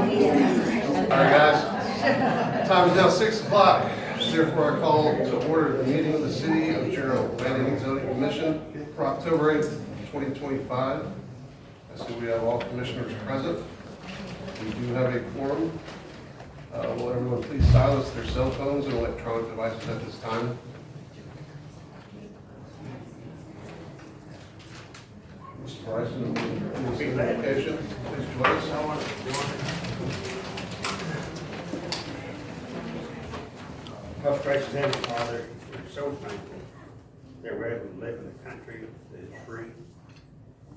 All right, guys. Time is now 6 o'clock. Therefore, I call to order the meeting of the City of Gerald Planning and Zoning Commission for October 8th, 2025. I see we have all commissioners present. We do have a quorum. Will everyone please silence their cell phones and electronic devices at this time? Mr. Bryson, please communication. Please join us. Most gracious Heavenly Father, we're so thankful that we're able to live in a country that is free,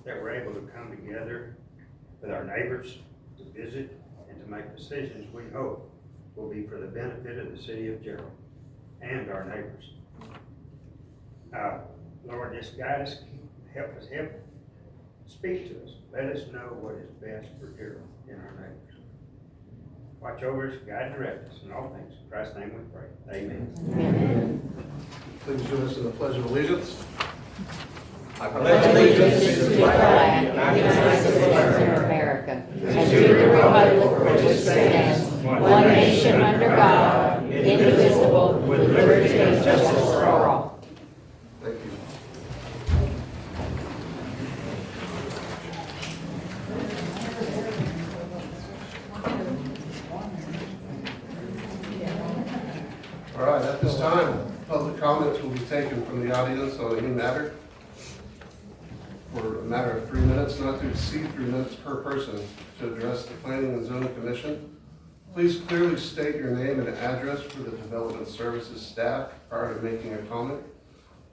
that we're able to come together with our neighbors to visit and to make decisions we hope will be for the benefit of the city of Gerald and our neighbors. Lord, just guide us, help speak to us. Let us know what is best for Gerald and our neighbors. Watch over us, guide and direct us in all things. In Christ's name we pray. Amen. Amen. Please join us in the Pledge of Allegiance. I Pledge allegiance to the flag of the United States of America and to the republic for which it stands, one nation under God, indivisible, with liberty and justice for all. Thank you. All right, at this time, public comments will be taken from the audience on any matter for a matter of 3 minutes, not to exceed 3 minutes per person, to address the Planning and Zoning Commission. Please clearly state your name and address for the Development Services staff prior to making a comment.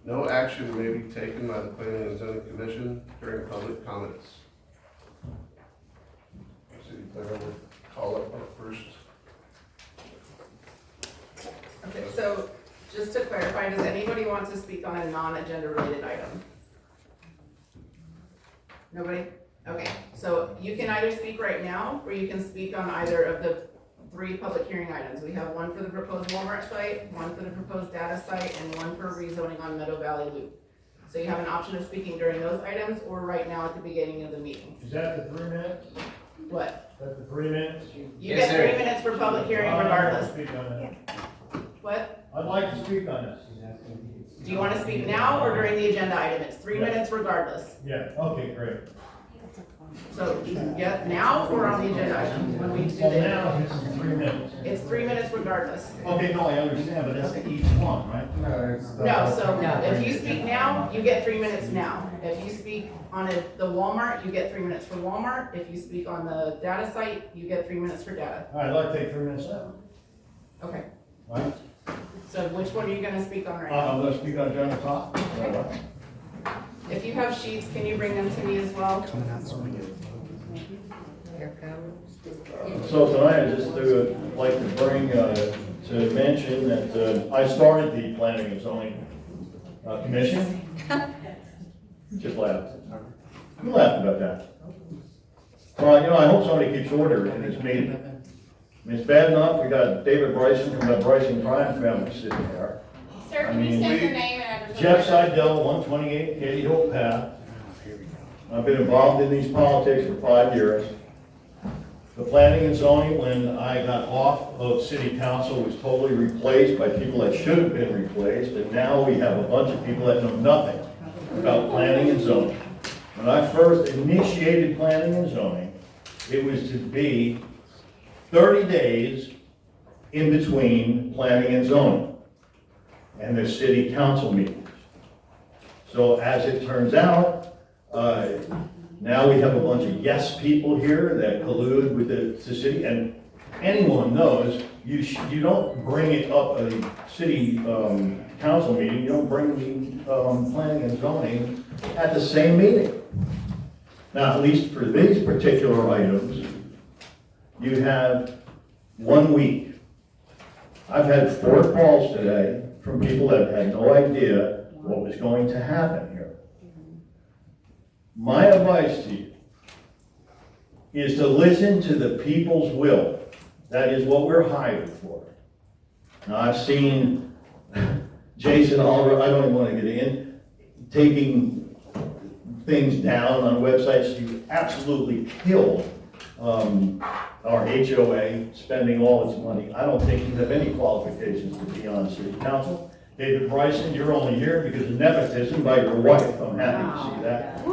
No action may be taken by the Planning and Zoning Commission during public comments. City Clerk will call up our first. Okay, so just to clarify, does anybody want to speak on a non-agenda related item? Nobody? Okay, so you can either speak right now, or you can speak on either of the 3 public hearing items. We have one for the proposed Walmart site, one for the proposed data site, and one for rezoning on Meadow Valley Loop. So you have an option of speaking during those items, or right now at the beginning of the meeting. Is that the 3 minutes? What? Is that the 3 minutes? You get 3 minutes for public hearing regardless. I'd like to speak on that. What? I'd like to speak on this. Do you want to speak now or during the agenda item? It's 3 minutes regardless. Yeah, okay, great. So, yeah, now or on the agenda item when we do So the, now, this is 3 minutes. it's 3 minutes regardless. Okay, no, I understand, but that's each one, right? No, so if you speak now, you get 3 minutes now. If you speak on the Walmart, you get 3 minutes for Walmart. If you speak on the data site, you get 3 minutes for data. All right, I'd like to take 3 minutes now, Okay, right? so which one are you gonna speak on right now? I'm gonna speak on general top. If you have sheets, can you bring them to me as well? Here comes. So tonight, I just would like to bring, to mention that I started the Planning and Zoning Commission. Just laugh. You laugh about that. Well, I hope somebody keeps order in this meeting. I mean, it's bad enough, we got David Bryson from the Bryson crime family sitting there. Sir, can you state your name and address? Jeff Seidel, 128 Katy Hill Path. I've been involved in these politics for 5 years. The planning and zoning, when I got off of city council, was totally replaced by people that should have been replaced, and now we have a bunch of people that know nothing about planning and zoning. When I first initiated planning and zoning, it was to be 30 days in between planning and zoning and the city council meetings. So as it turns out, now we have a bunch of yes people here that collude with the city, and anyone knows you don't bring it up at a city council meeting, you don't bring the planning and zoning at the same meeting. Now, at least for these particular items, you have 1 week. I've had 4 calls today from people that had no idea what was going to happen here. My advice to you is to listen to the people's will. That is what we're hired for. Now, I've seen Jason Oliver, I don't even want to get in, taking things down on websites. You absolutely killed our HOA spending all its money. I don't think you have any qualifications to be on city council. David Bryson, you're only here because of nepotism by your wife. I'm happy to see that.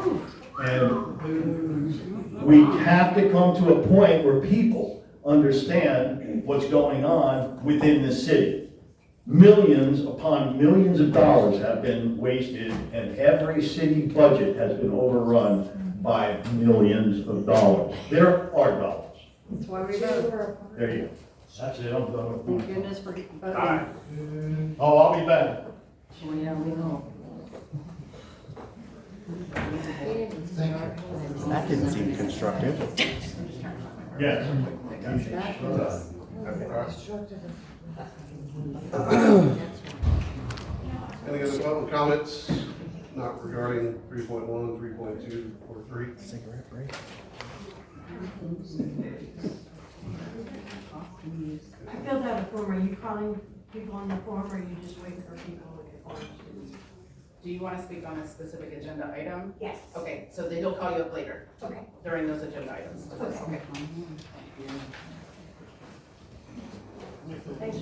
And we have to come to a point where people understand what's going on within the city. Millions upon millions of dollars have been wasted, and every city budget has been overrun by millions of dollars. There are dollars. That's why we vote. There you go. That's it, I'm done with Thank mine. goodness for voting. All right, Oh, I'll be back. Well, yeah, we know. That didn't seem constructive. Yes. Any other public comments not regarding 3.1, 3.2, or 3? Cigarette break. I filled out a form, are you calling people on the form, or are you just waiting for people to look at forms? Do you want to speak on a specific agenda item? Yes. Okay, so then he'll call you up later Okay. during those agenda items. Okay. Thank you.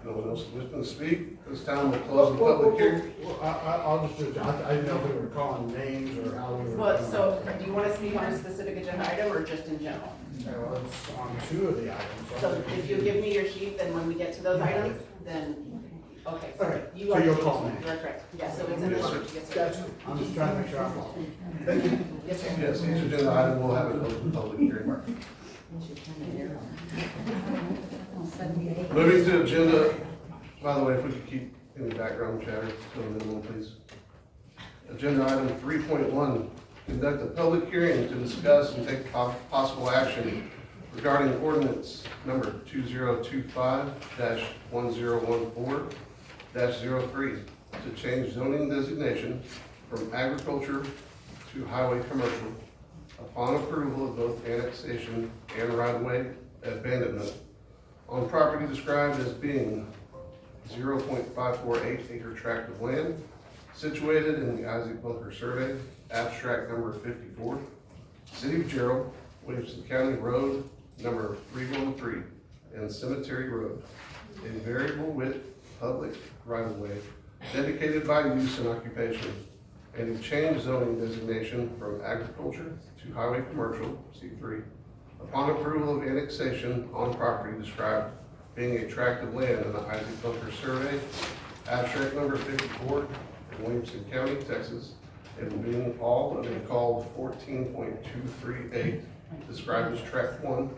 No one else wishing to speak? This time we'll close the public hearing. Well, I'll just, I didn't know if we were calling names or how we were. Well, so do you want to speak on a specific agenda item or just in general? Well, it's on 2 of the items. So if you give me your sheet, then when we get to those items, then, okay. So Okay, you so are. you'll call me. You're correct. Yeah, so it's in the Yes, sheet. Yes, sir. That's, I'm just trying to make sure I follow. Yes, sir. Yes, each agenda item will have an open public hearing. Moving to agenda, by the way, if we could keep any background chatter to a minimum, please. Agenda item 3.1, conduct a public hearing to discuss and take possible action regarding ordinance number 2025-1014-03 to change zoning designation from agriculture to highway commercial upon approval of both annexation and right-of-way abandonment on property described as being 0.548 acre tract of land situated in the Isaac Bunker Survey, abstract number 54, City of Gerald, Williamson County Road number 313, and Cemetery Road, a variable width public right-of-way dedicated by use and occupation, and to change zoning designation from agriculture to highway commercial, C3, upon approval of annexation on property described being a tract of land in the Isaac Bunker Survey, abstract number 54, in Williamson County, Texas, and being all of a called 14.238, described as tract 1,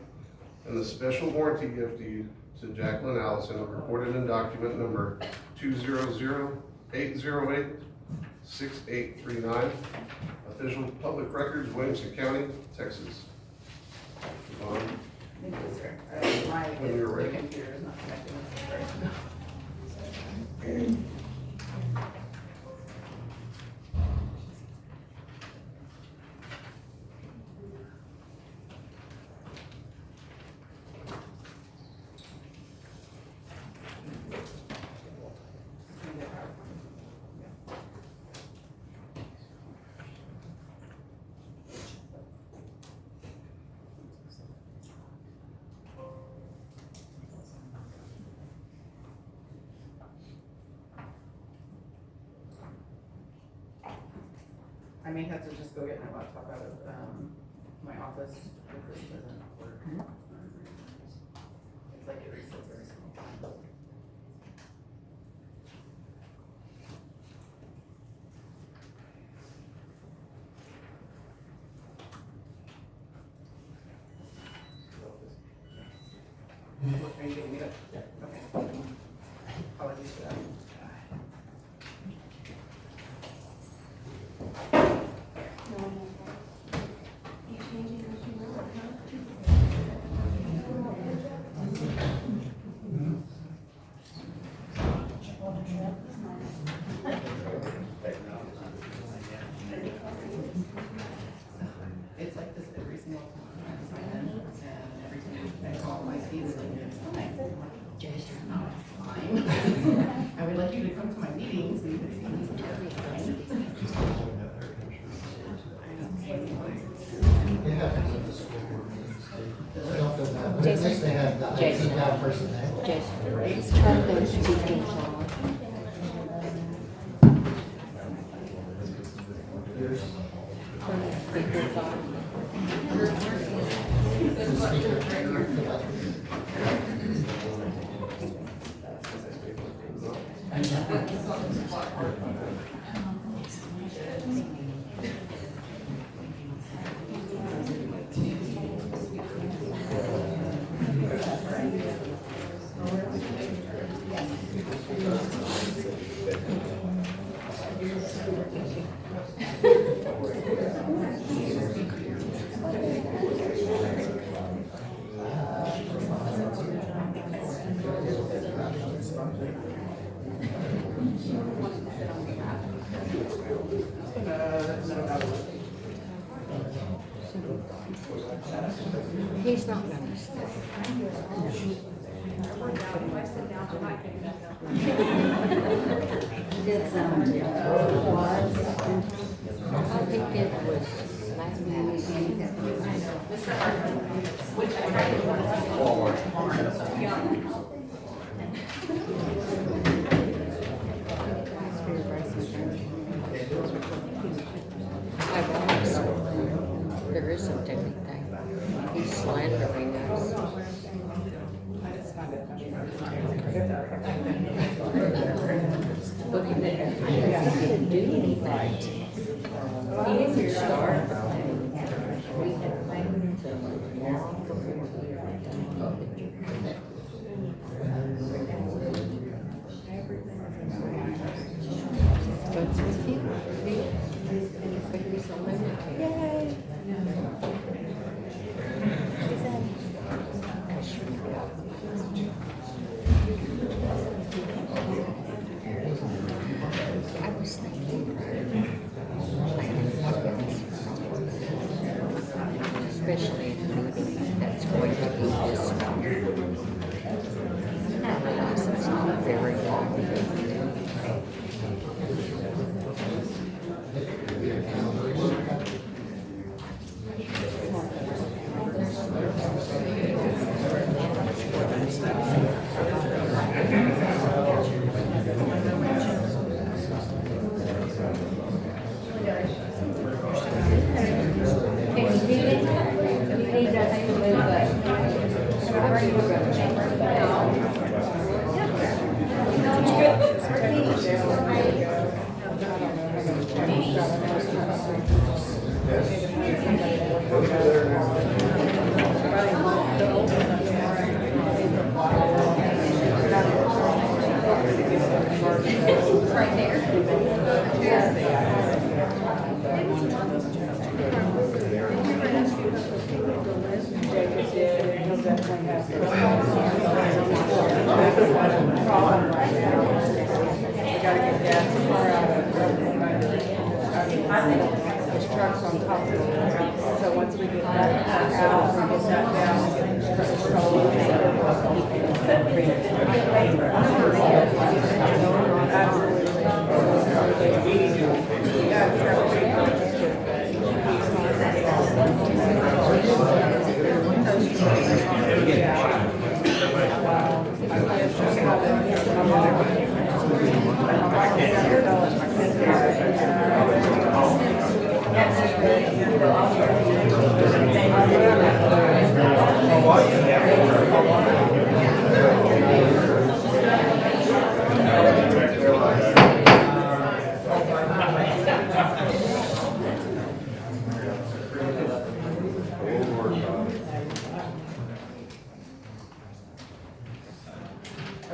and the special warranty gift deed to Jacqueline Allison, recorded in document number 200-808-6839, official public records, Williamson County, Texas. Yvonne? Thank you, sir. My When you're ready. computer is not connected. Sorry. I may have to just go get my laptop out of, my office if this doesn't work. It's like it resets every single time. Are you getting it? Yeah. Okay. Apologies for that. It's like this every single time I sign in, and every time I call my season, it's fine. Just not fine. I would like you to come to my meetings, so you can see it's fine. happens at the school board meetings too. I don't feel bad, but at least they have that, Jason. that person there. Just turn those two things on. Turn the speakers on. He's not gonna stay. Did some, I think it was last week. Mr. Hartman, which I do want to see. There isn't anything. He's slandering us. Look at that. I don't think he didn't do anything. He didn't start the thing. We had planned to long before we were done. What's with you? He's eliminated. Yay! I was thinking, especially if moving, that's going to be this one. I realize it's not very long.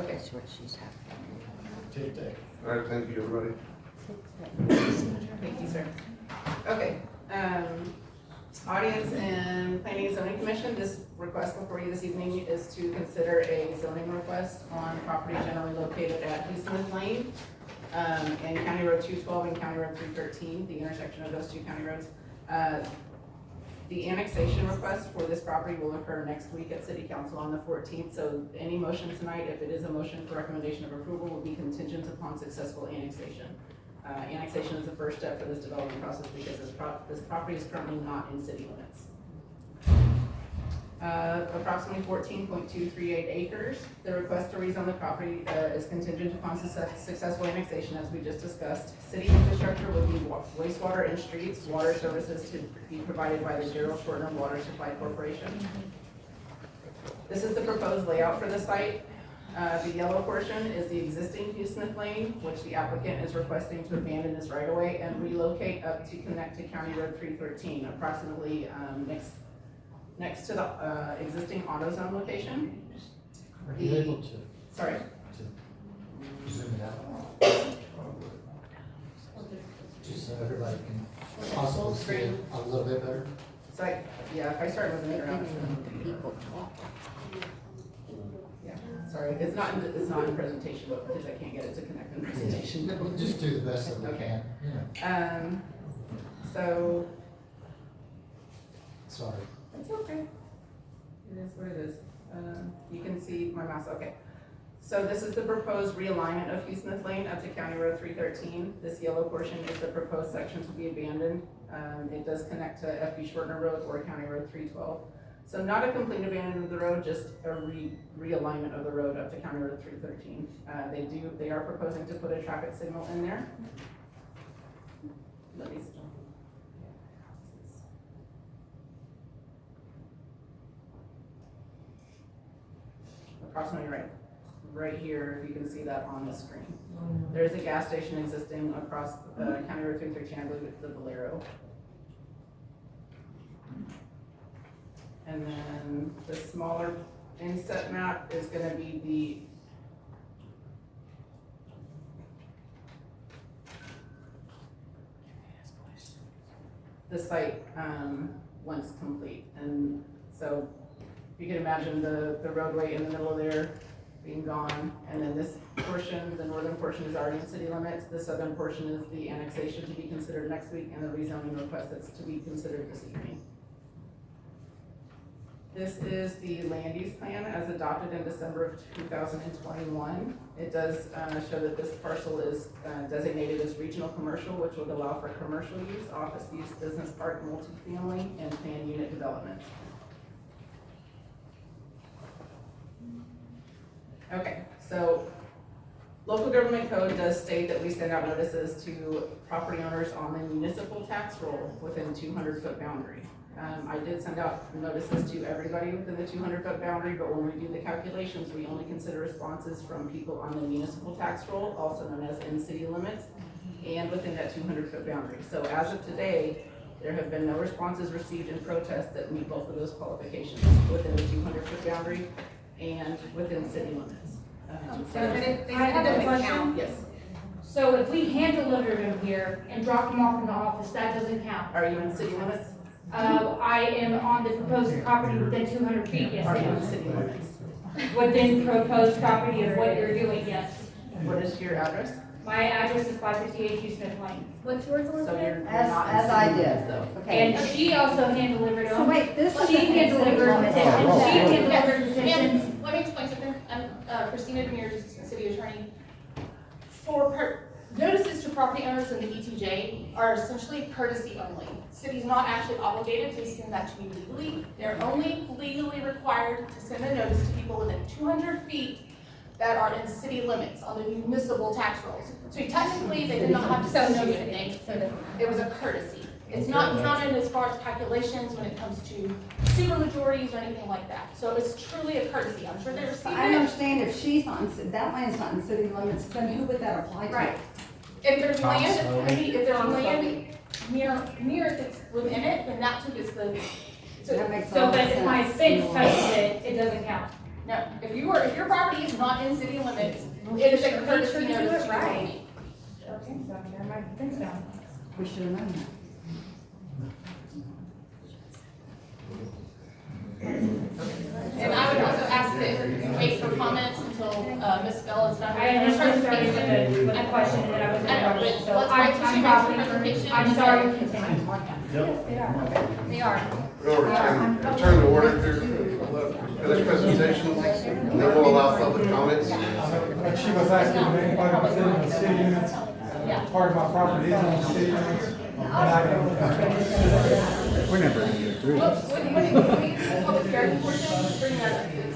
That's what she's having. All right, thank you, everybody. Thank you, sir. Okay, audience and planning and zoning commission, this request before you this evening is to consider a zoning request on property generally located at Eastman Lane, and County Road 212 and County Road 313, the intersection of those two county roads. The annexation request for this property will occur next week at city council on the 14th, so any motion tonight, if it is a motion for recommendation of approval, will be contingent upon successful annexation. Annexation is the first step for this development process because this property is currently not in city limits. of approximately 14.238 acres. The request to rezone the property is contingent upon successful annexation, as we just discussed. City infrastructure would be wastewater and streets, water services to be provided by the Gerald Shortner Water Supply Corporation. This is the proposed layout for the site. The yellow portion is the existing Hugh Smith Lane, which the applicant is requesting to abandon this right of way and relocate up to connect to County Road 313, approximately next to the existing AutoZone location. Are you able to Sorry, zoom it out? Just so everybody can possibly see it a little bit better. so yeah, if I start moving it around. People talk. Yeah, sorry, it's not in presentation, but because I can't get it to connect in presentation. We'll just do the best that we can, you know. So, Sorry. it's okay. It is what it is. You can see my mouse, okay. So this is the proposed realignment of Hugh Smith Lane up to County Road 313. This yellow portion is the proposed section to be abandoned. It does connect to F.B. Shortner Road or County Road 312. So not a complete abandonment of the road, just a realignment of the road up to County Road 313. They are proposing to put a traffic signal in there. Let me see. Approximately right here, if you can see that on the screen. There's a gas station existing across County Road 313, I believe it's the Valero. And then the smaller inset map is gonna be the site, once complete. And so you can imagine the roadway in the middle of there being gone, and then this portion, the northern portion is already in city limits, the southern portion is the annexation to be considered next week, and the rezoning request that's to be considered this evening. This is the land use plan as adopted in December of 2021. It does show that this parcel is designated as regional commercial, which would allow for commercial use, office use, business park, multifamily, and planned unit development. Okay, so local government code does state that we send out notices to property owners on the municipal tax roll within 200-foot boundary. I did send out notices to everybody within the 200-foot boundary, but when we do the calculations, we only consider responses from people on the municipal tax roll, also known as in city limits, and within that 200-foot boundary. So as of today, there have been no responses received in protest that meet both of those qualifications within the 200-foot boundary and within city limits. I have a question. Yes. So if we hand delivered them here and dropped them off in the office, that doesn't count? Are you in city limits? I am on the proposed property within 200 feet, yes. Are you in city limits? Within proposed property of what you're doing, yes. What is your address? My address is 558 Hugh Smith Lane. What's yours, So Elizabeth? you're not in As I city did. limits, though. Okay. And she also hand delivered them. So wait, this is. She hand delivered petitions. She hand delivered petitions. And let me explain something. I'm Christina Demir, Assistant City Attorney. Notices to property owners in the ETJ are essentially courtesy only. City's not actually obligated to send that to you legally. They're only legally required to send a notice to people within 200 feet that are in city limits on the municipal tax rolls. So technically, they did not have to send notice anything. It was a courtesy. It's not counted as far as calculations when it comes to super majorities or anything like that. So it's truly a courtesy. I'm sure they received I it. understand if she's not in, that land's not in city limits, then who would that apply to? Right. If there's land, if there's land near if it's within it, then that too is the, That makes So, all but sense. if my fence touches it, it doesn't count. no, if your property is not in city limits, it is a courtesy notice to you only. Okay, so I'm tearing my fence down. We should have known that. And I would also ask that you wait for comments until Ms. Bell is done. I initially started with a question and then I was I know, interrupted, but so let's wait till she I'm makes her probably, presentation. I'm sorry to continue. Yep. They are. We'll return to order here, finish presentation, and then we'll allow public comments. Like she was asking if anybody was in the city limits. Part of my property is in the city limits. And I don't. We're never. 23. When we get to the public hearing portion, bring that up, please.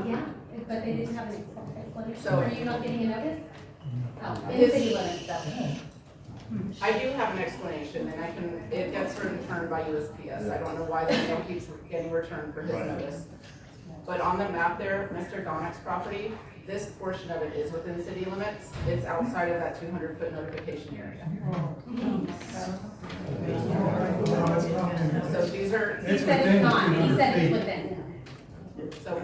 Yeah, but they didn't have an explanation. So- Are you not getting a notice? Oh, in His- city limits though. I do have an explanation, and it gets returned by USPS. I don't know why the mail keeps getting returned for his notice. But on the map there, Mr. Donnick's property, this portion of it is within city limits. It's outside of that 200-foot notification area. So these are, He said it's not, he said it's within. so,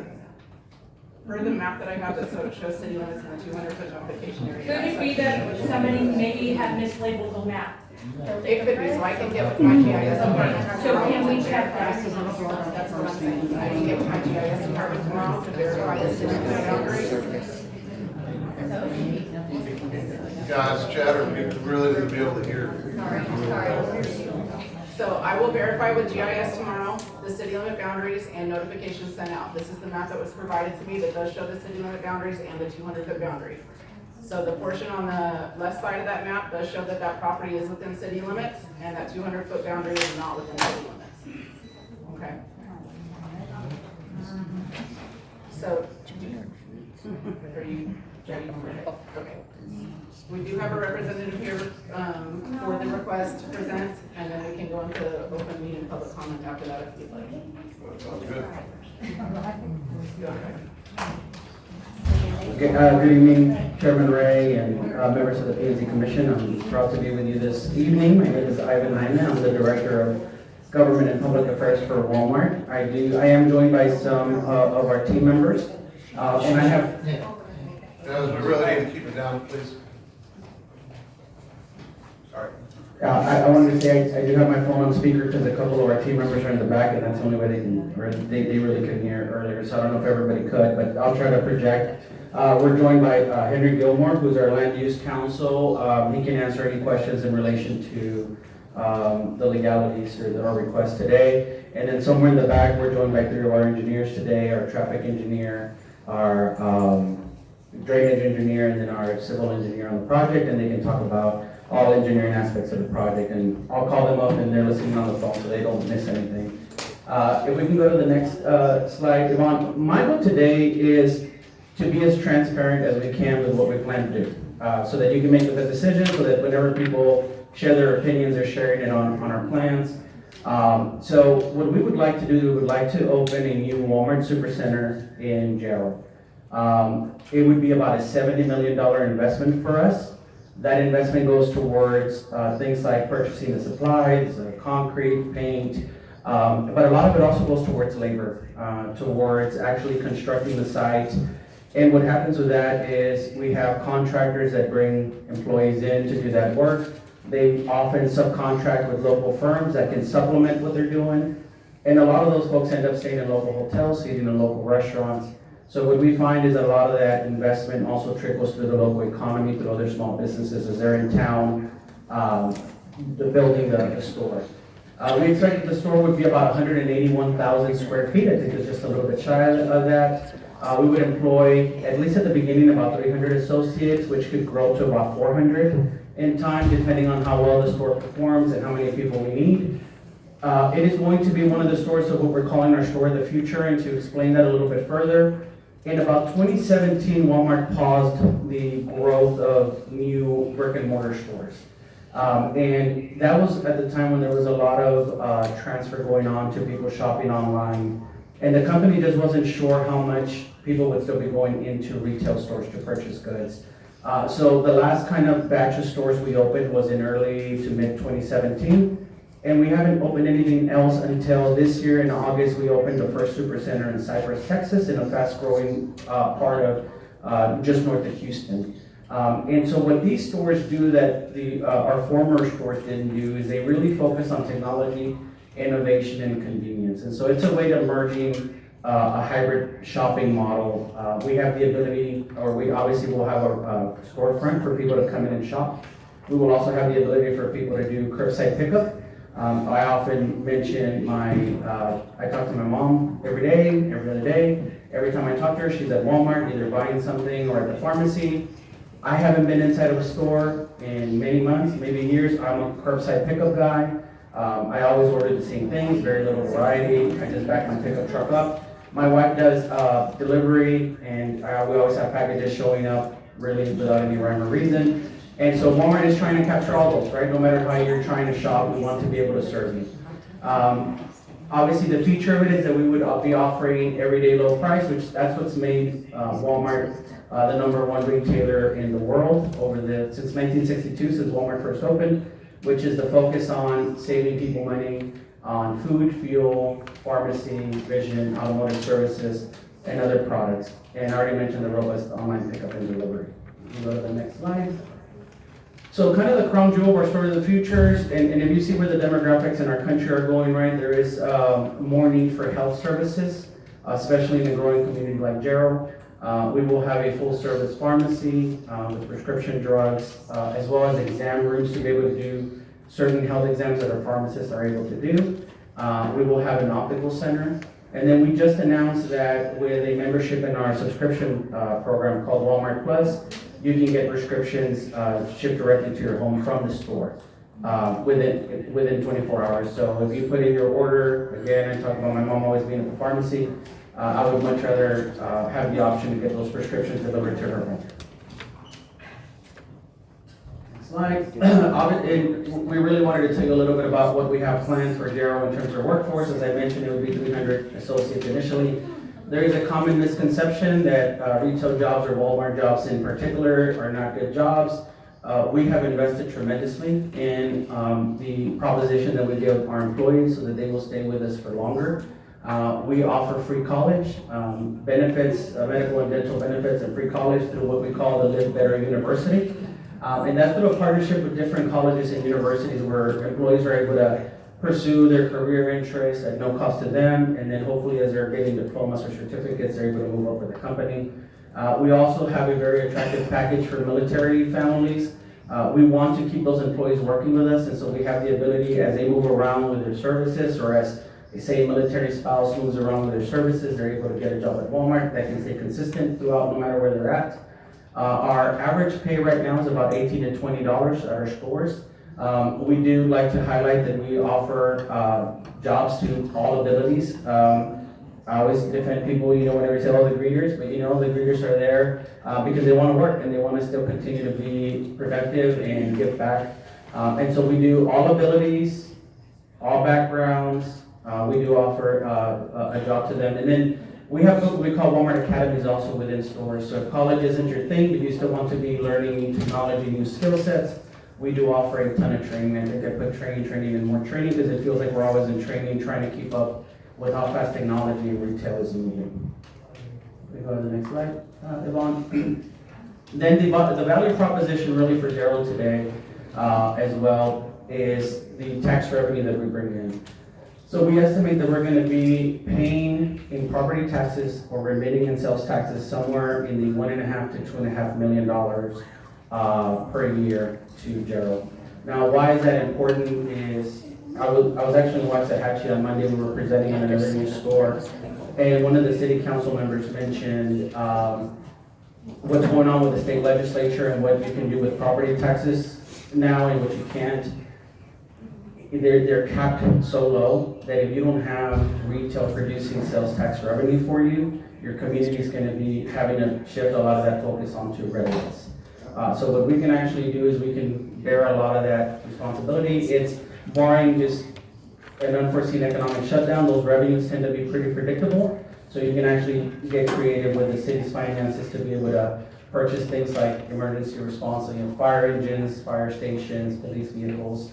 per the map that I have, that shows city limits in the 200-foot notification area. Could it be that somebody maybe had mislabeled the map? It could be, so I can get with my GIS department. So can we check that? That's what I'm saying. I can get with my GIS department tomorrow to verify the city boundary. Guys, chatter, we really need to be able to hear. So I will verify with GIS tomorrow, the city limit boundaries and notifications sent out. This is the map that was provided to me that does show the city limit boundaries and the 200-foot boundary. So the portion on the left side of that map does show that that property is within city limits, and that 200-foot boundary is not within city limits. Okay? So, are you ready for it? Okay. We do have a representative here for the request to present, and then we can go into open meeting public comment after that if you'd like. Sounds good. Go ahead. Okay, good evening, Chairman Ray and members of the P&Z Commission. I'm proud to be with you this evening. My name is Ivan Heine. I'm the Director of Government and Public Affairs for Walmart. I am joined by some of our team members, and I have. Guys, we really need to keep it down, please. Sorry. I wanted to say I do have my phone on speaker because a couple of our team members are in the back, and that's the only way they can, or they really couldn't hear earlier. So I don't know if everybody could, but I'll try to project. We're joined by Henry Gilmore, who's our land use counsel. He can answer any questions in relation to the legalities or our request today. And then somewhere in the back, we're joined by 3 of our engineers today, our traffic engineer, our drainage engineer, and then our civil engineer on the project, and they can talk about all engineering aspects of the project. And I'll call them up and they're listening on the phone so they don't miss anything. If we can go to the next slide, Yvonne. My goal today is to be as transparent as we can with what we plan to do, so that you can make the best decision, so that whenever people share their opinions, they're sharing it on our plans. So what we would like to do, we would like to open a new Walmart Supercenter in Gerald. It would be about a $70 million investment for us. That investment goes towards things like purchasing the supplies, concrete, paint, but a lot of it also goes towards labor, towards actually constructing the site. And what happens with that is we have contractors that bring employees in to do that work. They often subcontract with local firms that can supplement what they're doing. And a lot of those folks end up staying in local hotels, eating in local restaurants. So what we find is a lot of that investment also trickles through the local economy, through other small businesses as they're in town, building the store. We expect that the store would be about 181,000 square feet. I think it's just a little bit shy of that. We would employ, at least at the beginning, about 300 associates, which could grow to about 400 in time, depending on how well the store performs and how many people we need. It is going to be one of the stores of what we're calling our store of the future, and to explain that a little bit further, in about 2017, Walmart paused the growth of new brick and mortar stores. And that was at the time when there was a lot of transfer going on to people shopping online. And the company just wasn't sure how much people would still be going into retail stores to purchase goods. So the last kind of batch of stores we opened was in early to mid 2017. And we haven't opened anything else until this year. In August, we opened the first Supercenter in Cypress, Texas, in a fast-growing part of just north of Houston. And so what these stores do that our former stores didn't do is they really focus on technology, innovation, and convenience. And so it's a way to merging a hybrid shopping model. We have the ability, or we obviously will have a storefront for people to come in and shop. We will also have the ability for people to do curbside pickup. I often mention I talk to my mom every other day. Every time I talk to her, she's at Walmart, either buying something or at the pharmacy. I haven't been inside of a store in many months, maybe years. I'm a curbside pickup guy. I always order the same things, very little variety. I just back my pickup truck up. My wife does delivery, and we always have packages showing up really without any rhyme or reason. And so Walmart is trying to capture all those, right? No matter how you're trying to shop, we want to be able to serve you. Obviously, the feature of it is that we would be offering everyday low price, which that's what's made Walmart the #1 retailer in the world since 1962, since Walmart first opened, which is the focus on saving people money on food, fuel, pharmacy, vision, automotive services, and other products. And I already mentioned the robust online pickup and delivery. You go to the next slide. So kind of the crown jewel of our store of the futures, and if you see where the demographics in our country are going, right, there is more need for health services, especially in a growing community like Jarrow. We will have a full-service pharmacy with prescription drugs, as well as exam rooms to be able to do certain health exams that our pharmacists are able to do. We will have an optical center. And then we just announced that with a membership in our subscription program called Walmart Plus, you can get prescriptions shipped directly to your home from the store within 24 hours. So if you put in your order, again, I talk about my mom always being at the pharmacy, I would much rather have the option to get those prescriptions delivered to her home. Slide. We really wanted to tell you a little bit about what we have planned for Jarrow in terms of workforce. As I mentioned, it would be 300 associates initially. There is a common misconception that retail jobs or Walmart jobs in particular are not good jobs. We have invested tremendously in the proposition that we give our employees so that they will stay with us for longer. We offer free college, benefits, medical and dental benefits, and free college through what we call the Live Better University. And that's through a partnership with different colleges and universities where employees are able to pursue their career interests at no cost to them, and then hopefully as they're getting diplomas or certificates, they're able to move up with the company. We also have a very attractive package for military families. We want to keep those employees working with us, and so we have the ability as they move around with their services, or as they say a military spouse moves around with their services, they're able to get a job at Walmart that can stay consistent throughout no matter where they're at. Our average pay right now is about $18 to $20 at our stores. We do like to highlight that we offer jobs to all abilities. I always defend people, whenever you say, oh, the greeters, but the greeters are there because they want to work and they want to still continue to be productive and give back. And so we do all abilities, all backgrounds. We do offer a job to them. And then we have what we call Walmart Academies also within stores. So if college isn't your thing, but you still want to be learning new technology, new skill sets, we do offer a ton of training. I think I put training, and more training because it feels like we're always in training, trying to keep up with how fast technology and retail is moving. We go to the next slide, Yvonne. Then the value proposition really for Jarrow today as well is the tax revenue that we bring in. So we estimate that we're going to be paying in property taxes or remitting in sales taxes somewhere in the $1.5 to $2.5 million per year to Jarrow. Now, why is that important is I was actually in Waxahachie on Monday. We were presenting on another new store, and one of the city council members mentioned what's going on with the state legislature and what you can do with property taxes now and what you can't. They're capped so low that if you don't have retail producing sales tax revenue for you, your community is going to be having to shift a lot of that focus onto residents. So what we can actually do is we can bear a lot of that responsibility. It's barring just an unforeseen economic shutdown, those revenues tend to be pretty predictable. So you can actually get creative with the city's finances to be able to purchase things like emergency response, fire engines, fire stations, police vehicles,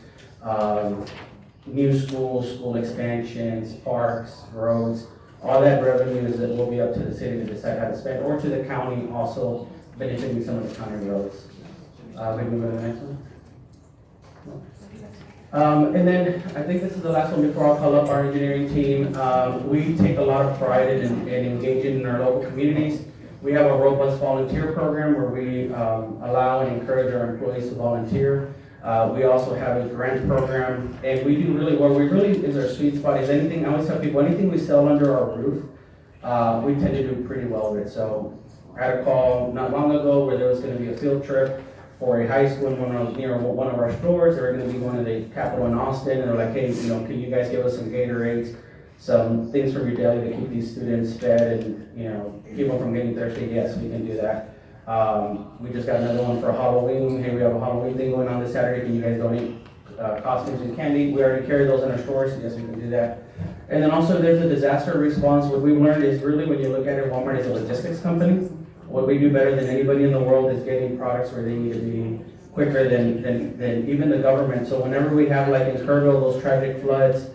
new schools, school expansions, parks, roads. All that revenue is that will be up to the city to decide how to spend, or to the county also benefiting some of the county roads. Maybe we go to the next one. And then I think this is the last one before I'll call up our engineering team. We take a lot of pride in engaging in our local communities. We have a robust volunteer program where we allow and encourage our employees to volunteer. We also have a grant program, and we do really well. We really is our sweet spot. Is anything, I always tell people, anything we sell under our roof, we tend to do pretty well with. So I had a call not long ago where there was gonna be a field trip for a high school in near one of our stores. They were gonna be going to the Capitol in Austin, and they're like, hey, can you guys give us some Gatorades, some things from your deli to keep these students fed and, keep them from getting thirsty? Yes, we can do that. We just got another one for Halloween. Hey, we have a Halloween thing going on this Saturday. Can you guys donate costumes and candy? We already carry those in our stores. Yes, we can do that. And then also there's a disaster response. What we've learned is really when you look at it, Walmart is a logistics company. What we do better than anybody in the world is getting products where they need to be quicker than even the government. So whenever we have, like in Kerrville, those tragic floods,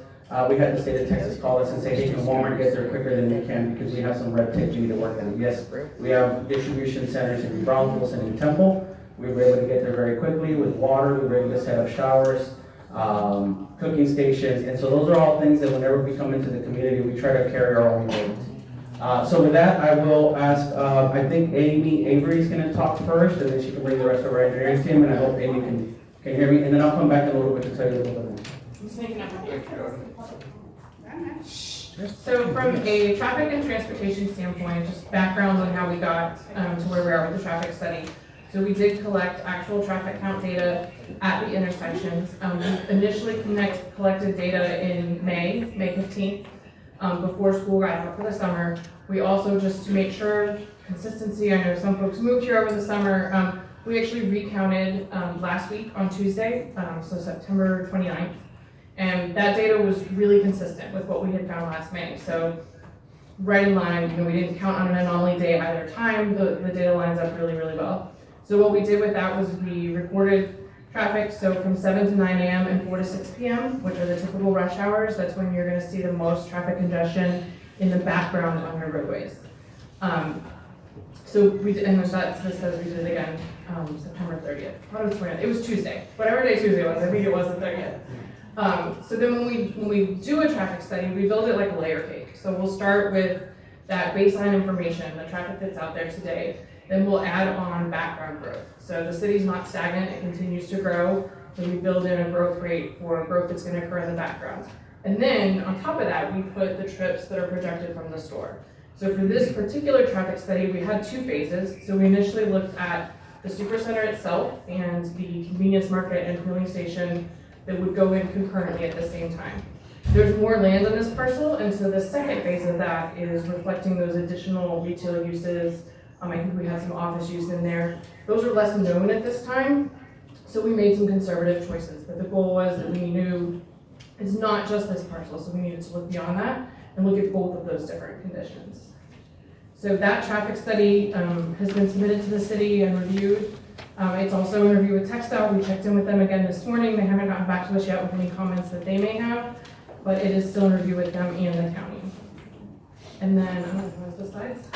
we had the state of Texas call us and say, hey, can Walmart get there quicker than we can because we have some red tape we need to work on. Yes, we have distribution centers in Brownsville and in Temple. We were able to get there very quickly with water. We were able to set up showers, cooking stations. And so those are all things that whenever we come into the community, we try to carry our own weight. So with that, I will ask, I think Amy Avery is gonna talk first, and then she can bring the rest of our engineering team, and I hope Amy can hear me, and then I'll come back in a little bit to tell you a little bit more. I'm sneaking up on you. So from a traffic and transportation standpoint, just background on how we got to where we are with the traffic study. So we did collect actual traffic count data at the intersections. We initially collected data in May 15th, before school got out for the summer. We also, just to make sure consistency, I know some folks moved here over the summer, we actually recounted last week on Tuesday, so September 29th. And that data was really consistent with what we had found last May. So right in line, we didn't count on an anomaly day either time. The data lines up really, really well. So what we did with that was we recorded traffic, so from 7 to 9 a.m. and 4 to 6 p.m., which are the typical rush hours. That's when you're gonna see the most traffic congestion in the background on your roadways. So we did, and this says we did it again, September 30th. What was it? It was Tuesday. Whatever day Tuesday was, I think it was the 30th. So then when we do a traffic study, we build it like a layer cake. So we'll start with that baseline information, the traffic that's out there today. Then we'll add on background growth. So the city's not stagnant, it continues to grow. So we build in a growth rate for growth that's gonna occur in the background. And then on top of that, we put the trips that are projected from the store. So for this particular traffic study, we had two phases. So we initially looked at the supercenter itself and the convenience market and fueling station that would go in concurrently at the same time. There's more land on this parcel, and so the second phase of that is reflecting those additional retail uses. I think we had some office use in there. Those are less known at this time, so we made some conservative choices. But the goal was that we knew it's not just this parcel, so we needed to look beyond that and look at both of those different conditions. So that traffic study has been submitted to the city and reviewed. It's also in review with Textile. We checked in with them again this morning. They haven't gotten back to us yet with any comments that they may have, but it is still in review with them and the county. And then, I don't know if the slides.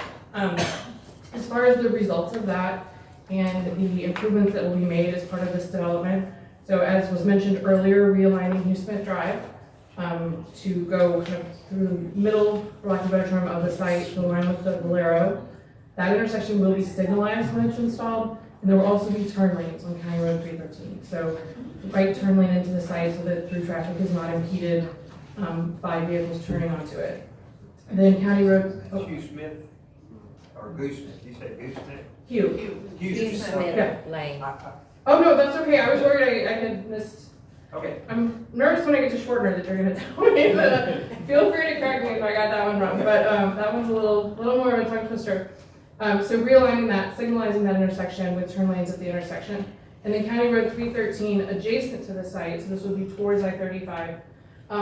As far as the results of that and the improvements that will be made as part of this development, so as was mentioned earlier, realigning Hugh Smith Drive to go kind of through middle, for lack of a better term, of the site to align with the Valero. That intersection will be signalized when it's installed, and there will also be turn lanes on County Road 313. So right turn lane into the site so that through traffic is not impeded by vehicles turning onto it. And then County Road. Hugh Smith, or Gooseman, you said Gooseman? Hugh Smith Yeah. Lane. Oh, no, that's okay. I was worried I had missed. Okay. I'm nervous when I get to Shorter that you're gonna tell me, but feel free to correct me if I got that one wrong. But that one's a little more of a tongue twister. So realigning that, signalizing that intersection with turn lanes at the intersection. And then County Road 313 adjacent to the site, so this would be towards I-35.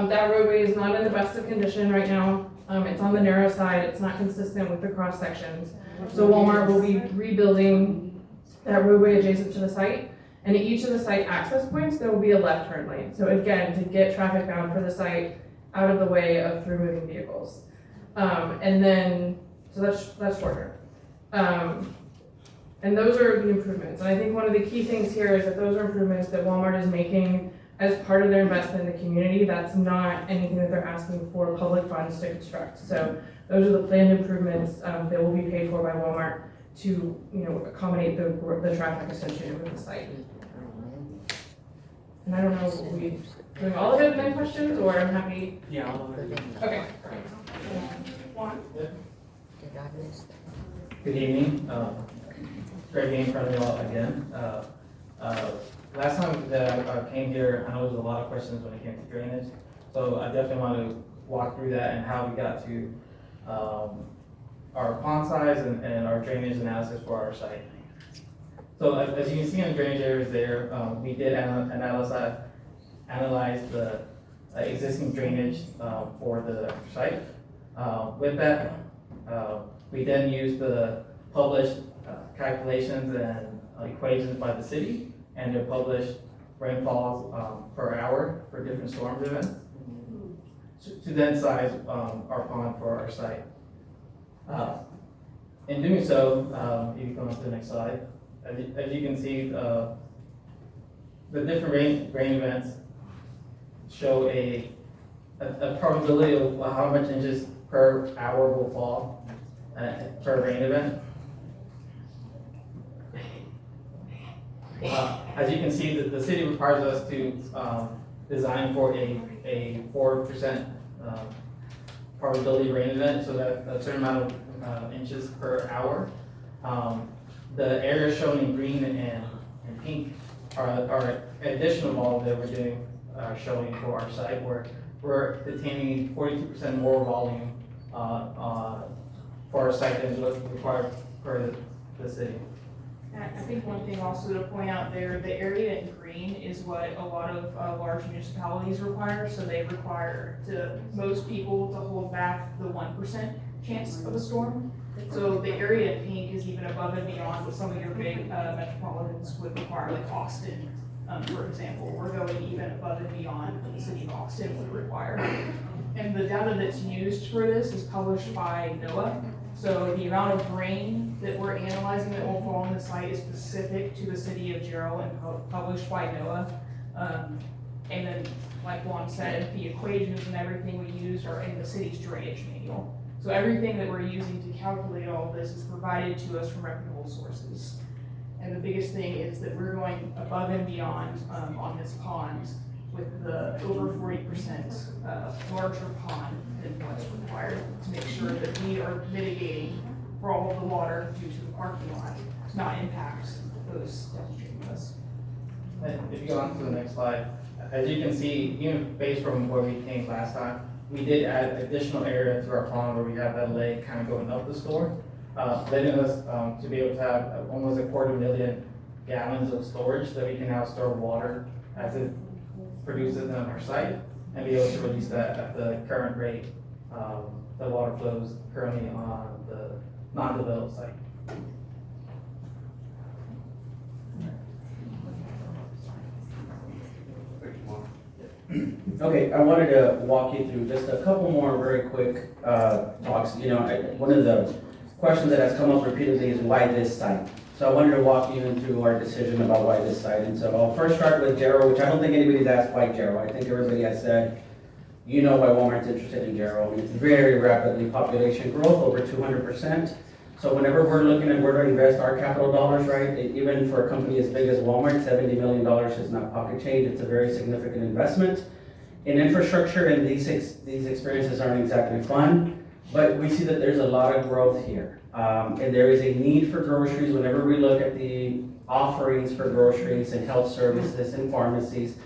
That roadway is not in the best of condition right now. It's on the narrow side, it's not consistent with the cross sections. So Walmart will be rebuilding that roadway adjacent to the site. And at each of the site access points, there will be a left turn lane. So again, to get traffic bound for the site out of the way of through moving vehicles. And then, so that's Shorter. And those are the improvements. And I think one of the key things here is that those are improvements that Walmart is making as part of their investment in the community. That's not anything that they're asking for public funds to construct. So those are the planned improvements that will be paid for by Walmart to, accommodate the traffic associated with the site. And I don't know, are we doing all of it, any questions, or I'm happy? Yeah, all of it. Okay, perfect. Juan? Did I miss that? Good evening. Great being in front of you all again. Last time that I came here, I know there was a lot of questions when it came to drainage. So I definitely want to walk through that and how we got to our pond size and our drainage analysis for our site. So as you can see in the drainage areas there, we did analyze the existing drainage for the site. With that, we then used the published calculations and equations by the city and their published rainfalls per hour for different storm events to then size our pond for our site. In doing so, if you come to the next slide, as you can see, the different rain events show a probability of how much inches per hour will fall per rain event. As you can see, the city requires us to design for a 4% probability rain event, so that a certain amount of inches per hour. The areas shown in green and pink are additional volume that we're doing, showing for our site, where we're detaining 42% more volume for our site than what's required for the city. I think one thing also to point out there, the area in green is what a lot of large municipalities require. So they require most people to hold back the 1% chance of a storm. So the area in pink is even above and beyond what some of your big metropolitans would require, like Austin, for example. We're going even above and beyond what the city of Austin would require. And the data that's used for this is published by NOAA. So the amount of rain that we're analyzing that will fall on the site is specific to the city of Jarrell and published by NOAA. And then, like Juan said, the equations and everything we used are in the city's drainage manual. So everything that we're using to calculate all of this is provided to us from reputable sources. And the biggest thing is that we're going above and beyond on this pond with the over 40% larger pond than what's required to make sure that we are mitigating for all of the water due to the parking lot to not impact those downstream of us. And if you go on to the next slide, as you can see, even based from where we came last time, we did add additional area to our pond where we have that lake kind of going up the storm, letting us to be able to have almost 250,000 gallons of storage that we can now store water as it produces on our site and be able to release that at the current rate. The water flows currently on the non-developed site. Okay, I wanted to walk you through just a couple more very quick talks. You know, one of the questions that has come up repeatedly is why this site? So I wanted to walk you into our decision about why this site. And so I'll first start with Jarrell, which I don't think anybody's asked why Jarrell. I think everybody has said, you know why Walmart's interested in Jarrell. I mean, it's very rapidly population growth, over 200%. So whenever we're looking at where to invest our capital dollars, right, even for a company as big as Walmart, $70 million is not pocket change. It's a very significant investment in infrastructure, and these experiences aren't exactly fun, but we see that there's a lot of growth here. And there is a need for groceries. Whenever we look at the offerings for groceries and health services and pharmacies,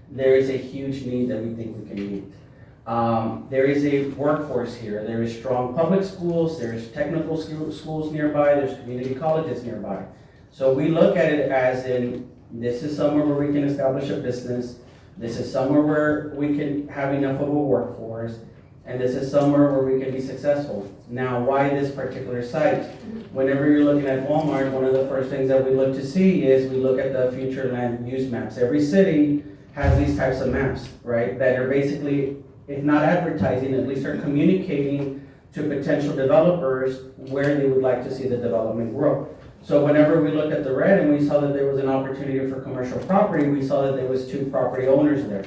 there is a huge need that we think we can meet. There is a workforce here. There is strong public schools, there's technical schools nearby, there's community colleges nearby. So we look at it as in, this is somewhere where we can establish a business, this is somewhere where we can have enough of a workforce, and this is somewhere where we can be successful. Now, why this particular site? Whenever you're looking at Walmart, one of the first things that we look to see is we look at the future land use maps. Every city has these types of maps, right, that are basically, if not advertising, at least are communicating to potential developers where they would like to see the development grow. So whenever we looked at the red and we saw that there was an opportunity for commercial property, we saw that there was 2 property owners there.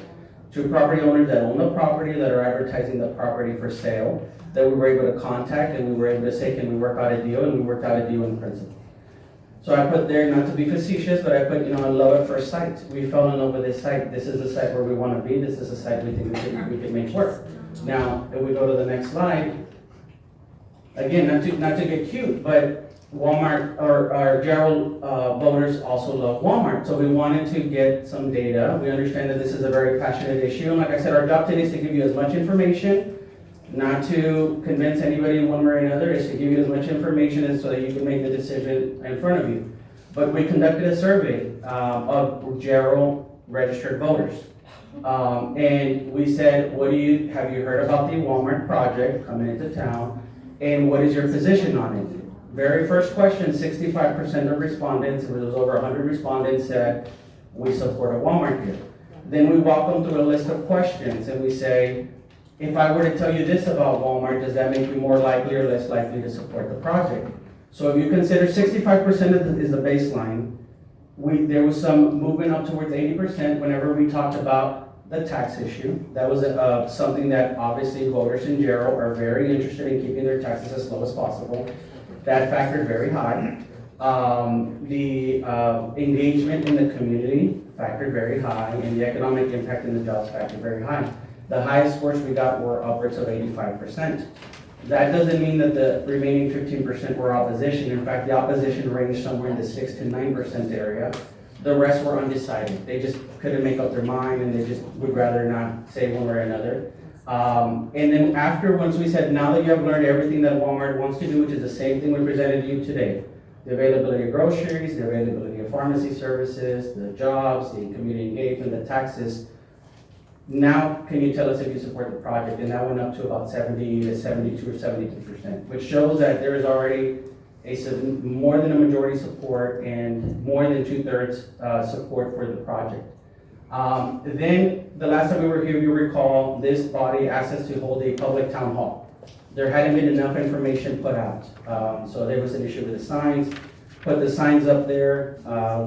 2 property owners that own the property, that are advertising the property for sale, that we were able to contact, and we were able to say, can we work out a deal? And we worked out a deal in principle. So I put there, not to be facetious, but I put, I love at first sight. We fell in love with this site. This is the site where we want to be. This is a site we think we can make work. Now, if we go to the next slide, again, not to get cute, but Walmart, or Gerald voters also love Walmart, so we wanted to get some data. We understand that this is a very passionate issue, and like I said, our job today is to give you as much information, not to convince anybody one way or another, is to give you as much information as so that you can make the decision in front of you. But we conducted a survey of Gerald registered voters. And we said, have you heard about the Walmart project coming into town? And what is your position on it? Very first question, 65% of respondents, it was over 100 respondents, said, we support a Walmart here. Then we walk them through a list of questions and we say, if I were to tell you this about Walmart, does that make you more likely or less likely to support the project? So if you consider 65% is the baseline, there was some movement up towards 80% whenever we talked about the tax issue. That was something that obviously voters in general are very interested in keeping their taxes as low as possible. That factored very high. The engagement in the community factored very high, and the economic impact in the jobs factored very high. The highest scores we got were upwards of 85%. That doesn't mean that the remaining 15% were opposition. In fact, the opposition ranged somewhere in the 6 to 9% area. The rest were undecided. They just couldn't make up their mind, and they just would rather not say one way or another. And then once we said, now that you have learned everything that Walmart wants to do, which is the same thing we presented to you today, the availability of groceries, the availability of pharmacy services, the jobs, the community engagement, the taxes, now can you tell us if you support the project? And that went up to about 70 to 72 or 73%, which shows that there is already more than a majority support and more than 2/3 support for the project. Then the last time we were here, you recall, this body asked us to hold a public town hall. There hadn't been enough information put out. So there was an issue with the signs. Put the signs up there.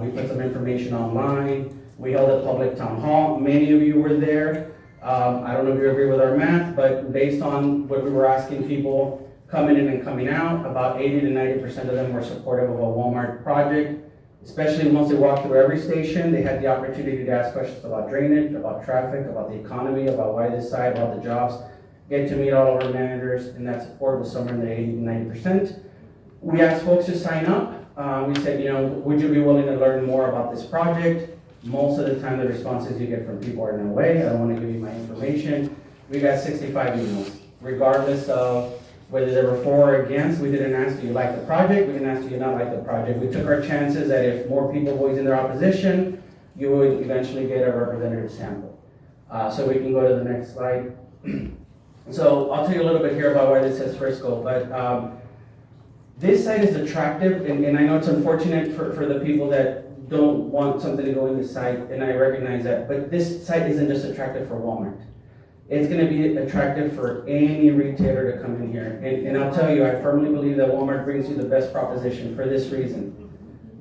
We put some information online. We held a public town hall. Many of you were there. I don't know if you agree with our math, but based on what we were asking people coming in and coming out, about 80 to 90% of them were supportive of a Walmart project. Especially once they walked through every station, they had the opportunity to ask questions about drainage, about traffic, about the economy, about why this side, about the jobs, get to meet all of our managers, and that support was somewhere in the 80 to 90%. We asked folks to sign up. We said, would you be willing to learn more about this project? Most of the time, the responses you get from people are, no way, I don't want to give you my information. We got 65 emails, regardless of whether they were for or against. We didn't ask, do you like the project? We didn't ask, do you not like the project? We took our chances that if more people voicing their opposition, you would eventually get a representative sample. So we can go to the next slide. So I'll tell you a little bit here about why this says Frisco, but this site is attractive, and I know it's unfortunate for the people that don't want something to go in this site, and I recognize that, but this site isn't just attractive for Walmart. It's gonna be attractive for any retailer to come in here. And I'll tell you, I firmly believe that Walmart brings you the best proposition for this reason.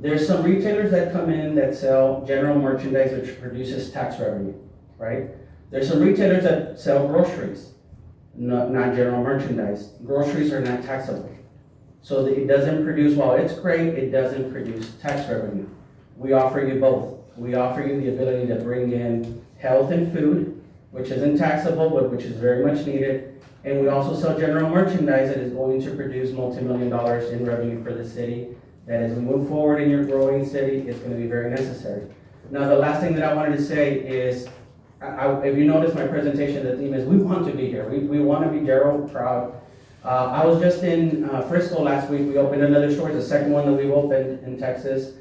There's some retailers that come in that sell general merchandise which produces tax revenue, right? There's some retailers that sell groceries, not general merchandise. Groceries are not taxable. So it doesn't produce, while it's great, it doesn't produce tax revenue. We offer you both. We offer you the ability to bring in health and food, which isn't taxable, but which is very much needed. And we also sell general merchandise that is going to produce multi-million dollars in revenue for the city, that as we move forward in your growing city, it's gonna be very necessary. Now, the last thing that I wanted to say is, if you notice my presentation, the theme is we want to be here. We want to be Gerald proud. I was just in Frisco last week. We opened another store, the second one that we've opened in Texas.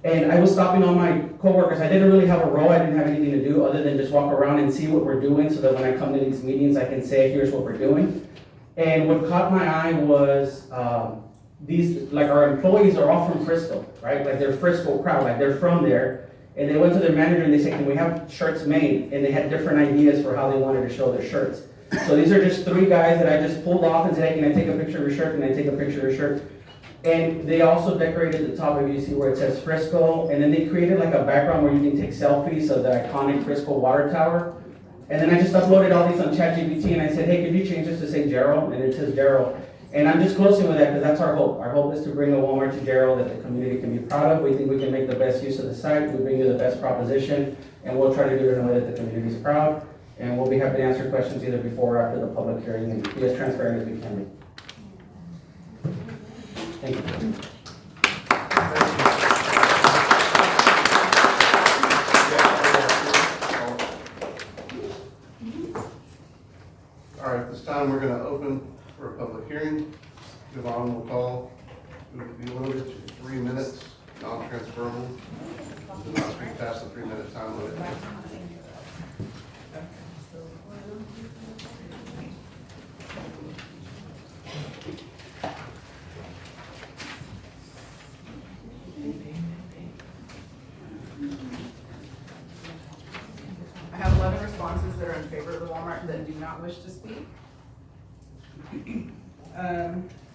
And I was stopping all my coworkers. I didn't really have a role. I didn't have anything to do other than just walk around and see what we're doing so that when I come to these meetings, I can say, here's what we're doing. And what caught my eye was our employees are all from Frisco, right? Like they're Frisco proud, like they're from there. And they went to their manager and they said, can we have shirts made? And they had different ideas for how they wanted to show their shirts. So these are just 3 guys that I just pulled off and said, hey, can I take a picture of your shirt? Can I take a picture of your shirt? And they also decorated the top, if you see where it says Frisco, and then they created like a background where you can take selfies of the iconic Frisco water tower. And then I just uploaded all these on ChatGPT and I said, hey, could you change this to say Gerald? And it says Gerald. And I'm just closing with that because that's our hope. Our hope is to bring a Walmart to Gerald that the community can be proud of. We think we can make the best use of the site. We bring you the best proposition, and we'll try to do it in a way that the community is proud. And we'll be happy to answer questions either before or after the public hearing and be as transparent as we can be. Thank you. All right, this time we're gonna open for a public hearing. Yvonne will call. It will be limited to 3 minutes, non-transferable. Do not speak past the 3-minute time limit. I have 11 responses that are in favor of the Walmart that do not wish to speak.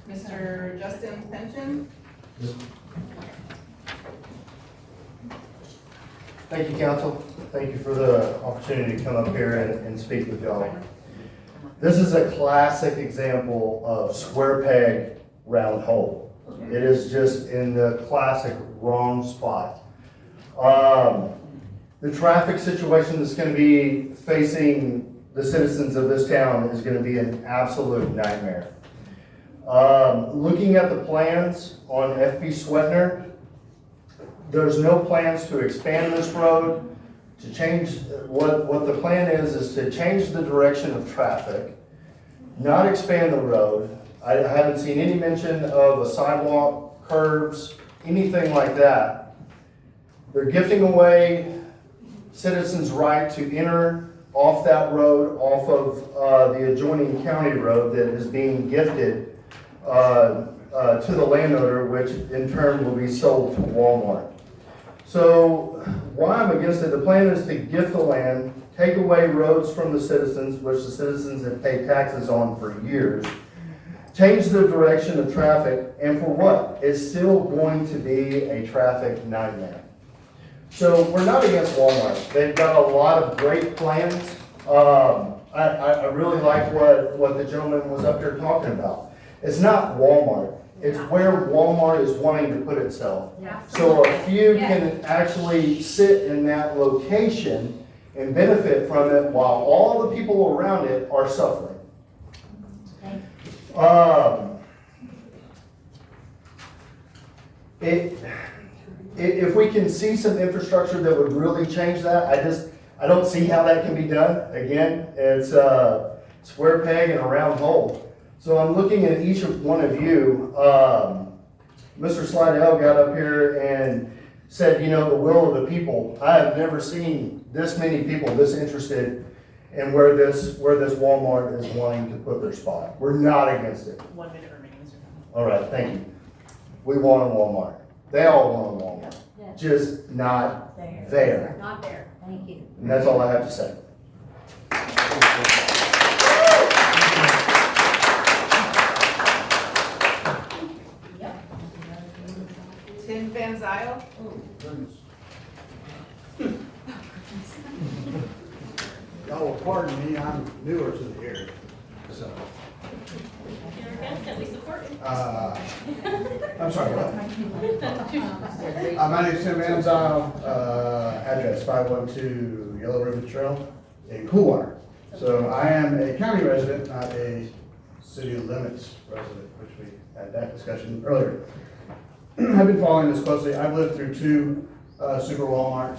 Mr. Justin Pension? Thank you, council. Thank you for the opportunity to come up here and speak with y'all. This is a classic example of square peg, round hole. It is just in the classic wrong spot. The traffic situation that's going to be facing the citizens of this town is going to be an absolute nightmare. Looking at the plans on FB Sweatner, there's no plans to expand this road, to change, what the plan is to change the direction of traffic, not expand the road. I haven't seen any mention of a sidewalk, curbs, anything like that. They're gifting away citizens' right to enter off that road, off of the adjoining county road that is being gifted to the landowner, which in turn will be sold to Walmart. So why I'm against it, the plan is to gift the land, take away roads from the citizens, which the citizens have paid taxes on for years, change the direction of traffic, and for what? It's still going to be a traffic nightmare. So we're not against Walmart. They've got a lot of great plans. I really like what the gentleman was up there talking about. It's not Walmart. It's where Walmart is wanting to put itself. So a few can actually sit in that location and benefit from it while all the people around it are suffering. If we can see some infrastructure that would really change that, I don't see how that can be done. Again, it's a square peg and a round hole. So I'm looking at each one of you. Mr. Slidell got up here and said, you know, the will of the people. I have never seen this many people this interested in where this Walmart is wanting to put their spot. We're not against it. 1 minute remaining, Mr. Pension. All right, thank you. We want a Walmart. They all want a Walmart, just not there. Not there, thank you. And that's all I have to say. Tim Van Zyl? Y'all will pardon me, I'm newer to the area, so. You're a guest that we support. I'm sorry, what? My name's Tim Van Zyl, address 512 Yellow Ribbon Trail in Coolwater. So I am a county resident, not a city limits resident, which we had that discussion earlier. I've been following this closely. I've lived through 2 Super Walmart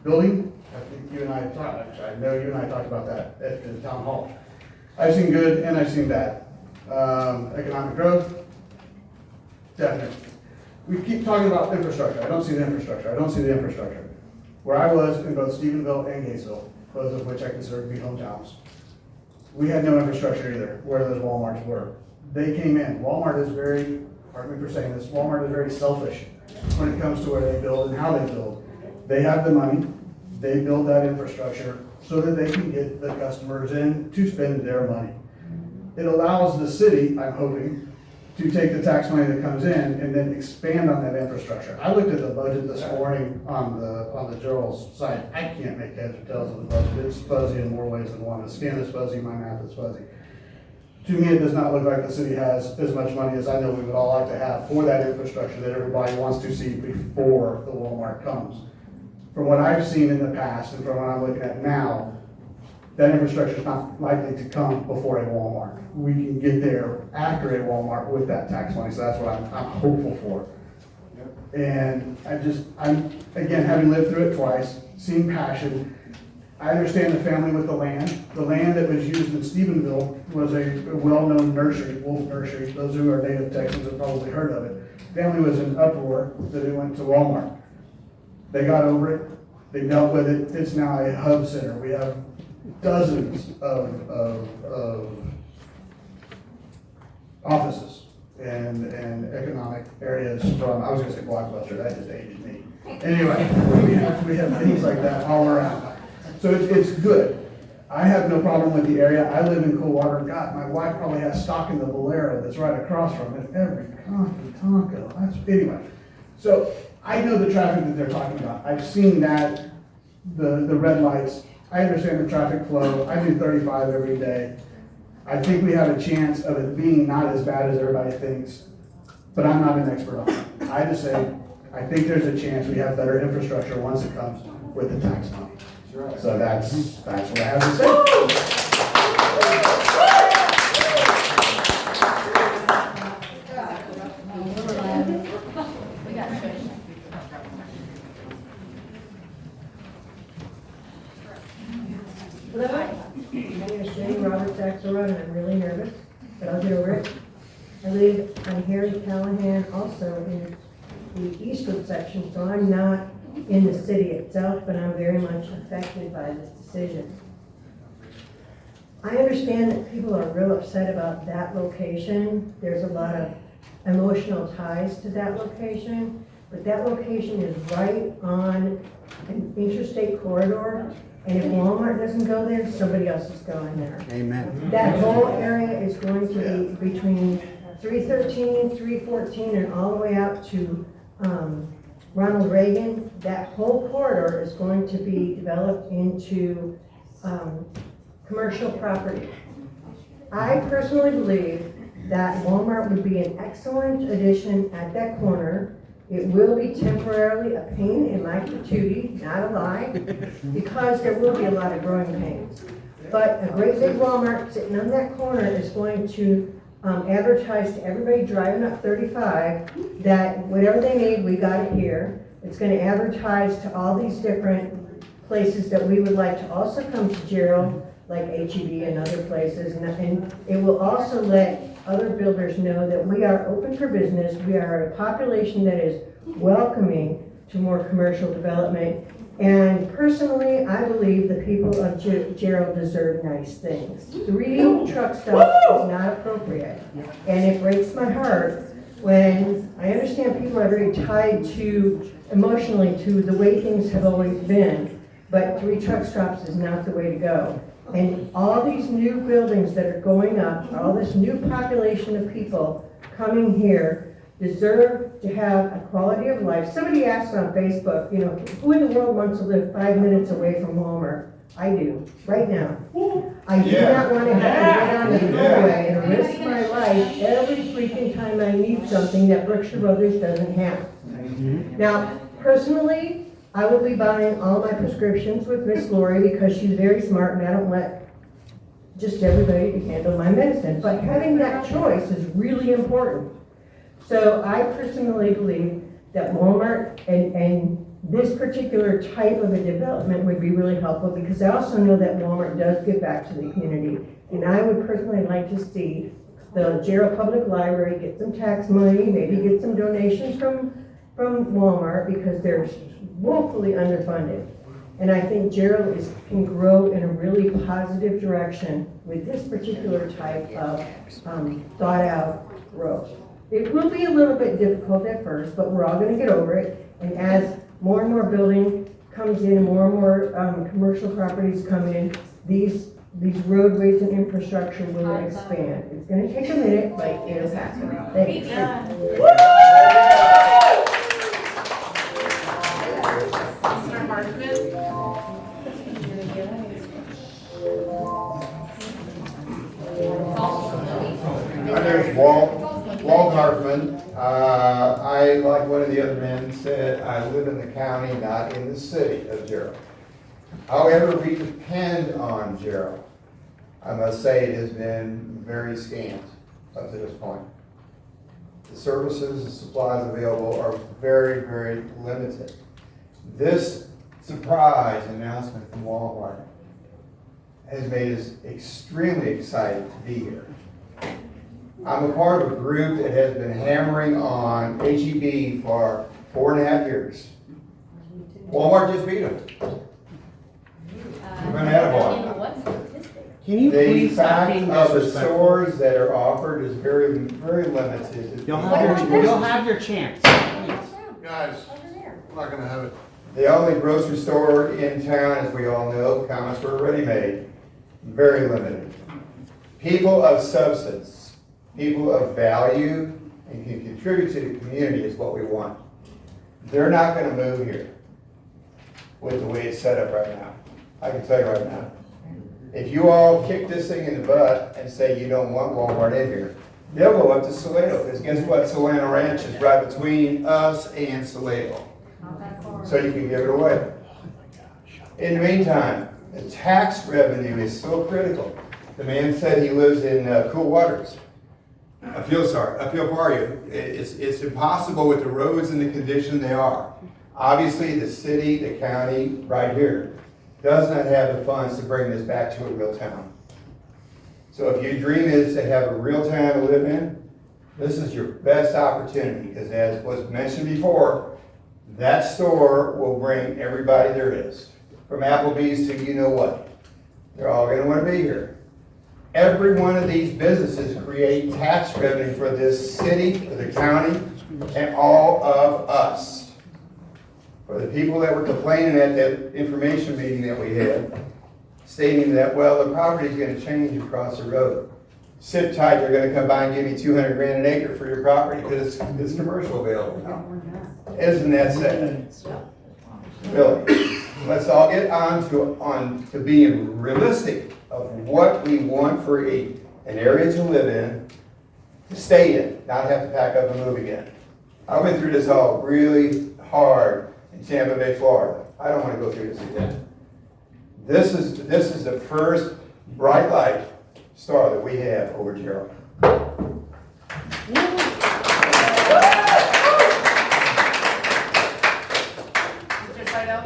building. I think you and I talked, actually, I know you and I talked about that at the town hall. I've seen good and I've seen bad. Economic growth, definitely. We keep talking about infrastructure. I don't see the infrastructure. Where I was in both Stephenville and Gatesville, both of which I consider to be hometowns, we had no infrastructure either where those Walmarts were. They came in. Walmart is very, pardon me for saying this, Walmart is very selfish when it comes to where they build and how they build. They have the money, they build that infrastructure so that they can get the customers in to spend their money. It allows the city, I'm hoping, to take the tax money that comes in and then expand on that infrastructure. I looked at the budget this morning on the Gerald's site. I can't make heads or tails of the budget. It's fuzzy in more ways than one. The scan is fuzzy, my math is fuzzy. To me, it does not look like the city has as much money as I know we would all like to have for that infrastructure that everybody wants to see before the Walmart comes. From what I've seen in the past and from what I'm looking at now, that infrastructure is not likely to come before a Walmart. We can get there after a Walmart with that tax money, so that's what I'm hopeful for. And I'm again, having lived through it twice, seen passion, I understand the family with the land. The land that was used in Stephenville was a well-known nursery, Wolf Nursery. Those who are native Texans have probably heard of it. Family was in uproar that it went to Walmart. They got over it. They dealt with it. It's now a hub center. We have dozens of offices and economic areas from, I was gonna say Blockbuster, that just aged me. Anyway, we have things like that all around. So it's good. I have no problem with the area. I live in Coldwater. God, my wife probably has stock in the Bolero that's right across from it every coffee taco. Anyway, so I know the traffic that they're talking about. I've seen that, the red lights. I understand the traffic flow. I do 35 every day. I think we have a chance of it being not as bad as everybody thinks, but I'm not an expert on it. I just say, I think there's a chance we have better infrastructure once it comes with the tax money. So that's what I have to say. Hello, my name is Jenny Roberts Axelrod, and I'm really nervous, but I'll get over it. I live on Harry Callahan, also in the Eastwood section, so I'm not in the city itself, but I'm very much affected by this decision. I understand that people are real upset about that location. There's a lot of emotional ties to that location, but that location is right on an interstate corridor, and if Walmart doesn't go there, somebody else is going there. Amen. That whole area is going to be between 313, 314, and all the way out to Ronald Reagan. That whole corridor is going to be developed into commercial property. I personally believe that Walmart would be an excellent addition at that corner. It will be temporarily a pain in my patootie, not a lie, because there will be a lot of growing pains. But a great big Walmart sitting on that corner is going to advertise to everybody driving up 35 that whatever they need, we got it here. It's going to advertise to all these different places that we would like to also come to Gerald, like HEB and other places. And it will also let other builders know that we are open for business. We are a population that is welcoming to more commercial development. And personally, I believe the people of Gerald deserve nice things. 3 truck stops is not appropriate. And it breaks my heart when I understand people are very tied to, emotionally, to the way things have always been. But 3 truck stops is not the way to go. And all these new buildings that are going up, all this new population of people coming here deserve to have a quality of life. Somebody asked on Facebook, you know, who in the world wants to live 5 minutes away from Walmart? I do, right now. I do not want to have to get on the freeway and risk my life every freaking time I need something that Berkshire Brothers doesn't have. Now, personally, I will be buying all my prescriptions with Miss Lori because she's very smart and I don't let just everybody handle my medicine. But having that choice is really important. So I personally believe that Walmart and this particular type of a development would be really helpful because I also know that Walmart does give back to the community. And I would personally like to see the Gerald Public Library get some tax money, maybe get some donations from Walmart because they're woefully underfunded. And I think Gerald can grow in a really positive direction with this particular type of thought out growth. It will be a little bit difficult at first, but we're all gonna get over it. And as more and more building comes in, more and more commercial properties come in, these roadways and infrastructure will expand. It's gonna take a minute, but it'll happen. Thanks. Mr. Hartman? My name is Walt Hartman. I, like one of the other men said, I live in the county, not in the city of Gerald. However, we depend on Gerald. I must say it has been very scant up to this point. The services and supplies available are very, very limited. This surprise announcement from Walmart has made us extremely excited to be here. I'm a part of a group that has been hammering on HEB for 4.5 years. Walmart just beat them. Went out of one. Can you The please stop fact being of the disrespectful? stores that are offered is very, very limited. You'll have your chance. Guys, I'm not gonna have it. The only grocery store in town, as we all know, comments were already made, very limited. People of substance, people of value, and can contribute to the community is what we want. They're not gonna move here with the way it's set up right now. I can tell you right now. If you all kick this thing in the butt and say you don't want Walmart in here, they'll go up to Salado, because guess what? Solana Ranch is right between us and Salado. So you can give it away. In the meantime, the tax revenue is so critical. The man said he lives in Cool Waters. I feel sorry. I feel for you. It's impossible with the roads and the condition they are. Obviously, the city, the county, right here, does not have the funds to bring this back to a real town. So if your dream is to have a real town to live in, this is your best opportunity, because as was mentioned before, that store will bring everybody there is. From Applebee's to you know what. They're all gonna wanna be here. Every one of these businesses create tax revenue for this city, for the county, and all of us. For the people that were complaining at that information meeting that we had, stating that, well, the property's gonna change across the road. Sit tight, they're gonna come by and give you 200 grand an acre for your property because it's commercial available now. Isn't that sad? Really? Let's all get on to being realistic of what we want for an area to live in, to stay in, not have to pack up and move again. I went through this all really hard in Tampa Bay, Florida. I don't want to go through this again. This is the first bright light star that we have over Gerald. Mr. Seidel?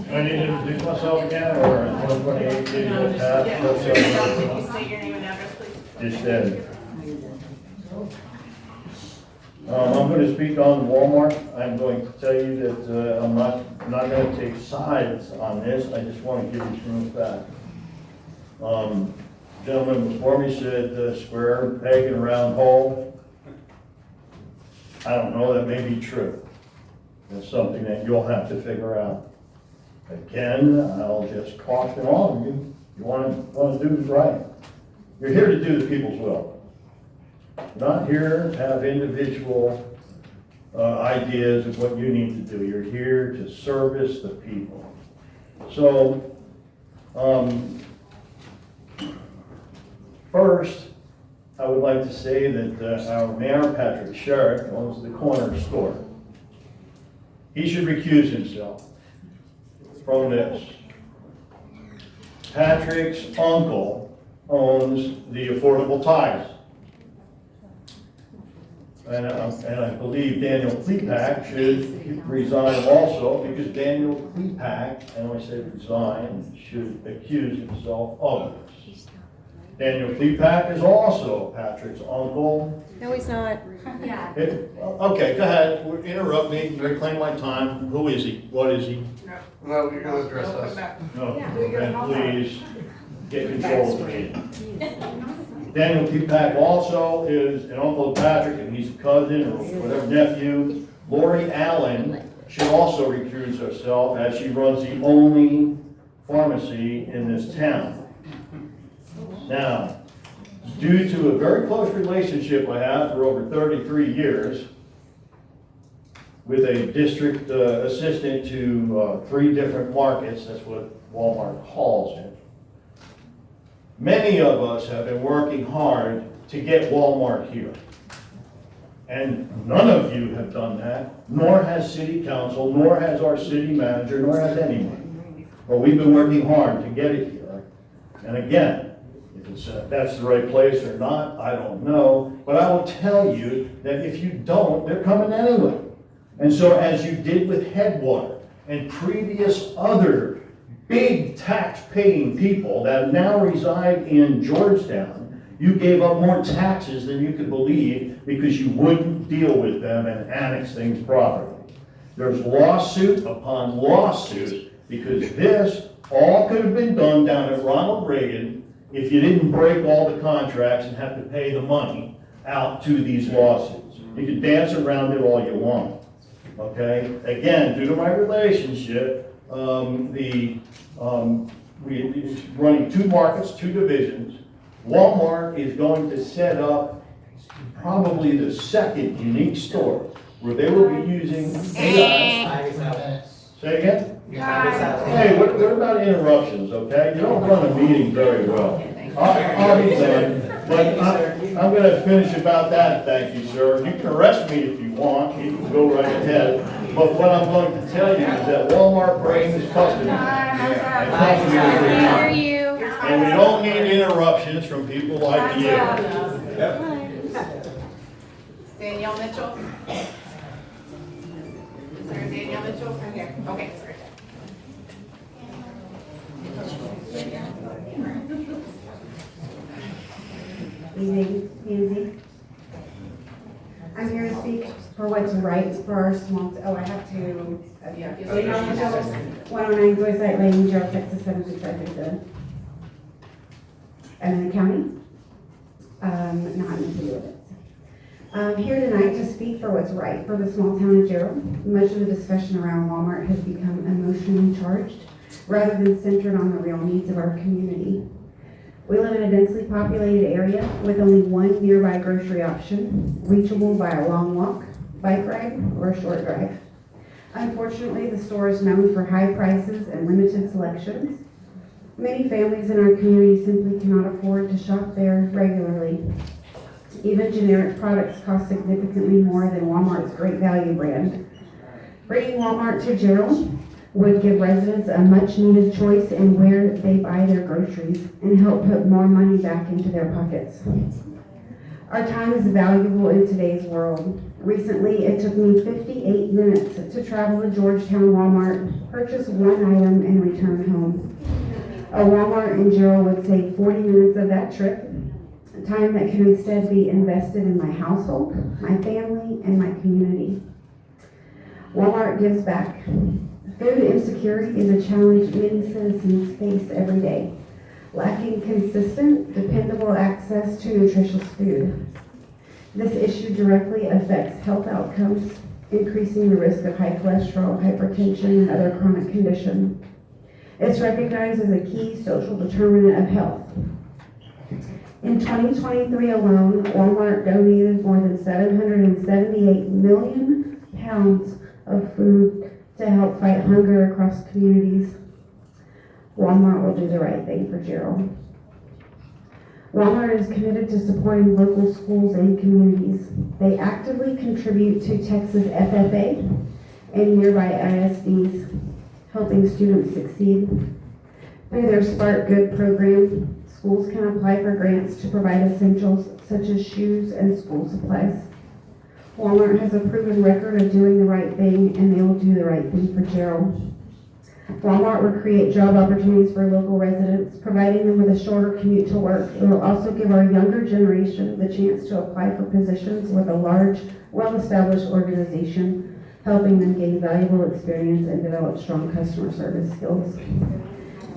I need to introduce myself again, or in 2028, did you pass? Yeah, can you state your name and address, please? Just said. I'm going to speak on Walmart. I'm going to tell you that I'm not going to take sides on this. I just want to give you some facts. Gentleman before me said square peg and round hole. I don't know, that may be true. That's something that you'll have to figure out. Again, I'll just caution all of you. You want to do this right. You're here to do the people's will. You're not here to have individual ideas of what you need to do. You're here to service the people. So, first, I would like to say that our mayor, Patrick Sherrick, owns the corner store. He should recuse himself from this. Patrick's uncle owns the Affordable Tires. And I believe Daniel Klepak should resign also, because Daniel Klepak, and when I say resign, should accuse himself of this. Daniel Klepak is also Patrick's uncle. No, he's not. Yeah. Okay, go ahead, interrupt me, reclaim my time. Who is he? What is he? No, you're gonna address Come us. back. No, then please get control of the meeting. Daniel Klepak also is an uncle of Patrick, and he's a cousin or whatever, nephew. Lori Allen should also recuse herself, as she runs the only pharmacy in this town. Now, due to a very close relationship I have for over 33 years with a district assistant to 3 different markets, that's what Walmart calls it. Many of us have been working hard to get Walmart here. And none of you have done that, nor has city council, nor has our city manager, nor has anyone. But we've been working hard to get it here. And again, if it's that's the right place or not, I don't know. But I will tell you that if you don't, they're coming anyway. And so as you did with Headwater and previous other big tax-paying people that now reside in Georgetown, you gave up more taxes than you could believe because you wouldn't deal with them and annex things properly. There's lawsuit upon lawsuit because this all could have been done down at Ronald Reagan if you didn't break all the contracts and have to pay the money out to these lawsuits. You can dance around it all you want, okay? Again, due to my relationship, we're running 2 markets, 2 divisions. Walmart is going to set up probably the second unique store where they will be using AI. Say again? Hey, what about interruptions, okay? You don't run a meeting very well. I'll be done, but I'm gonna finish about that, thank you, sir. You can arrest me if you want, you can go right ahead. But what I'm going to tell you is that Walmart brings customers. And we don't need interruptions from people like you. Danielle Mitchell? Is there a Danielle Mitchell? I'm here. Okay, sorry. Easy. I'm here to speak for what's right for our small, I have to, Danielle Mitchell, 109 Joyside Lane, Gerald, Texas, 76537. I'm in the county, not in the city limits. I'm here tonight to speak for what's right for the small town of Gerald. Much of the discussion around Walmart has become emotionally charged rather than centered on the real needs of our community. We live in a densely populated area with only one nearby grocery option, reachable by a long walk, bike ride, or a short drive. Unfortunately, the store is known for high prices and limited selections. Many families in our community simply cannot afford to shop there regularly. Even generic products cost significantly more than Walmart's Great Value brand. Bringing Walmart to Gerald would give residents a much-needed choice in where they buy their groceries and help put more money back into their pockets. Our time is valuable in today's world. Recently, it took me 58 minutes to travel to Georgetown Walmart, purchase one item, and return home. A Walmart in Gerald would save 40 minutes of that trip, time that can instead be invested in my household, my family, and my community. Walmart gives back. Food insecurity is a challenge many citizens face every day, lacking consistent, dependable access to nutritious food. This issue directly affects health outcomes, increasing the risk of high cholesterol, hypertension, and other chronic conditions. It's recognized as a key social determinant of health. In 2023 alone, Walmart donated more than 778 million pounds of food to help fight hunger across communities. Walmart will do the right thing for Gerald. Walmart is committed to supporting local schools and communities. They actively contribute to Texas FFA and nearby ISDs, helping students succeed. Through their Spark Good program, schools can apply for grants to provide essentials such as shoes and school supplies. Walmart has a proven record of doing the right thing, and they will do the right thing for Gerald. Walmart will create job opportunities for local residents, providing them with a shorter commute to work. It will also give our younger generation the chance to apply for positions with a large, well-established organization, helping them gain valuable experience and develop strong customer service skills.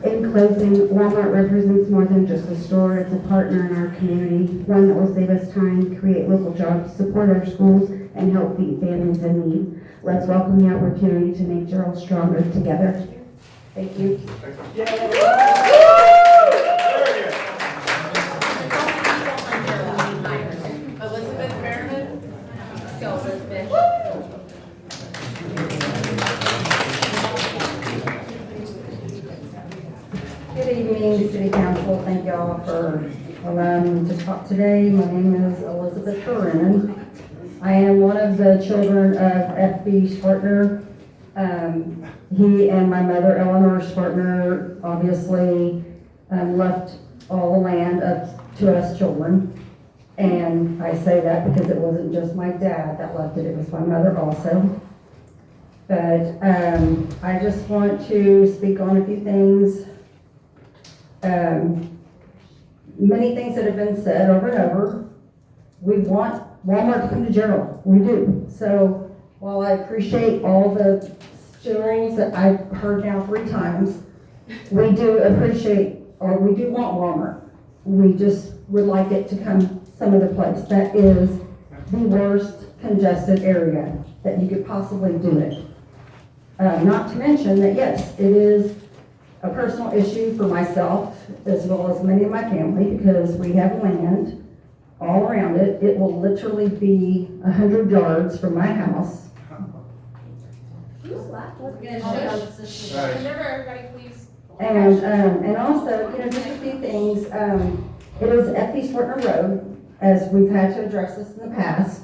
In closing, Walmart represents more than just a store. It's a partner in our community, one that will save us time, create local jobs, support our schools, and help feed families in need. Let's welcome the opportunity to make Gerald stronger together. Thank you. Elizabeth Merriman? Let's go, Elizabeth. Good evening, City Council. Thank y'all for allowing me to talk today. My name is Elizabeth Ferrin. I am one of the children of F.B. Spartner. He and my mother, Eleanor Spartner, obviously left all the land of to us children. And I say that because it wasn't just my dad that loved it, it was my mother also. But I just want to speak on a few things. Many things that have been said over and over. We want Walmart to come to Gerald, we do. So while I appreciate all the stories that I've heard now 3 times, we do appreciate, or we do want Walmart. We just would like it to come some other place. That is the worst congested area that you could possibly do it. Not to mention that, yes, it is a personal issue for myself as well as many of my family because we have land all around it. It will literally be 100 yards from my house. Remember, everybody, please. And also, just a few things. It is F.B. Swertner Road, as we've had to address this in the past.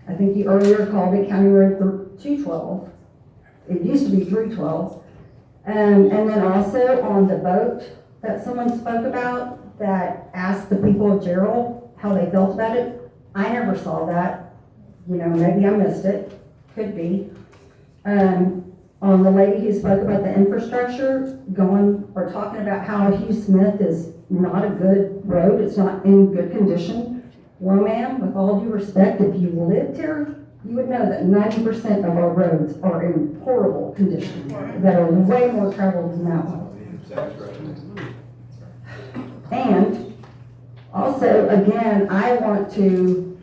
I think you earlier called it County Road 212. It used to be 312. And then also on the boat that someone spoke about that asked the people of Gerald how they felt about it. I never saw that. Maybe I missed it. Could be. On the lady who spoke about the infrastructure, talking about how Hugh Smith is not a good road, it's not in good condition. Well, ma'am, with all due respect, if you lived here, you would know that 90% of our roads are in horrible condition, that are way more traveled than that one. And also, again, I want to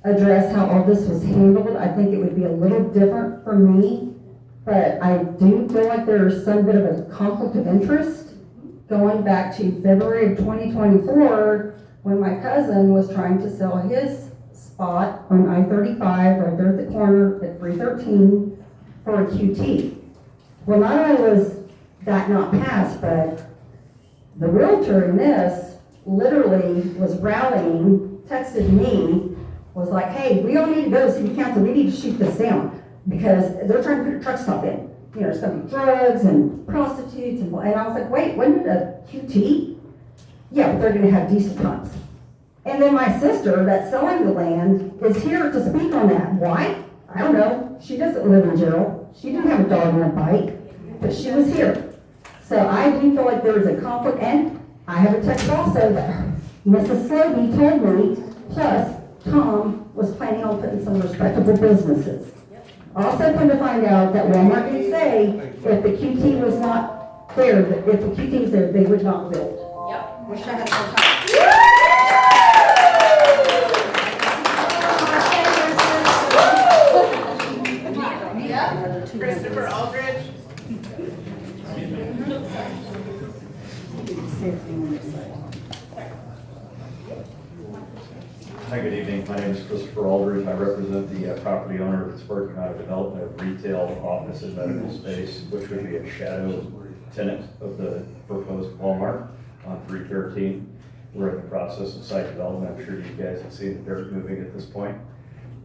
address how all this was handled. I think it would be a little different for me, but I do feel like there's some bit of a conflict of interest going back to February of 2024 when my cousin was trying to sell his spot on I-35 right there at the corner at 313 for a QT. Well, not only was that not passed, but the realtor in this literally was rallying, texted me, was like, hey, we all need to go to city council, we need to shoot this down because they're trying to put a truck stop in. There's gonna be drugs and prostitutes and I was like, wait, wasn't it a QT? Yeah, but they're gonna have diesel pumps. And then my sister that's selling the land is here to speak on that. Why? I don't know. She doesn't live in Gerald. She didn't have a dog in a fight, but she was here. So I do feel like there is a conflict, and I have a text also that Mrs. Slobey told me, plus Tom was planning on putting some respectable businesses. Also come to find out that Walmart did say if the QT was not there, that if the QT was there, they would not build. Yep. Wish I had more time. Christopher Aldridge. Hi, good evening. My name is Christopher Aldridge. I represent the property owner that's working on a development of retail, office, and medical space, which would be a shadow tenant of the proposed Walmart on 313. We're in the process of site development. I'm sure you guys have seen the dirt moving at this point.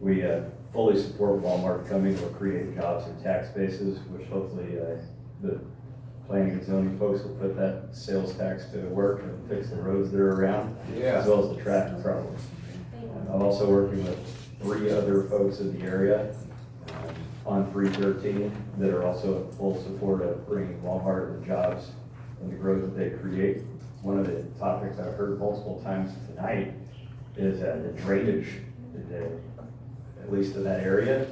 We fully support Walmart coming to create jobs and tax bases, which hopefully the planning and zoning folks will put that sales tax to work and fix the roads that are around, as well as the traffic problems. I'm also working with 3 other folks in the area on 313 that are also in full support of bringing Walmart and the jobs and the growth that they create. One of the topics I've heard multiple times tonight is the drainage, at least in that area.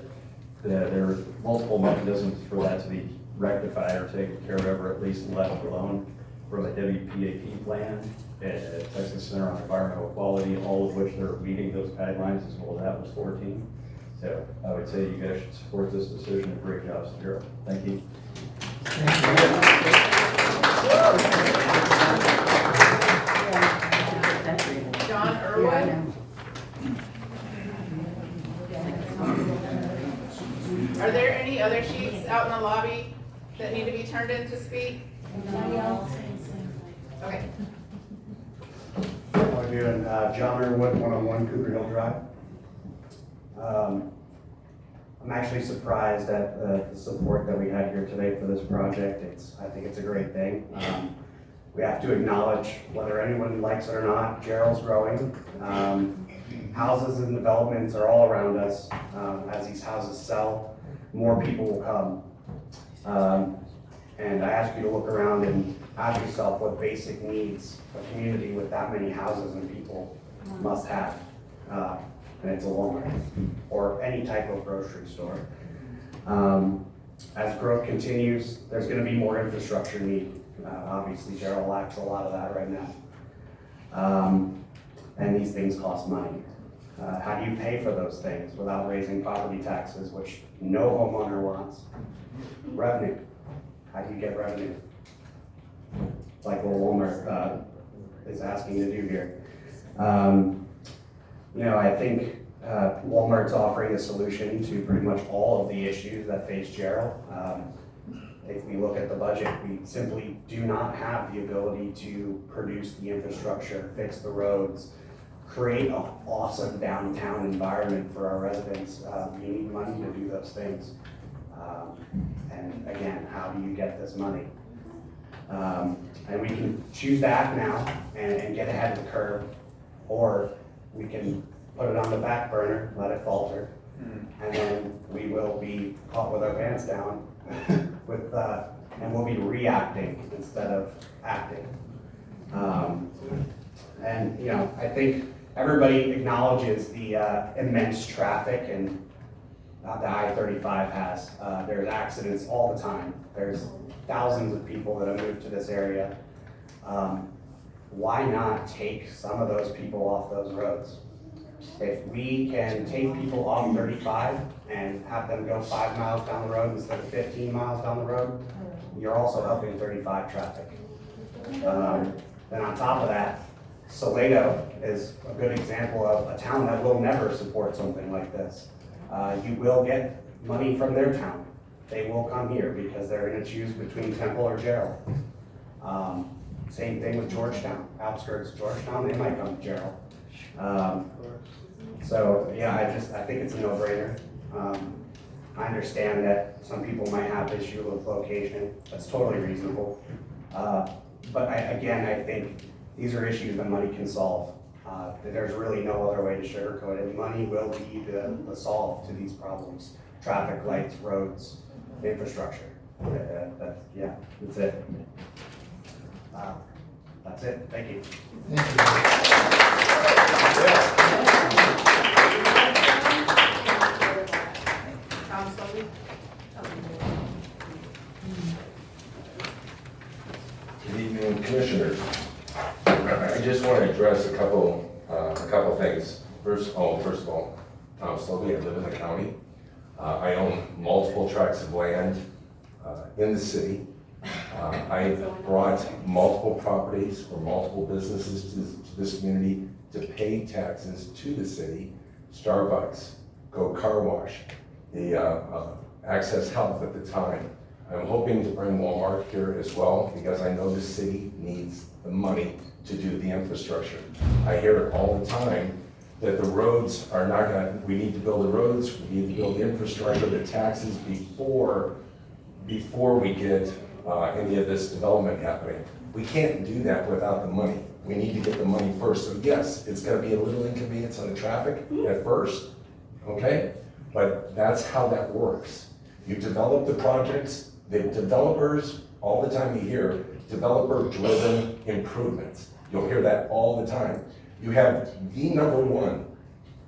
There are multiple mechanisms for that to be rectified or taken care of, or at least left alone from a WPAP plan and Texas Center on Environmental Quality, all of which they're meeting those guidelines as well as Atlas 14. So I would say you guys should support this decision and bring jobs to Gerald. Thank you. John Irwin. Are there any other sheets out in the lobby that need to be turned in to speak? Okay. How are you doing? John Irwin, 101 Cooper Hill Drive. I'm actually surprised at the support that we had here today for this project. I think it's a great thing. We have to acknowledge, whether anyone likes it or not, Gerald's growing. Houses and developments are all around us. As these houses sell, more people will come. And I ask you to look around and ask yourself what basic needs a community with that many houses and people must have. And it's a Walmart or any type of grocery store. As growth continues, there's gonna be more infrastructure need. Obviously, Gerald lacks a lot of that right now. And these things cost money. How do you pay for those things without raising property taxes, which no homeowner wants? Revenue. How do you get revenue? Like what Walmart is asking to do here. I think Walmart's offering a solution to pretty much all of the issues that face Gerald. If we look at the budget, we simply do not have the ability to produce the infrastructure, fix the roads, create an awesome downtown environment for our residents. You need money to do those things. And again, how do you get this money? And we can choose to act now and get ahead of the curve, or we can put it on the back burner, let it falter, and then we will be caught with our pants down and we'll be reacting instead of acting. And I think everybody acknowledges the immense traffic and the I-35 has. There's accidents all the time. There's thousands of people that have moved to this area. Why not take some of those people off those roads? If we can take people off 35 and have them go 5 miles down the road instead of 15 miles down the road, you're also helping 35 traffic. Then on top of that, Salado is a good example of a town that will never support something like this. You will get money from their town. They will come here because they're going to choose between Temple or Gerald. Same thing with Georgetown, outskirts of Georgetown, they might come to Gerald. So yeah, I think it's a no-brainer. I understand that some people might have issue with location. That's totally reasonable. But I think these are issues that money can solve. There's really no other way to sugarcoat it. Money will be the solve to these problems. Traffic lights, roads, infrastructure. That's it. That's it. Thank you. Good evening, Commissioners. I just want to address a couple things. First of all, Tom Slovey, I live in the county. I own multiple tracts of land in the city. I've brought multiple properties for multiple businesses to this community to pay taxes to the city. Starbucks, Go Car Wash, the Access Health at the time. I'm hoping to bring Walmart here as well because I know the city needs the money to do the infrastructure. I hear it all the time that the roads are not we need to build the roads, we need to build the infrastructure, the taxes before we get any of this development happening. We can't do that without the money. We need to get the money first. So yes, it's gonna be a little inconvenience on the traffic at first, okay? But that's how that works. You develop the projects, the developers, all the time you hear, developer-driven improvements. You'll hear that all the time. You have the #1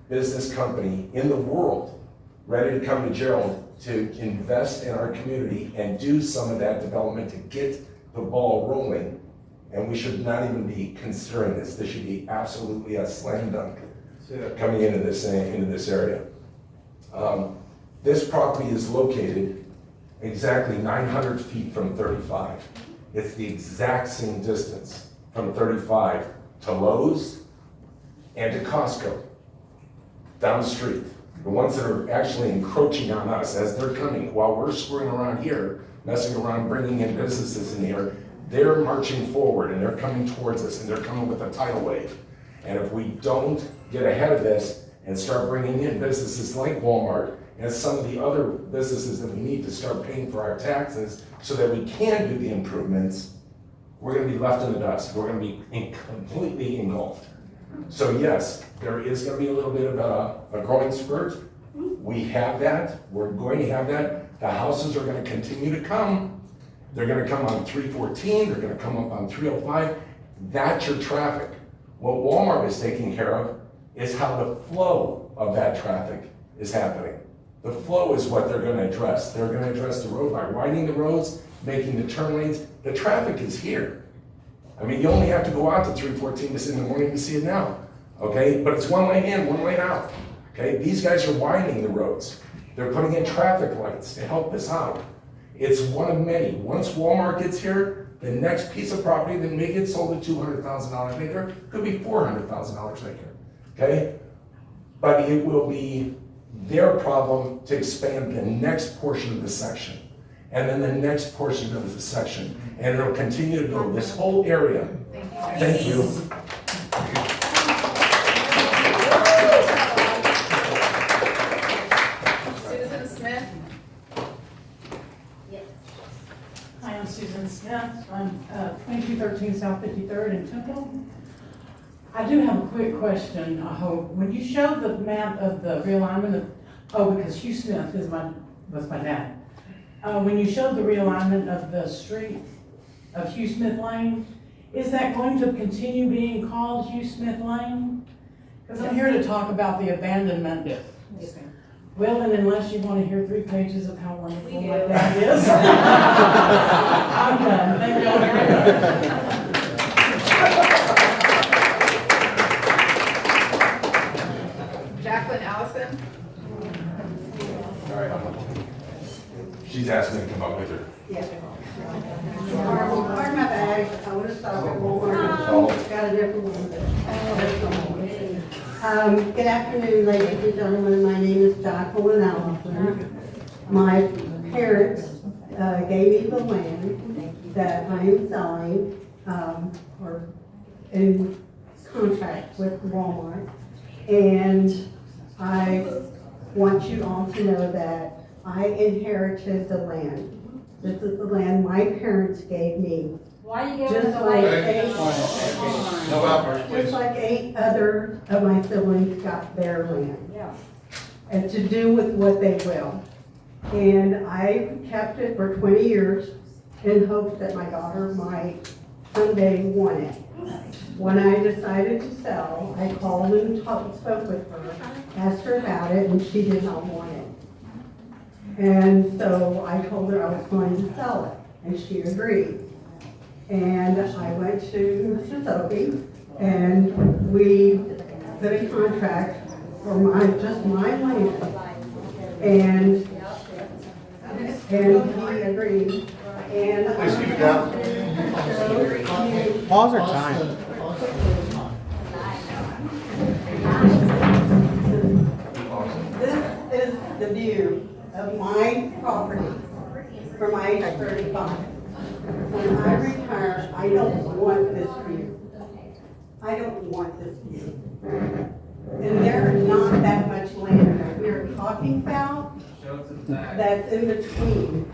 business company in the world ready to come to Gerald to invest in our community and do some of that development to get the ball rolling. And we should not even be considering this. This should be absolutely a slam dunk coming into this area. This property is located exactly 900 feet from 35. It's the exact same distance from 35 to Lowe's and to Costco down the street. The ones that are actually encroaching on us as they're coming, while we're screwing around here, messing around, bringing in businesses in here, they're marching forward and they're coming towards us and they're coming with a tidal wave. And if we don't get ahead of this and start bringing in businesses like Walmart and some of the other businesses that we need to start paying for our taxes so that we can do the improvements, we're gonna be left in the dust. We're gonna be completely engulfed. So yes, there is gonna be a little bit of a growing spurt. We have that, we're going to have that. The houses are gonna continue to come. They're gonna come on 314, they're gonna come up on 305. That's your traffic. What Walmart is taking care of is how the flow of that traffic is happening. The flow is what they're gonna address. They're gonna address the road by widening the roads, making the turn lanes. The traffic is here. I mean, you only have to go out to 314 this in the morning to see it now, okay? But it's one lane in, one lane out, okay? These guys are widening the roads. They're putting in traffic lights to help us out. It's one of many. Once Walmart gets here, the next piece of property that may get sold at $200,000 an acre could be $400,000 an acre, okay? But it will be their problem to expand the next portion of the section, and then the next portion of the section, and it'll continue to go this whole area. Thank you. Susan Smith? Hi, I'm Susan Smith. I'm 2213 South 53rd in Temple. I do have a quick question, I hope. When you showed the map of the realignment of, because Hugh Smith was my dad. When you showed the realignment of the street of Hugh Smith Lane, is that going to continue being called Hugh Smith Lane? Because I'm here to talk about the abandonment. Yes. Yes, ma'am. Well, and unless you want to hear 3 pages of how wonderful my dad is. I'm done, thank you all very much. Jacqueline Allison? She's asked me to come up with her. Yeah. Pardon my bag, I would have stopped at Walmart. Got a different one. Good afternoon, ladies and gentlemen. My name is Jacqueline Allison. My parents gave me the land that I am selling, or in contract with Walmart. And I want you all to know that I inherited the land. This is the land my parents gave me. Why you giving Just us like away? just like 8 other of my siblings got their land. Yeah. And to do with what they will. And I kept it for 20 years in hopes that my daughter might someday want it. When I decided to sell, I called and spoke with her, asked her about it, and she did not want it. And so I told her I was going to sell it, and she agreed. And I went to Mr. Sobey, and we put a contract for just my land. And he agreed. And Please keep it down. Pause or time? This is the view of my property from age 35. When I retire, I don't want this view. I don't want this view. And there's not that much land that we're talking about that's in between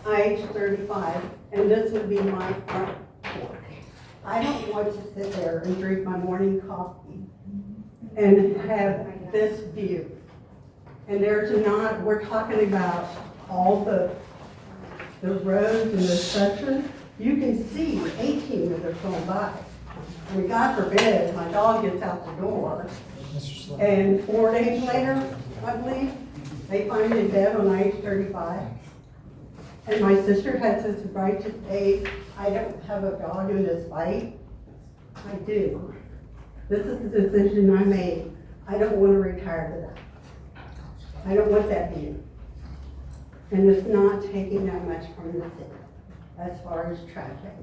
age 35, and this would be my front porch. I don't want to sit there and drink my morning coffee and have this view. And there's not, we're talking about all the roads in this section. You can see 18 of them going by. I mean, God forbid, my dog gets out the door, and 4 days later, I believe, they find him dead on age 35. And my sister has this right to say, I don't have a dog in this fight. I do. This is the decision I made. I don't want to retire to that. I don't want that view. And it's not taking that much from the city as far as traffic.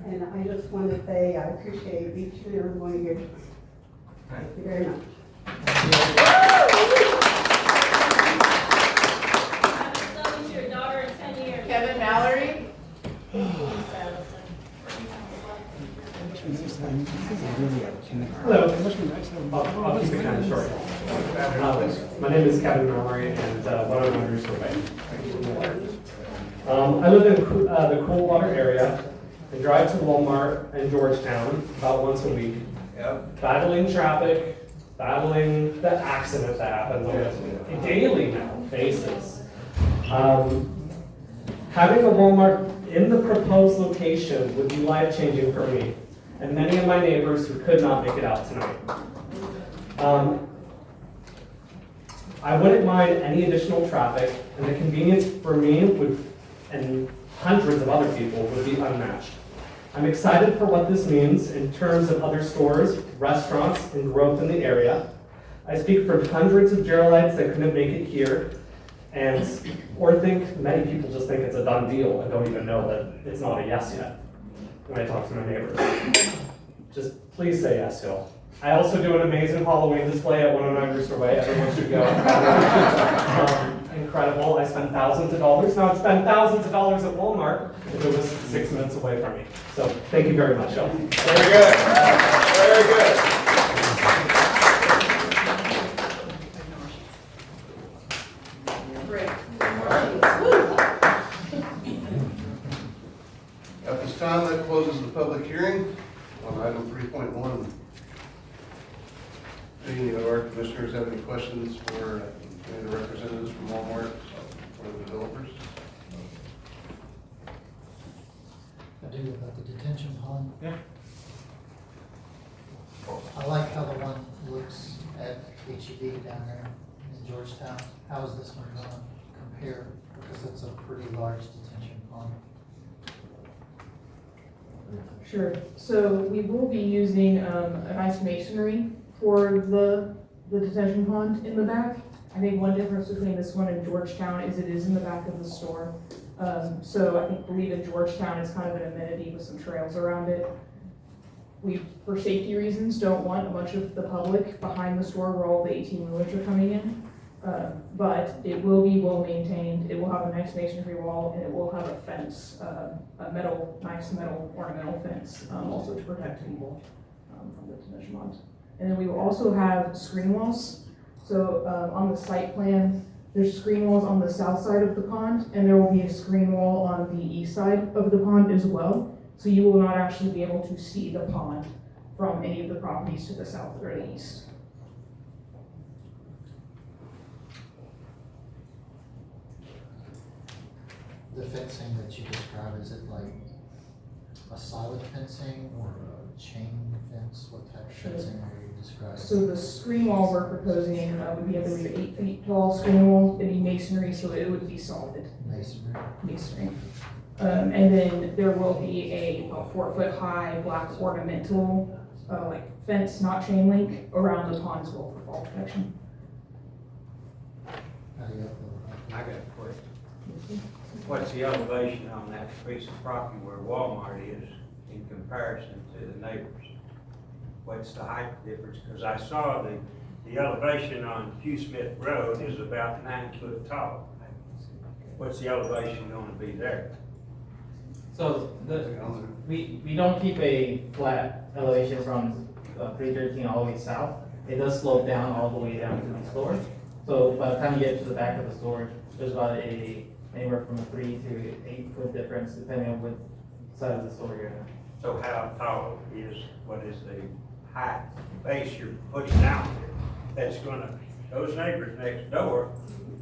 And I just want to say I appreciate each and every one of your time. Thank you very much. Kevin Mallory? Hello. I'll keep it kind of short. My name is Kevin Mallory, and one of the owners of I live in the Coolwater area. I drive to Walmart in Georgetown about once a week. Battling traffic, battling the accident that happens on a daily now basis. Having a Walmart in the proposed location would be life-changing for me and many of my neighbors who could not make it out tonight. I wouldn't mind any additional traffic, and the convenience for me and hundreds of other people would be unmatched. I'm excited for what this means in terms of other stores, restaurants, and growth in the area. I speak for hundreds of Geraldites that couldn't make it here, or many people just think it's a done deal and don't even know that it's not a yes yet when I talk to my neighbors. Just please say yes, Hill. I also do an amazing Halloween display at 109 Brewster Way. Everyone should go. Incredible. I spent thousands of dollars. Now, I'd spend thousands of dollars at Walmart if it was 6 minutes away from me. So thank you very much, Hill. Very good. Very good. At this time, that closes the public hearing on item 3.1. Do any of our commissioners have any questions for any of the representatives from Walmart or the developers? I do about the detention pond. Yeah. I like how the one looks at HEB down there in Georgetown. How is this one going to compare? Because it's a pretty large detention pond. Sure. So we will be using a nice masonry for the detention pond in the back. I think one difference between this one and Georgetown is it is in the back of the store. So I believe in Georgetown it's kind of an amenity with some trails around it. We, for safety reasons, don't want a bunch of the public behind the store where all the 18-wheelers are coming in. But it will be well maintained. It will have a nice masonry wall, and it will have a fence, a nice metal ornamental fence, also to protect people from the detention pond. And then we will also have screen walls. So on the site plan, there's screen walls on the south side of the pond, and there will be a screen wall on the east side of the pond as well. So you will not actually be able to see the pond from any of the properties to the south or the east. The fencing that you described, is it like a solid fencing or a chain fence? What type of fencing are you describing? So the screen wall we're proposing would be, I believe, an 8 feet tall screen wall. It'd be masonry, so it would be solid. Masonry. And then there will be a 4 foot high black ornamental fence, not chain link, around the pond as well for fall protection. I got a question. What's the elevation on that piece of property where Walmart is in comparison to the neighbors? What's the height difference? Because I saw the elevation on Hugh Smith Road is about 9 foot tall. What's the elevation going to be there? So we don't keep a flat elevation from 313 all the way south. It does slope down all the way down to the store. So by the time you get to the back of the store, there's about anywhere from a 3 to 8 foot difference depending on what side of the store you're in. So how tall what is the height base you're putting out there? That's those neighbors next door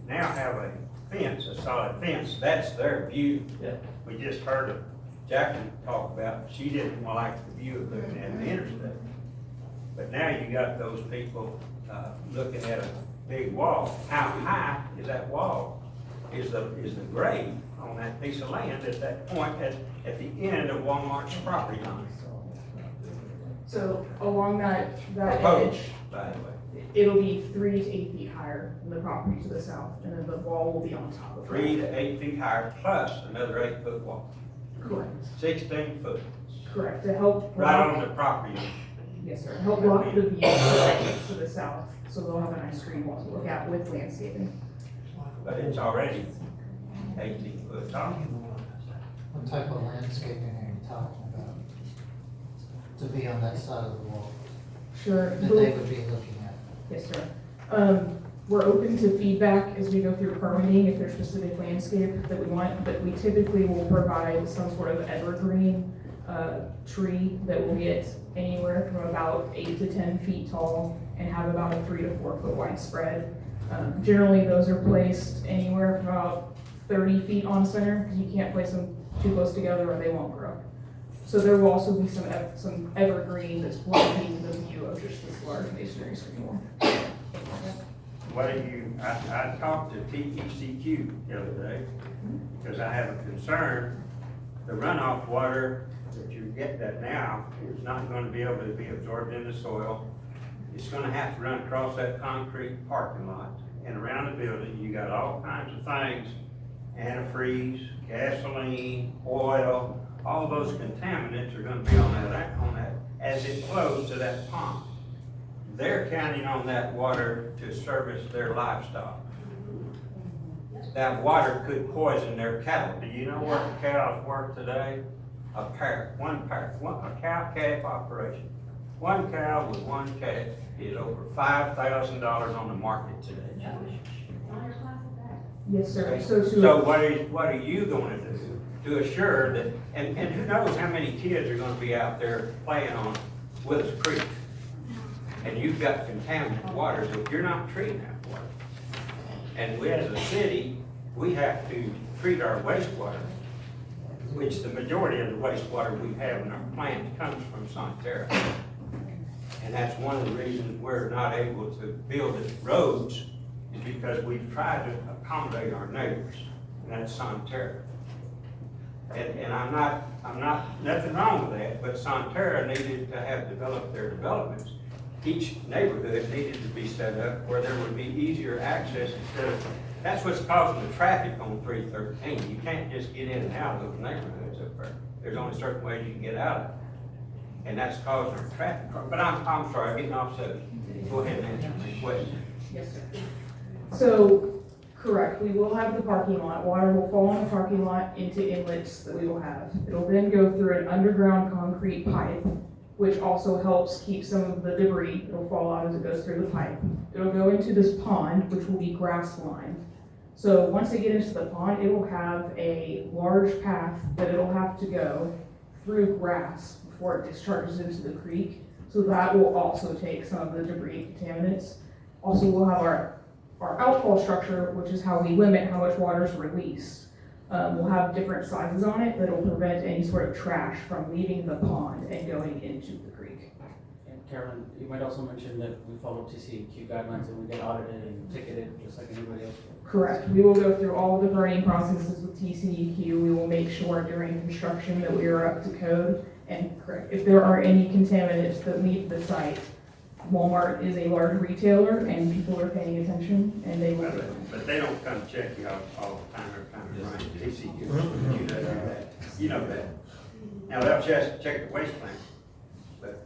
now have a fence, a solid fence. That's their view. Yeah. We just heard of Jackie talk about, she didn't like the view of looking at the interstate. But now you got those people looking at a big wall. How high is that wall? Is the grade on that piece of land at that point at the end of Walmart's property line? So along that Proposed, edge, by the way. it'll be 3 to 8 feet higher than the property to the south, and then the wall will be on top of it. 3 to 8 feet higher plus another 8 foot wall. Correct. 16 foot. Correct, to help Right block. on the property. Yes, sir, help block the view to the south, so they'll have a nice screen wall to look at with landscaping. But it's already 18 foot tall. What type of landscaping are you talking about? To be on that side of the wall? Sure. That they would be looking at? Yes, sir. We're open to feedback as we go through permitting, if there's specific landscape that we want, but we typically will provide some sort of evergreen tree that will get anywhere from about 8 to 10 feet tall and have about a 3 to 4 foot wide spread. Generally, those are placed anywhere from about 30 feet on center, because you can't place them too close together or they won't grow. So there will also be some evergreen that's blocking the view of just this large masonry screen wall. What do you, I talked to TECQ the other day, because I have a concern, the runoff water that you get that now is not gonna be able to be absorbed in the soil. It's gonna have to run across that concrete parking lot, and around the building, you got all kinds of things, antifreeze, gasoline, oil, all those contaminants are gonna be on that, as it flows to that pond. They're counting on that water to service their livestock. That water could poison their cattle. Do you know what the cows worth today? A cow-calf operation. One cow with one calf is over $5,000 on the market today. Yes, sir. So what are you gonna do to assure that, and who knows how many kids are gonna be out there playing on Willis Creek? And you've got contaminated water, so if you're not treating that water, and we as a city, we have to treat our wastewater, which the majority of the wastewater we have in our plant comes from Sonterra. And that's one of the reasons we're not able to build roads, is because we've tried to accommodate our neighbors, and that's Sonterra. And I'm not, nothing wrong with that, but Sonterra needed to have developed their developments. Each neighborhood needed to be set up where there would be easier access instead of, that's what's causing the traffic on 313. You can't just get in and out of those neighborhoods up there. There's only certain ways you can get out of it. And that's causing our traffic. But I'm sorry, I'm getting off subject. Go ahead and answer my question. Yes, sir. So, correct, we will have the parking lot. Water will fall in the parking lot into inlets that we will have. It'll then go through an underground concrete pipe, which also helps keep some of the debris that'll fall out as it goes through the pipe. It'll go into this pond, which will be grass lined. So once they get into the pond, it will have a large path that it'll have to go through grass before it discharges into the creek. So that will also take some of the debris contaminants. Also, we'll have our outfall structure, which is how we limit how much water is released. We'll have different sizes on it that will prevent any sort of trash from leaving the pond and going into the creek. And Carolyn, you might also mention that we follow TCEQ guidelines and we get audited and ticketed just like anybody else would. Correct. We will go through all the permitting processes with TCEQ. We will make sure during construction that we are up to code. And correct, if there are any contaminants that leave the site, Walmart is a large retailer and people are paying attention and they will. But they don't come check you out all the time, every time you're running TCQ. You know that. You know that. Now, they'll just check the waste plant, but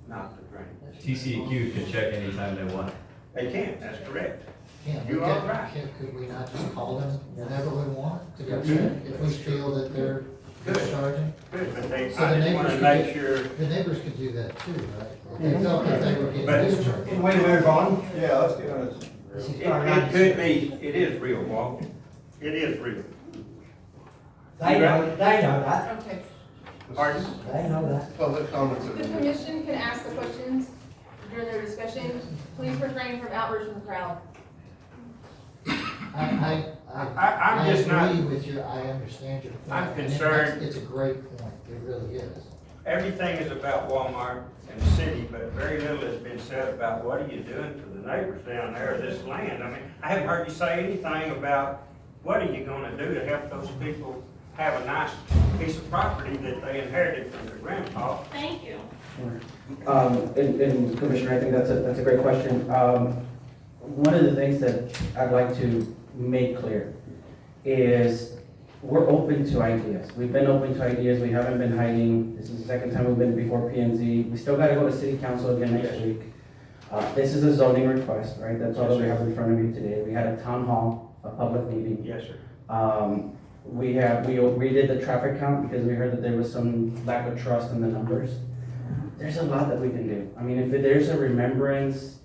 not the drain. TCEQ can check anytime they want. They can, that's correct. Can't You we are get, right. could we not just call them whenever we want to go Mhm. check if we feel that they're discharging? Good, but they, So the I just neighbors wanna could make do- sure. The neighbors could do that too, right? If they felt that they were But- getting discharged. Can we move on? Yeah, let's get on this. It could be, it is real, Walt. It is real. They know that. Okay. Pardon? They know that. Public comments. The commission can ask the questions during their discussion. Please refrain from outbursts from the crowd. I'm just not- agree with you, I understand your point. I'm and concerned- It's a great point, it really is. Everything is about Walmart and the city, but very little has been said about what are you doing for the neighbors down there, this land. I mean, I haven't heard you say anything about what are you gonna do to help those people have a nice piece of property that they inherited from their grandpa. Thank you. And Commissioner, I think that's a great question. One of the things that I'd like to make clear is we're open to ideas. We've been open to ideas. We haven't been hiding. This is the second time we've been before P&Z. We still got to go to City Council again next week. This is a zoning request, right? That's all that we have in front of you today. We had a town hall, a public meeting. Yes, sir. We redid the traffic count because we heard that there was some lack of trust in the numbers. There's a lot that we can do. I mean, if there's a remembrance,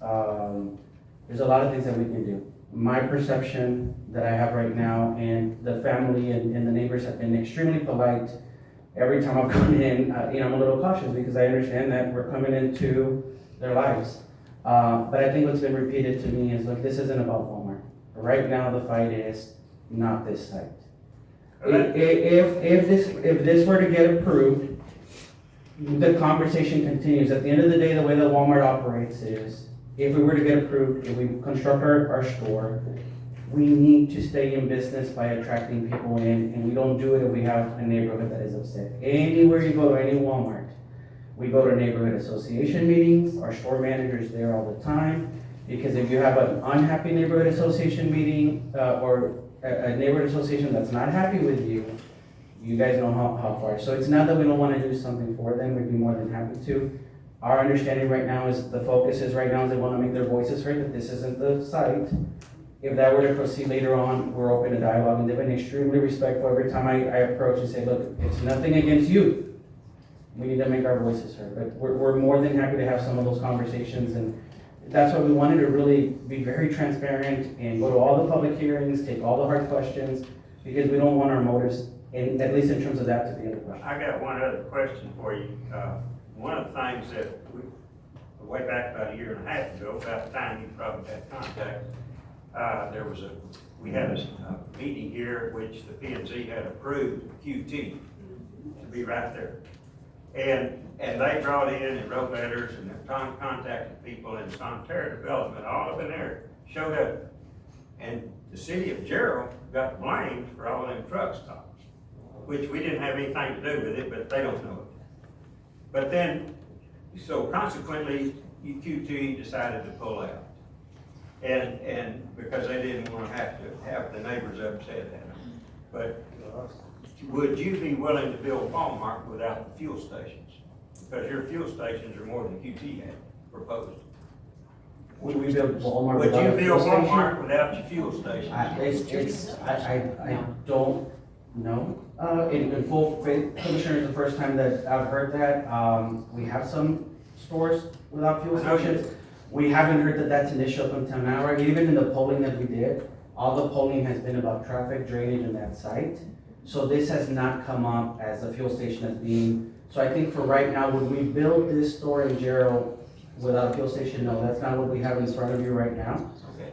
there's a lot of things that we can do. My perception that I have right now, and the family and the neighbors have been extremely polite. Every time I've come in, I'm a little cautious because I understand that we're coming into their lives. But I think what's been repeated to me is, look, this isn't about Walmart. Right now, the fight is not this site. If this were to get approved, the conversation continues. At the end of the day, the way that Walmart operates is, if we were to get approved, if we construct our store, we need to stay in business by attracting people in, and we don't do it if we have a neighborhood that is upset. Anywhere you go to any Walmart, we go to neighborhood association meetings, our store manager's there all the time, because if you have an unhappy neighborhood association meeting, or a neighborhood association that's not happy with you, you guys know how far. So it's not that we don't want to do something for them, we'd be more than happy to. Our understanding right now is, the focus is right now is they want to make their voices heard, that this isn't the site. If that were to proceed later on, we're open to dialogue, and they've been extremely respectful every time I approach and say, look, it's nothing against you. We need to make our voices heard, but we're more than happy to have some of those conversations, and that's why we wanted to really be very transparent and go to all the public hearings, take all the hard questions, because we don't want our motives, at least in terms of that, to be under question. I got one other question for you. One of the things that way back about a year and a half ago, about the time you probably had contact, we had a meeting here which the P&Z had approved QT to be right there. And they brought in and wrote letters and contacted people in Sonterra Development, all up in there, showed up. And the city of Gerald got blamed for all them truck stops, which we didn't have anything to do with it, but they don't know it. But then, so consequently, QT decided to pull out. And because they didn't want to have the neighbors upset at them. But would you be willing to build Walmart without the fuel stations? Because your fuel stations are more than QT had proposed. Would we build Walmart Would without you a fuel build station? Walmart without your fuel stations? I don't know. In full faith, Commissioner, is the first time that I've heard that. We have some stores without fuel stations. We haven't heard that that's an issue up until now, right? Even in the polling that we did, all the polling has been about traffic drainage in that site. So this has not come up as a fuel station as being, so I think for right now, would we build this store in Gerald without a fuel station? No, that's not what we have in front of you right now. Okay.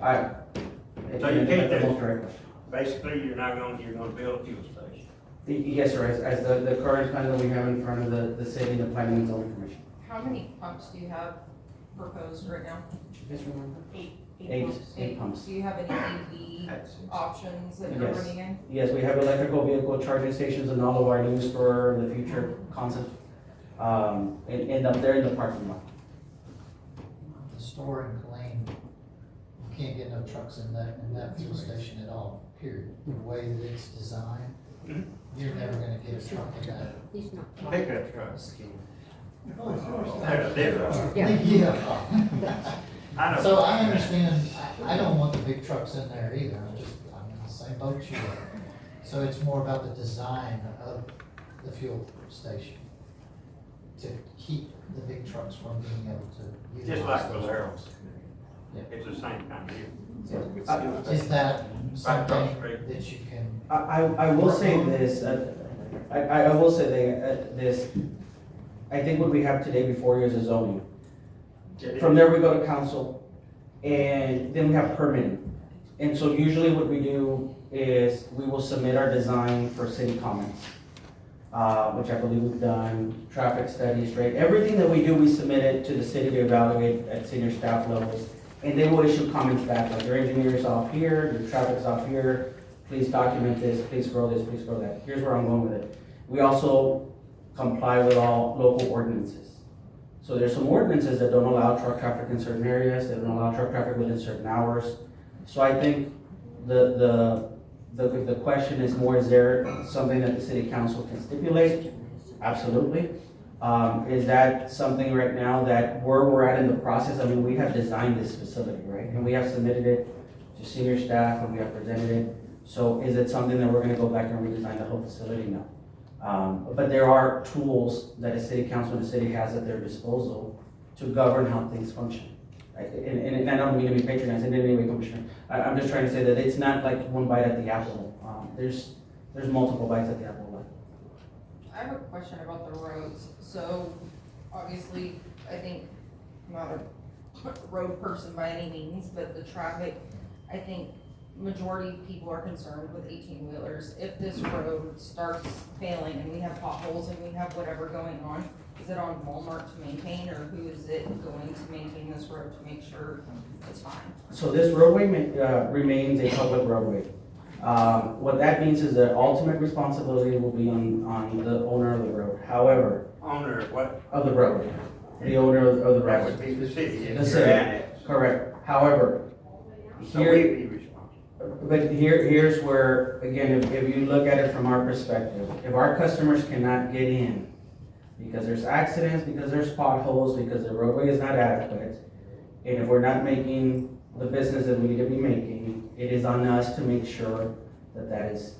So you can't do, basically, you're gonna build a fuel station. Yes, sir, as the current plan that we have in front of the city and the planning and zoning commission. How many pumps do you have proposed right now? Yes, remember? Eight pumps. Do you have any EV options that you're bringing in? Yes, we have electrical vehicle charging stations and all of our news for the future concept, and up there in the parking lot. The store in Killeen, you can't get no trucks in that fuel station at all, period. The way that it's designed, you're never gonna get a truck in that. Pickup trucks. Yeah. So I understand, I don't want the big trucks in there either, I'm in the same boat you are. So it's more about the design of the fuel station to keep the big trucks from being able to utilize. Just like those Valero. trucks. Yeah. It's the same kind of deal. Is that something that you can? I will say this, I will say this, I think what we have today before you is a zoning. From there, we go to council, and then we have permitting. And so usually what we do is we will submit our design for city comments, which I believe we've done, traffic studies, right? Everything that we do, we submit it to the city to evaluate at senior staff levels, and they will issue comments back, like your engineer's off here, your traffic's off here, please document this, please grow this, please grow that. Here's where I'm going with it. We also comply with all local ordinances. So there's some ordinances that don't allow truck traffic in certain areas, they don't allow truck traffic within certain hours. So I think the question is more, is there something that the city council can stipulate? Absolutely. Is that something right now that where we're at in the process? I mean, we have designed this facility, right? And we have submitted it to senior staff and we have presented it. So is it something that we're gonna go back and redesign the whole facility? No. But there are tools that a city council and the city has at their disposal to govern how things function. Right? And I don't mean to be patronizing in any way, Commissioner. I'm just trying to say that it's not like one bite at the apple. There's multiple bites at the apple. I have a question about the roads. So obviously, I think I'm not a road person by any means, but the traffic, I think majority of people are concerned with 18-wheelers. If this road starts failing and we have potholes and we have whatever going on, is it on Walmart to maintain, or who is it going to maintain this road to make sure it's fine? So this roadway remains a public roadway. What that means is that ultimate responsibility will be on the owner of the road. However. Owner of what? Of the road. The owner of the road. That would be the city. The It's city. your annex. Correct. However, So here. we'd be responsible. But here's where, again, if you look at it from our perspective, if our customers cannot get in because there's accidents, because there's potholes, because the roadway is not adequate, and if we're not making the business that we need to be making, it is on us to make sure that is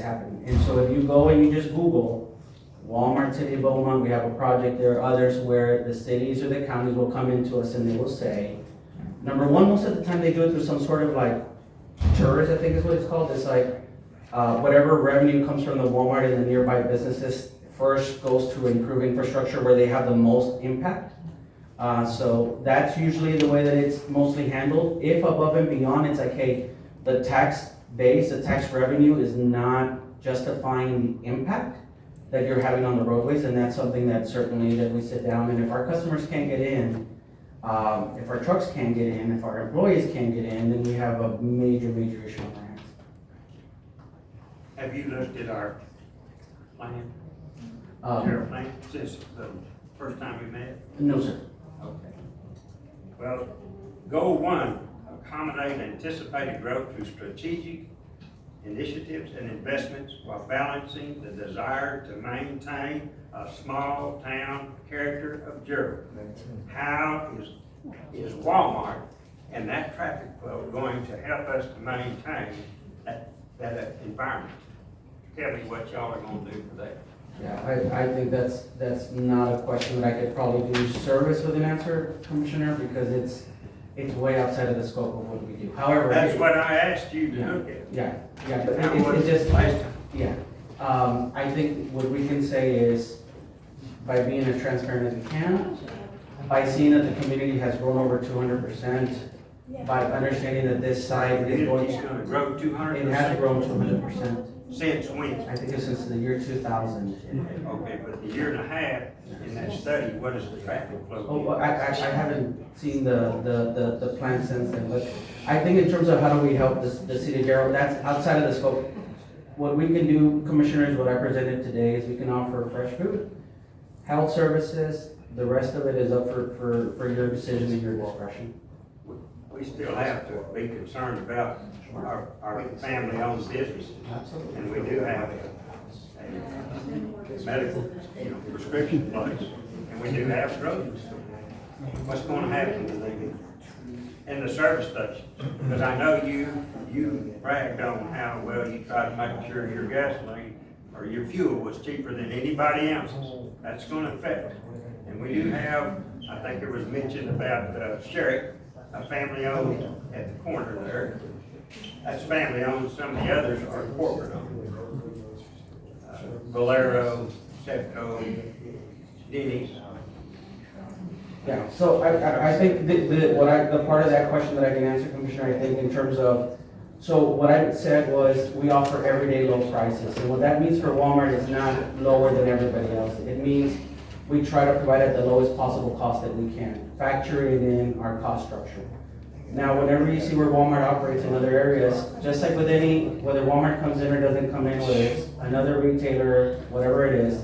happening. And so if you go and you just Google Walmart City of Beaumont, we have a project, there are others where the cities or the counties will come into us and they will say, number one, most of the time they do it through some sort of like tourist, I think is what it's called. It's like whatever revenue comes from the Walmart and the nearby businesses first goes to improve infrastructure where they have the most impact. So that's usually the way that it's mostly handled. If above and beyond, it's like, hey, the tax base, the tax revenue is not justifying the impact that you're having on the roadways, and that's something that certainly that we sit down, and if our customers can't get in, if our trucks can't get in, if our employees can't get in, then we have a major issue on our hands. Have you looked at our plan? Um, Your plan since the first time we met? No, sir. Okay. Well, goal one, accommodate anticipated growth through strategic initiatives and investments while balancing the desire to maintain a small town character of Gerald. How is Walmart and that traffic flow going to help us to maintain that environment? Tell me what y'all are gonna do for that. Yeah, I think that's not a question that I could probably do service with an answer, Commissioner, because it's way outside of the scope of what we do. However. That's what I asked you to Yeah. look at. Yeah, but How it was just, last time? yeah. I think what we can say is, by being as transparent as we can, by seeing that the community has grown over 200%, by understanding that this site is going It's gonna grow 200%? It has grown 200%. Since when? I think it's since the year 2000. Okay, but the year and a half in that study, what is the traffic flow? Oh, well, I haven't seen the plan since then, but I think in terms of how do we help the city of Gerald, that's outside of the scope. What we can do, Commissioners, what I presented today is we can offer fresh food, health services, the rest of it is up for your decision and your discretion. We still have to be concerned about our family-owned businesses. And we do have a medical, prescription place, and we do have drugs. What's gonna happen to them in the service stations? Because I know you bragged on how well you tried to make sure your gasoline or your fuel was cheaper than anybody else's. That's gonna affect. And we do have, I think there was mention about Sherrick, a family owned at the corner there. That's family owned, some of the others are corporate owned. Valero, Sepco, Denny's. Yeah, so I think the part of that question that I can answer, Commissioner, I think in terms of, so what I said was we offer everyday low prices. And what that means for Walmart is not lower than everybody else. It means we try to provide at the lowest possible cost that we can, factoring in our cost structure. Now, whenever you see where Walmart operates in other areas, just like with any, whether Walmart comes in or doesn't come in, whether it's another retailer, whatever it is,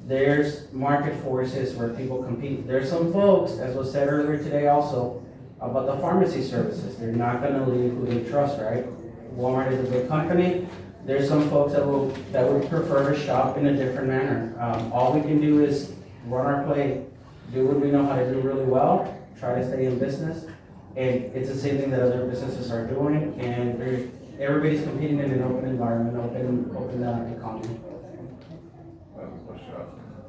there's market forces where people compete. There's some folks, as was said earlier today also, about the pharmacy services. They're not gonna leave who they trust, right? Walmart is a big company. There's some folks that would prefer to shop in a different manner. All we can do is run our play, do what we know how to do really well, try to stay in business. And it's the same thing that other businesses are doing, and everybody's competing in an open environment, open economy.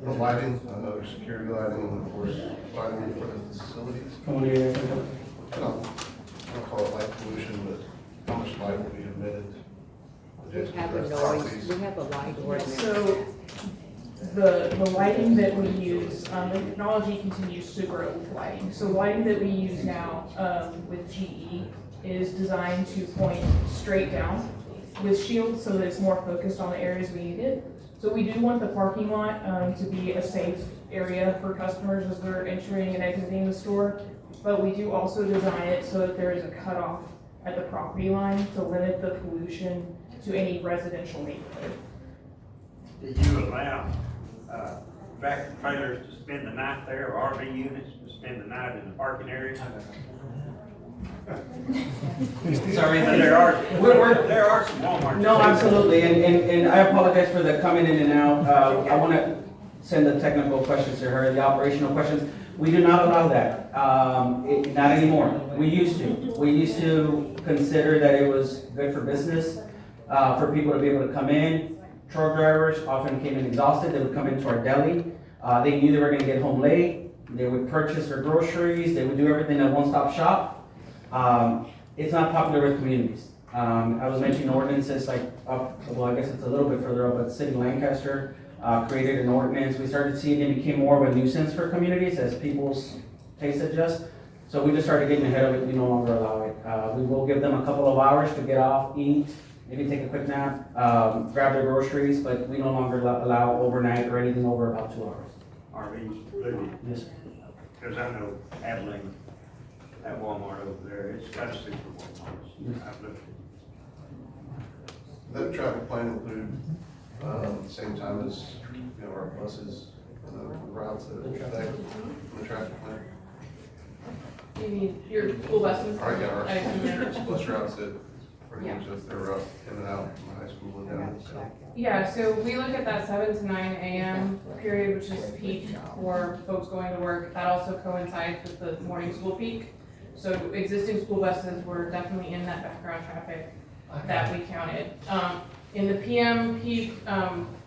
The lighting, another security lighting, and of course, lighting for the facilities. Come on, light pollution, but how much light will be emitted? We have a noise, we have a light ordinance. So the lighting that we use, the technology continues to grow with lighting. So lighting that we use now with GE is designed to point straight down with shields so that it's more focused on the areas we need it. So we do want the parking lot to be a safe area for customers as they're entering and exiting the store. But we do also design it so that there is a cutoff at the property line to limit the pollution to any residential neighborhood. Do you allow, tractor trailers to spend the night there, or RV units to spend the night in the parking area? Sorry. There are some Walmart. No, absolutely, and I apologize for the coming in and out. I want to send the technical questions to her, the operational questions. We do not allow that, not anymore. We used to. We used to consider that it was good for business, for people to be able to come in. Truck drivers often came in exhausted. They would come into our deli. They knew they were going to get home late. They would purchase their groceries. They would do everything at one-stop shop. It's not popular with communities. I was mentioning ordinances like well, I guess it's a little bit further up, but the city of Lancaster created an ordinance. We started seeing it became more of a nuisance for communities as people's tastes adjust. So we just started getting ahead of it. We no longer allow it. We will give them a couple of hours to get off, eat, maybe take a quick nap, grab their groceries, but we no longer allow overnight or anything over about 2 hours. RVs included? Yes. Because I know Abilene, that Walmart over there, it's got a super Walmart. I've looked at it. That traffic plan include, same time as, our buses, and the routes that affect the traffic plan? You mean your school buses? Our, yeah, I assume they're- our bus routes that pretty Yeah. much if they're up in and out from high school and down, so. Yeah, so we look at that 7 to 9 a.m. period, which is peak for folks going to work. That also coincides with the morning school peak. So existing school buses were definitely in that background traffic that we counted. In the PM peak,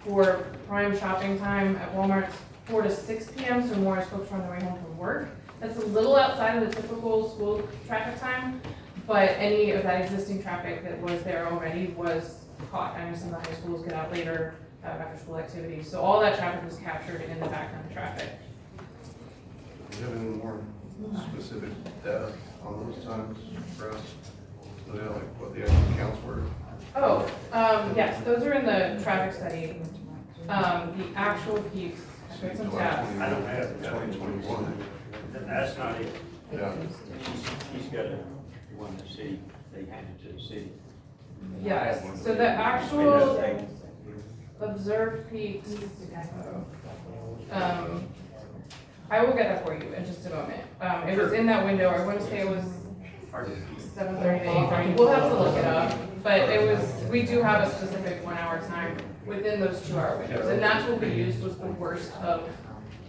for prime shopping time at Walmart, it's 4 to 6 p.m., so more as folks are on their way home from work. That's a little outside of the typical school traffic time, but any of that existing traffic that was there already was caught. I know some of the high schools get out later, after school activities, so all that traffic was captured in the background traffic. Do you have any more specific data on those times for us? So, yeah, like what the actual counts were? Oh, yes, those are in the traffic study. The actual peaks, I put some tabs. I don't have it. 2021. That's not it. Yeah. She's got a, one the city, they handed to the city. Yes, so the actual observed peaks, I will get that for you in just a moment. It was in that window, I want to say it was 7:30 to 8:30, we'll have to look it up. But it was, we do have a specific 1 hour time within those 2 hour windows, and that's what we used was the worst of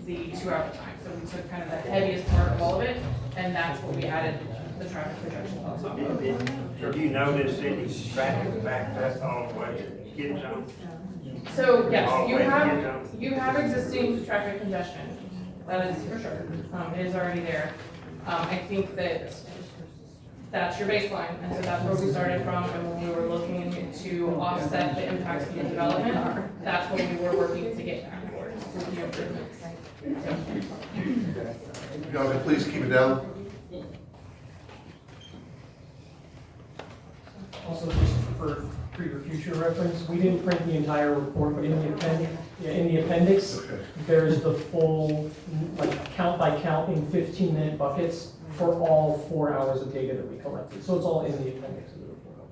the 2 hour time. So we took kind of the heaviest part of all of it, and that's what we added the traffic projection on top of. Did you notice any traffic back up all the way to Kid Zone? So, All yes, the you way to have, Kid Zone? you have existing traffic congestion, that is for sure, it is already there. I think that that's your baseline, and so that's where we started from, and when we were looking to offset the impacts of the development, that's what we were working to get back towards, with the improvements. Y'all can please keep it down. Also, just for your future reference, we didn't print the entire report, but in the appendix, there's the full, like, count by count in 15-minute buckets for all 4 hours of data that we collected. So it's all in the appendix of the report.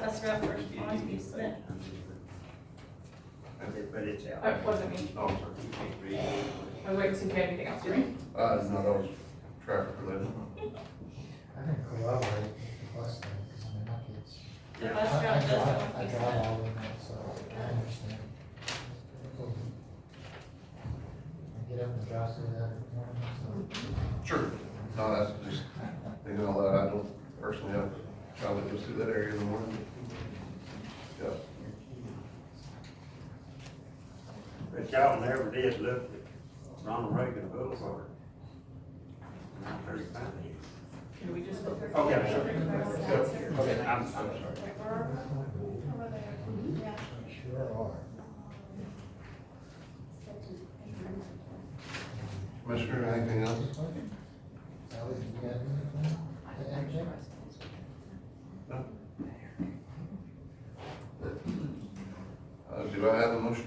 That's reference Crosby Smith. But it's out. Wasn't me. Oh, I'm sorry. I was waiting to see if you had anything else for me. No, that was traffic related. I can corroborate the bus thing, because I mean, my kids. The bus route does I what we drive said. all in there, so I understand. I get up and drive through that every morning, so. Sure. No, that's just, they know that I don't personally have a child that goes through that area in the morning. Yeah. But y'all never did look at Ronald Reagan Boulevard. Out Can we just look? Okay, sure. Okay, I'm sorry. Sure are. Commissioner, anything else? Sally, you got anything to interject? Do I have a motion?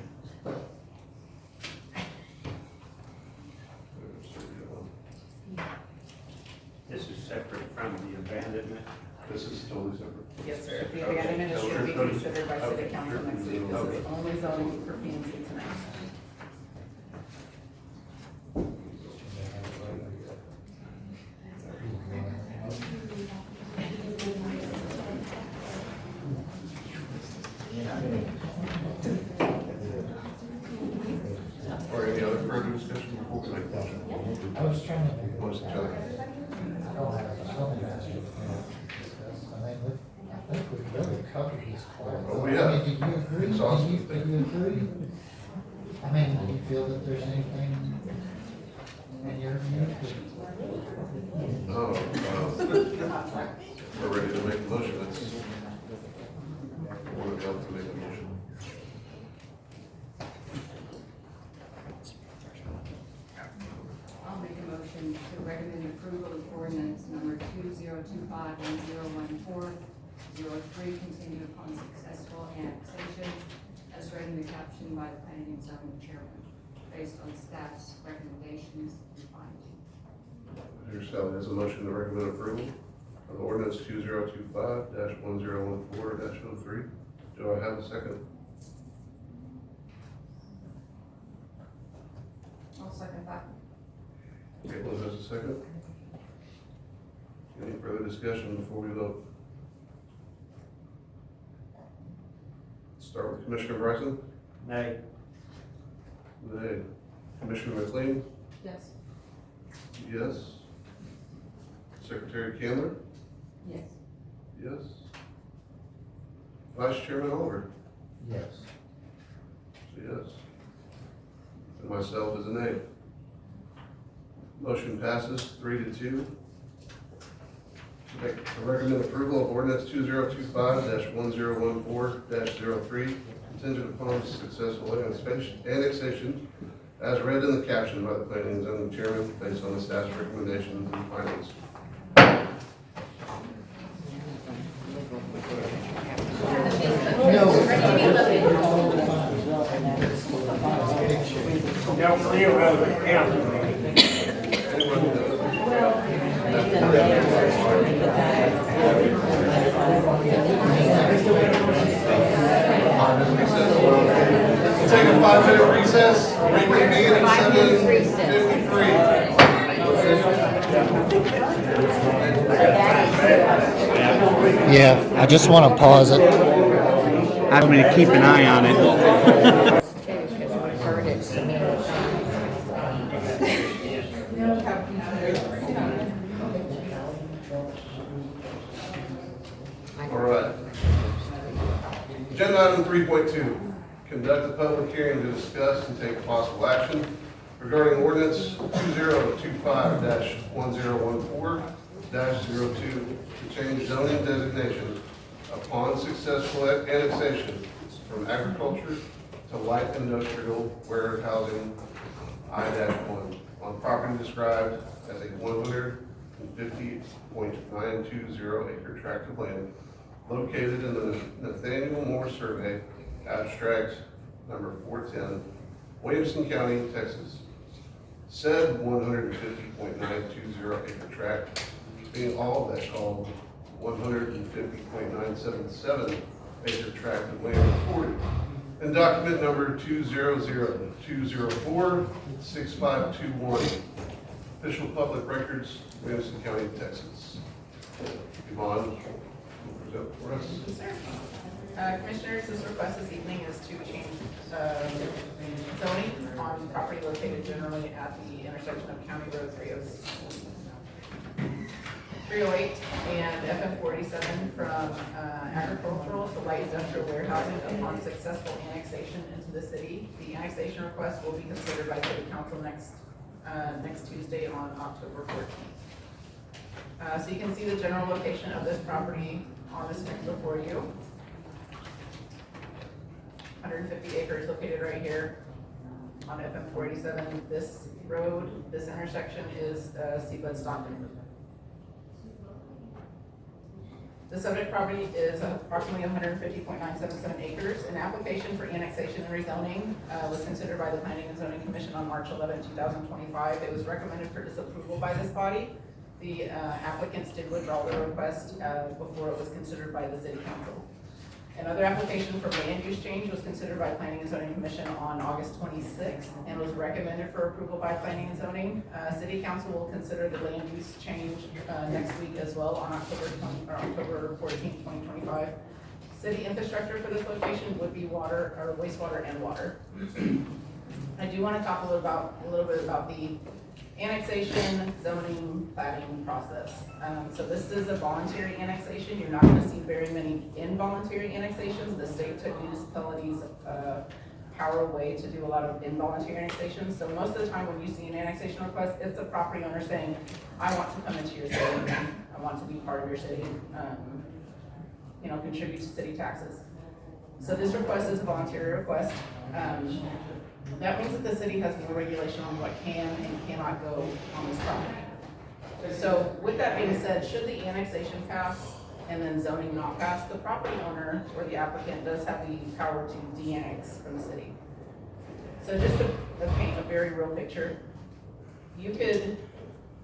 This is separate from the abandonment. This is totally separate. Yes, sir. The abandonment is to be considered by city council next week. This is only zoning for P and Z tonight. Or any other further discussion before we make the motion? I was trying to figure What's the it out. I don't have a zoning master plan to discuss. I mean, I think we've really covered this quite well. Oh, we have. I mean, do you agree? Exhaustive. Do you agree? I mean, do you feel that there's anything in your view that? No, we're ready to make the motion. It's, we're about to make the motion. I'll make a motion to recommend approval of ordinance number 2025-1014-03, contingent upon successful annexation, as read in the caption by the planning and zoning chairman, based on staff's recommendations and findings. Here's Sally, has a motion to recommend approval of ordinance 2025-1014-03. Do I have a second? I'll second that. Caitlin has a second. Any further discussion before we vote? Start with Commissioner Bryson. Nay. Nay. Commissioner McLean. Yes. Yes. Secretary Candler. Yes. Yes. Vice Chairman Oliver. Yes. Yes. And myself is a nay. Motion passes 3-2. To recommend approval of ordinance 2025-1014-03, contingent upon successful annexation, as read in the caption by the planning and zoning chairman, based on the staff's recommendations and findings. Don't railroad the county. Take a 5-minute recess, reconvene at 7:53. Yeah, I just want to pause it. I'm gonna keep an eye on it. All right. Agenda item 3.2, conduct a public hearing to discuss and take possible action regarding ordinance 2025-1014-02 to change zoning designation upon successful annexation from agriculture to light industrial warehousing I-1 on property described as a 150.920 acre tract of land located in the Nathaniel Moore Survey, abstract number 410, Williamson County, Texas. Said 150.920 acre tract being all that called 150.977 acre tract of land recorded in document number 200-204-6521, official public records, Williamson County, Texas. Yvonne, present for us. Commissioners, this request this evening is to change zoning on property located generally at the intersection of County Road 308 and FM 47 from agricultural to light industrial warehousing upon successful annexation into the city. The annexation request will be considered by city council next Tuesday on October 14th. So you can see the general location of this property on the screen before you. 150 acres located right here on FM 487. This road, this intersection is Seabud Stockton. The subject property is approximately 150.977 acres. An application for annexation and rezoning was considered by the Planning and Zoning Commission on March 11, 2025. It was recommended for disapproval by this body. The applicants did withdraw their request before it was considered by the City Council. Another application for land use change was considered by Planning and Zoning Commission on August 26th and was recommended for approval by Planning and Zoning. City Council will consider the land use change next week as well on October 14th, 2025. City infrastructure for this location would be water, or wastewater and water. I do want to talk a little bit about the annexation, zoning, planning process. So this is a voluntary annexation. You're not going to see very many involuntary annexations. The state took municipalities' power away to do a lot of involuntary annexations. So most of the time when you see an annexation request, it's a property owner saying, I want to come into your city, I want to be part of your city, contribute to city taxes. So this request is a voluntary request. That means that the city has more regulation on what can and cannot go on this property. So with that being said, should the annexation pass and then zoning not pass, the property owner or the applicant does have the power to de-annex from the city. So just to paint a very real picture, you could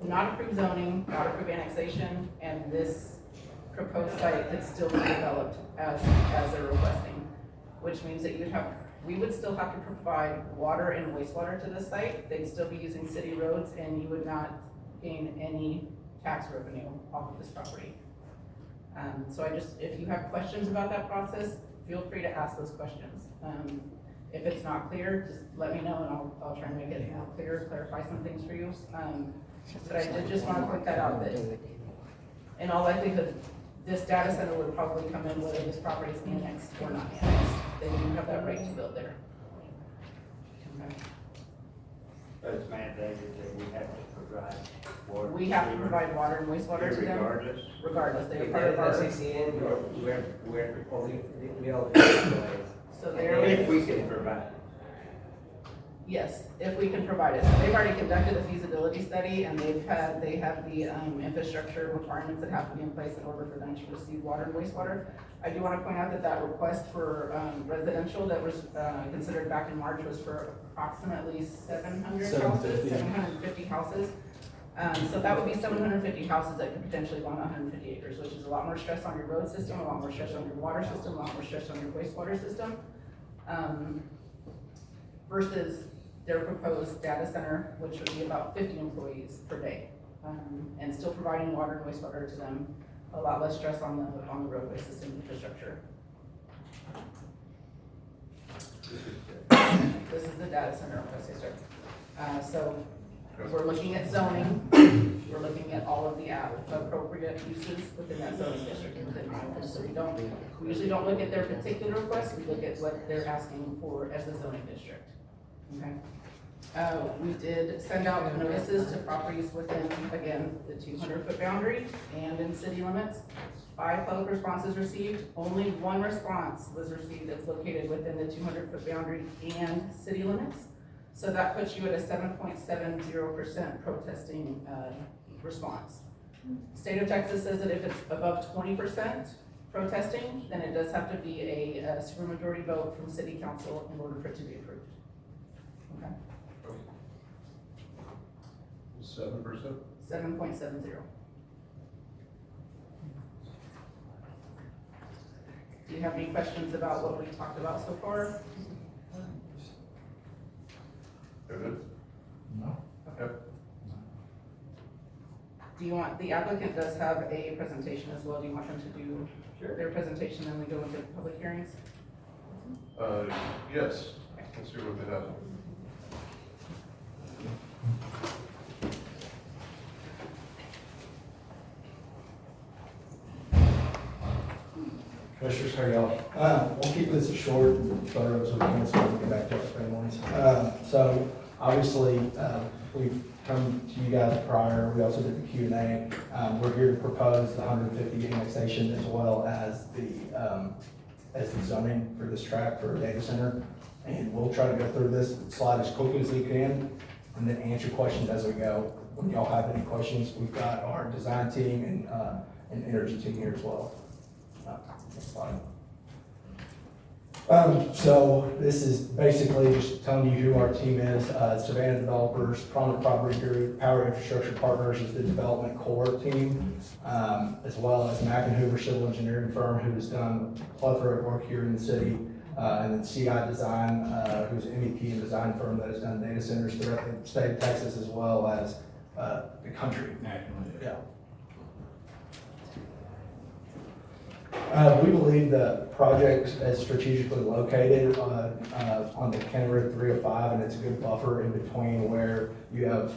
not approve zoning, not approve annexation, and this proposed site could still be developed as they're requesting, which means that we would still have to provide water and wastewater to this site. They'd still be using city roads, and you would not gain any tax revenue off of this property. So if you have questions about that process, feel free to ask those questions. If it's not clear, just let me know and I'll try and make it more clear, clarify some things for you. But I did just want to point that out that in all likelihood, this data center would probably come in whether this property is annexed or not annexed. They do have that right to build there. Okay. But it's mandated that we have to provide water. We have to provide water and wastewater to them. Regardless? Regardless, they're part of our. We all have So if we can provide. Yes, if we can provide it. So they've already conducted a feasibility study and they have the infrastructure requirements that have to be in place in order for them to receive water and wastewater. I do want to point out that request for residential that was considered back in March was for approximately 750 houses. So that would be 750 houses that could potentially go on 150 acres, which is a lot more stress on your road system, a lot more stress on your water system, a lot more stress on your wastewater system. Versus their proposed data center, which would be about 50 employees per day, and still providing water and wastewater to them, a lot less stress on the roadway system infrastructure. This is the data center request, yes, sir. So we're looking at zoning, we're looking at all of the appropriate uses within that zoning district. So we usually don't look at their particular request, we look at what they're asking for as the zoning district. Okay. We did send out notices to properties within, again, the 200-foot boundary and in city limits. 5 public responses received. Only 1 response was received that's located within the 200-foot boundary and city limits. So that puts you at a 7.70% protesting response. State of Texas says that if it's above 20% protesting, then it does have to be a supermajority vote from city council in order for it to be approved. Okay. 7%? 7.70. Do you have any questions about what we talked about so far? Good? No. Okay. Do you want, the applicant does have a presentation as well. Do you want them to do their presentation and we go into public hearings? Yes. Let's see what they have. Commissioners, how are y'all? We'll keep this short and thorough so we can get back to our families. So obviously, we've come to you guys prior, we also did the Q&A. We're here to propose the 150 annexation as well as the zoning for this tract for a data center. And we'll try to go through this slide as quickly as we can and then answer questions as we go. When y'all have any questions, we've got our design team and energy team here as well. Next slide. So this is basically just telling you who our team is. Savannah Developers, Prominent Property Group, Power Infrastructure Partners is the development core team, as well as Mack and Hoover Civil Engineering Firm, who has done a plethora of work here in the city, and then CI Design, who's an MEP and design firm that has done data centers throughout the state of Texas as well as the country. Yeah. We believe the project is strategically located on the County Road 305, and it's a good buffer in between where you have,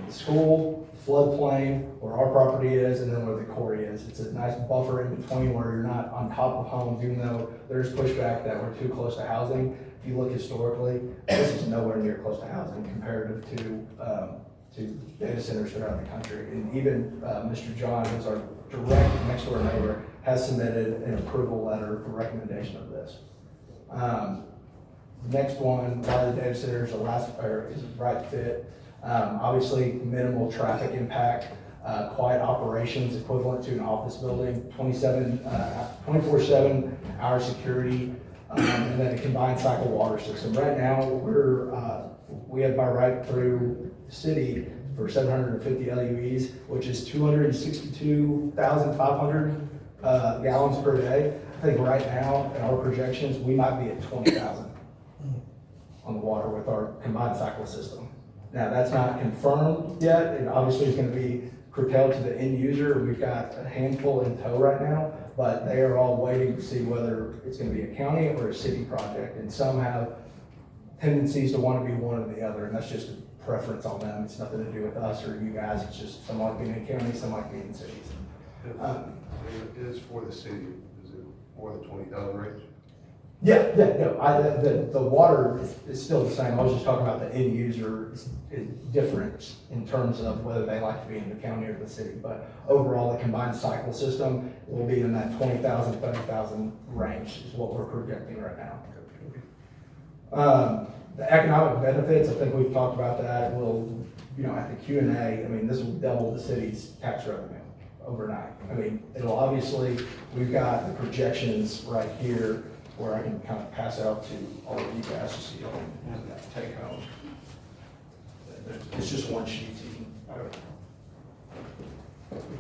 the school, floodplain, where our property is, and then where the quarry is. It's a nice buffer in between where you're not on top of homes, even though there's pushback that we're too close to housing. If you look historically, this is nowhere near close to housing comparative to data centers throughout the country. And even Mr. John, who's our direct next door neighbor, has submitted an approval letter for recommendation of this. Next one, why the data center is is a right fit. Obviously, minimal traffic impact, quiet operations equivalent to an office building, 24/7 hour security, and then a combined cycle water system. Right now, we have by right through the city for 750 LUEs, which is 262,500 gallons per day. I think right now, in our projections, we might be at 20,000 on the water with our combined cycle system. Now, that's not confirmed yet, and obviously it's gonna be curtailed to the end user. We've got a handful in tow right now, but they are all waiting to see whether it's gonna be a county or a city project, and some have tendencies to wanna be one or the other, and that's just a preference on them. It's nothing to do with us or you guys, it's just some like being in counties, some like being in cities. It is for the city, is it more than 20,000 range? Yeah, no, the water is still the same. I was just talking about the end user is different in terms of whether they like to be in the county or the city. But overall, the combined cycle system will be in that 20,000, 30,000 range is what we're projecting right now. The economic benefits, I think we've talked about that. Will, at the Q&A, this will double the city's tax revenue overnight. It'll obviously, we've got the projections right here where I can kind of pass out to all of you guys to see all that take home. It's just one sheet.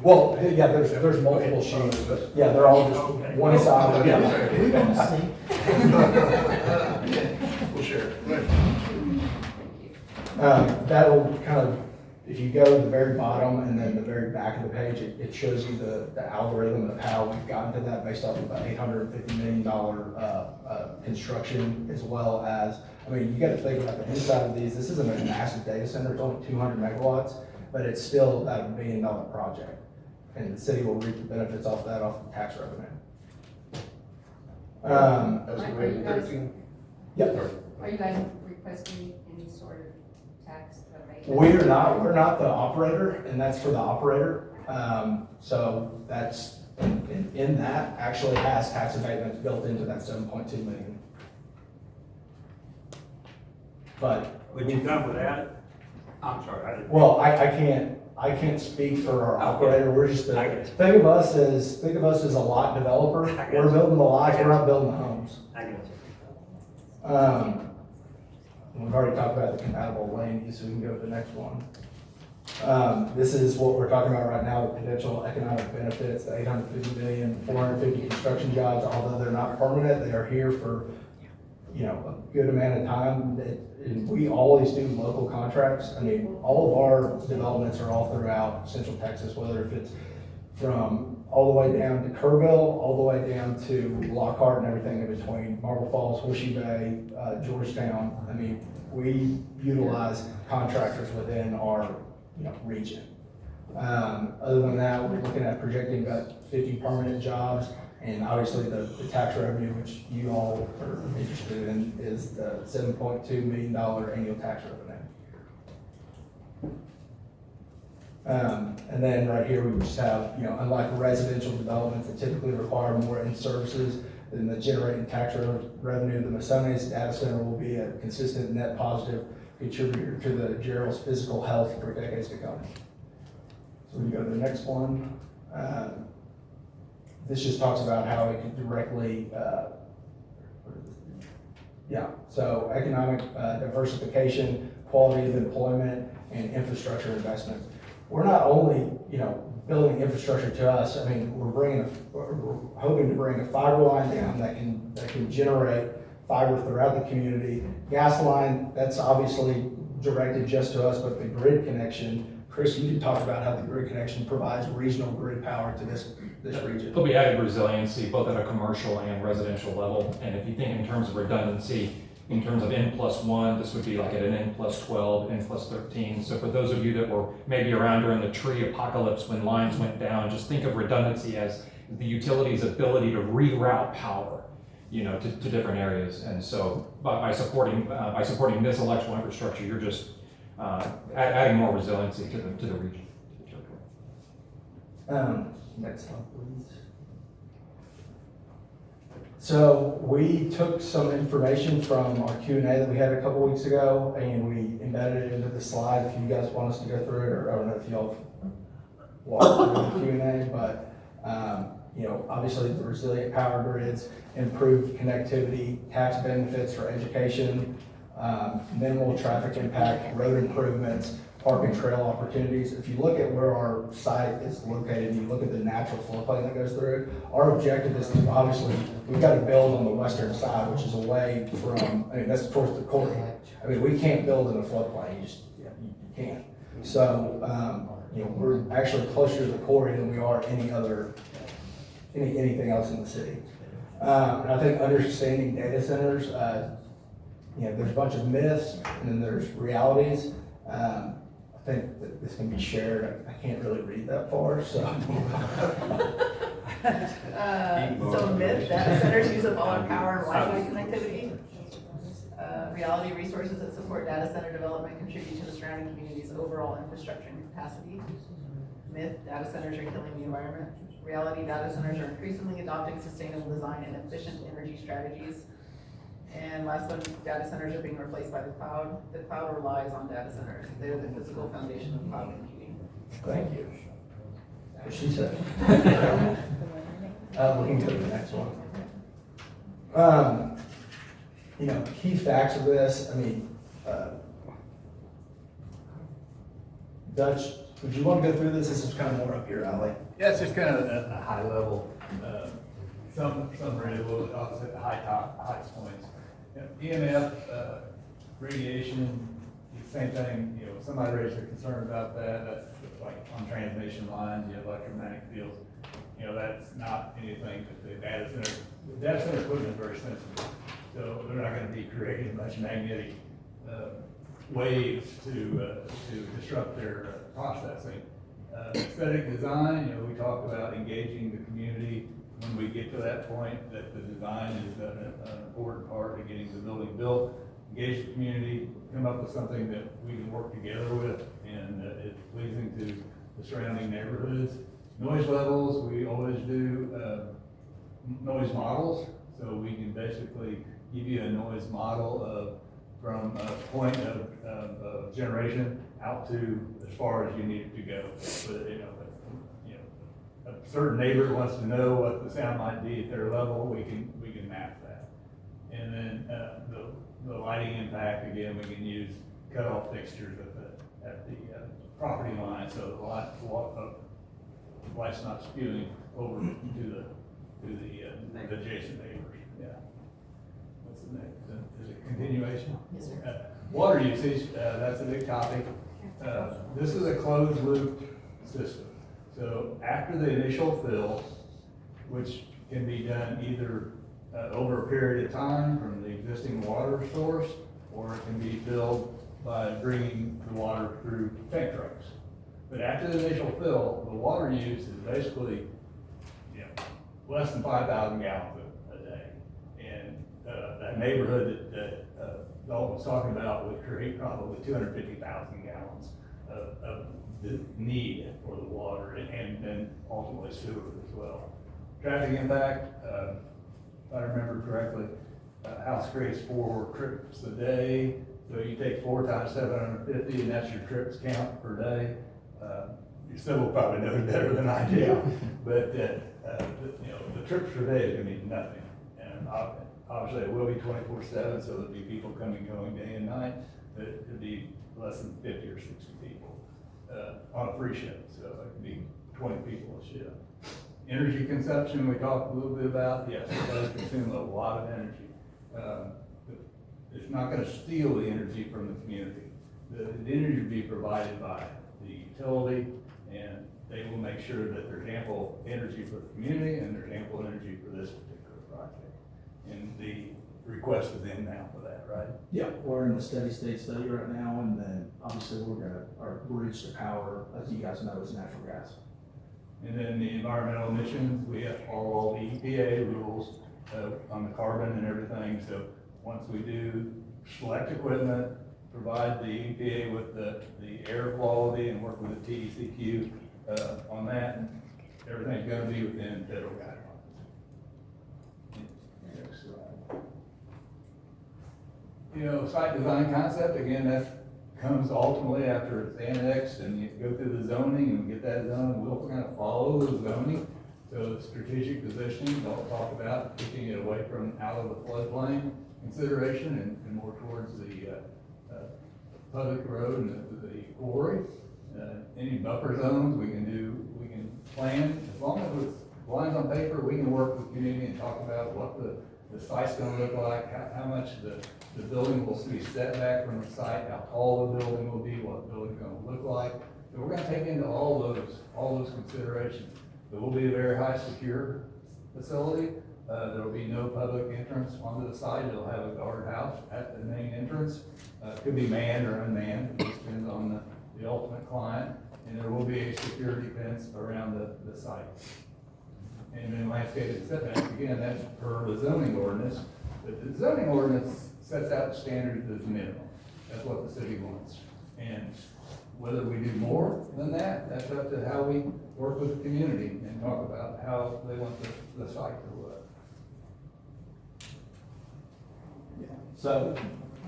Well, yeah, there's multiple sheets, but yeah, they're all just one side. We don't see. We'll share. That'll kind of, if you go to the very bottom and then the very back of the page, it shows you the algorithm of how we've gotten to that based off of an $850 million construction, as well as, you got to think about the inside of these. This isn't a massive data center, it's only 200 megawatts, but it's still about $1 billion project. And the city will reap the benefits off that, off the tax revenue. Estimated 13? Yep. Are you guys requesting any sort of tax abatement? We're not the operator, and that's for the operator. So that's, in that, actually has tax abatements built into that 7.2 million. But. Would you come without it? I'm sorry, I didn't. Well, I can't speak for our operator. We're just, think of us as a lot developer. We're building the lots, we're not building the homes. I get you. We've already talked about the compatible land use, so we can go to the next one. This is what we're talking about right now, the potential economic benefits, the 850 million, 450 construction jobs. Although they're not permanent, they are here for, a good amount of time. And we always do local contracts. All of our developments are all throughout Central Texas, whether if it's from all the way down to Kerrville, all the way down to Lockhart and everything in between, Marble Falls, Horseshoe Bay, Georgetown. We utilize contractors within our, region. Other than that, we're looking at projecting about 50 permanent jobs, and obviously the tax revenue, which you all are interested in, is the $7.2 million annual tax revenue. And then right here, we just have, unlike residential developments that typically require more in services than the generating tax revenue, the Masones Data Center will be a consistent net positive contributor to the Gerald's physical health for decades to come. So we go to the next one. This just talks about how it can directly, so economic diversification, quality of employment, and infrastructure investment. We're not only, building infrastructure to us. I mean, we're hoping to bring a fiber line down that can generate fiber throughout the community. Gas line, that's obviously directed just to us, but the grid connection, Chris, you talked about how the grid connection provides regional grid power to this region. There'll be added resiliency both at a commercial and residential level. And if you think in terms of redundancy, in terms of N+1, this would be like at an N+12, N+13. So for those of you that were maybe around during the tree apocalypse when lines went down, just think of redundancy as the utility's ability to reroute power, to different areas. And so by supporting this electrical infrastructure, you're just adding more resiliency to the region. Next one, please. So we took some information from our Q&A that we had a couple weeks ago, and we embedded it into the slide. If you guys want us to go through it, or I don't know if y'all walk through the Q&A, but obviously the resilient power grids, improved connectivity, tax benefits for education, minimal traffic impact, road improvements, park and trail opportunities. If you look at where our site is located, and you look at the natural floodplain that goes through, our objective is to, obviously, we've got to build on the western side, which is away from, that's towards the quarry. We can't build in a floodplain, you can't. So, we're actually closer to the quarry than we are anything else in the city. And I think understanding data centers, there's a bunch of myths, and then there's realities. I think that this can be shared. I can't really read that far, so. So myth, data centers use up all our power and Wi-Fi connectivity. Reality, resources that support data center development contribute to the surrounding community's overall infrastructure and capacity. Myth, data centers are killing the environment. Reality, data centers are increasingly adopting sustainable design and efficient energy strategies. And last one, data centers are being replaced by the cloud. The cloud relies on data centers. They're the physical foundation of cloud computing. Thank you. What she said. We can go to the next one. Key facts of this, Dutch, would you want to go through this? This is kind of more up your alley. Yeah, it's just kind of a high level, some really low, opposite the high points. EMF, radiation, same thing, somebody raised a concern about that. That's like on transmission lines, you have electromagnetic fields. That's not anything that the data center equipment is very sensitive. So they're not going to be creating much magnetic waves to disrupt their processing. Aesthetic design, we talked about engaging the community when we get to that point, that the design is an important part of getting the building built. Engage the community, come up with something that we can work together with and is pleasing to the surrounding neighborhoods. Noise levels, we always do noise models, so we can basically give you a noise model from a point of generation out to as far as you need it to go. But, a certain neighbor wants to know what the sound might be at their level, we can map that. And then the lighting impact, again, we can use cutoff fixtures at the property line, so the light's not spewing over to the adjacent neighbors. Yeah. What's the next? Is it continuation? Yes, sir. Water usage, that's a big topic. This is a closed loop system. So after the initial fill, which can be done either over a period of time from the existing water source, or it can be filled by bringing the water through tank trucks. But after the initial fill, the water use is basically less than 5,000 gallons a day. And that neighborhood that Dalton was talking about would create probably 250,000 gallons of the need for the water and then ultimately sewer as well. Traffic impact, if I remember correctly, house creates 4 trips a day. So you take 4 times 750 and that's your trips count per day. You still will probably know better than I do, but, you know, the trips per day is gonna be nothing. And obviously it will be 24/7, so there'll be people coming, going day and night, but it'd be less than 50 or 60 people, on a free shift, so it could be 20 people a shift. Energy consumption, we talked a little bit about, yes, it does consume a lot of energy. It's not gonna steal the energy from the community. The energy will be provided by the utility, and they will make sure that there's ample energy for the community and there's ample energy for this particular project. And the request is in now for that, right? Yeah, we're in the steady state study right now, and then obviously we're gonna, our bridge to power, as you guys know, is natural gas. And then the environmental emissions, we have all the EPA rules on the carbon and everything. So once we do select equipment, provide the EPA with the air quality and work with the TDCQ on that, everything's gonna be within federal guidelines. Next slide. You know, site design concept, again, that comes ultimately after it's annexed and you go through the zoning and get that zone. We'll kind of follow the zoning. So strategic positioning, I'll talk about taking it away from out of the floodplain consideration and more towards the public road and the quarry. Any buffer zones we can plan, as long as it's lines on paper, we can work with the community and talk about what the site's gonna look like, how much the building will be set back from the site, how tall the building will be, what the building's gonna look like. So we're gonna take into all those considerations. It will be a very high secure facility. There will be no public entrance onto the site. It'll have a guardhouse at the main entrance. Could be manned or unmanned, it just depends on the ultimate client. And there will be a security fence around the site. And then landscaping setbacks, again, that's per the zoning ordinance. But the zoning ordinance sets out the standards as minimum. That's what the city wants. And whether we do more than that, that's up to how we work with the community and talk about how they want the site to look. So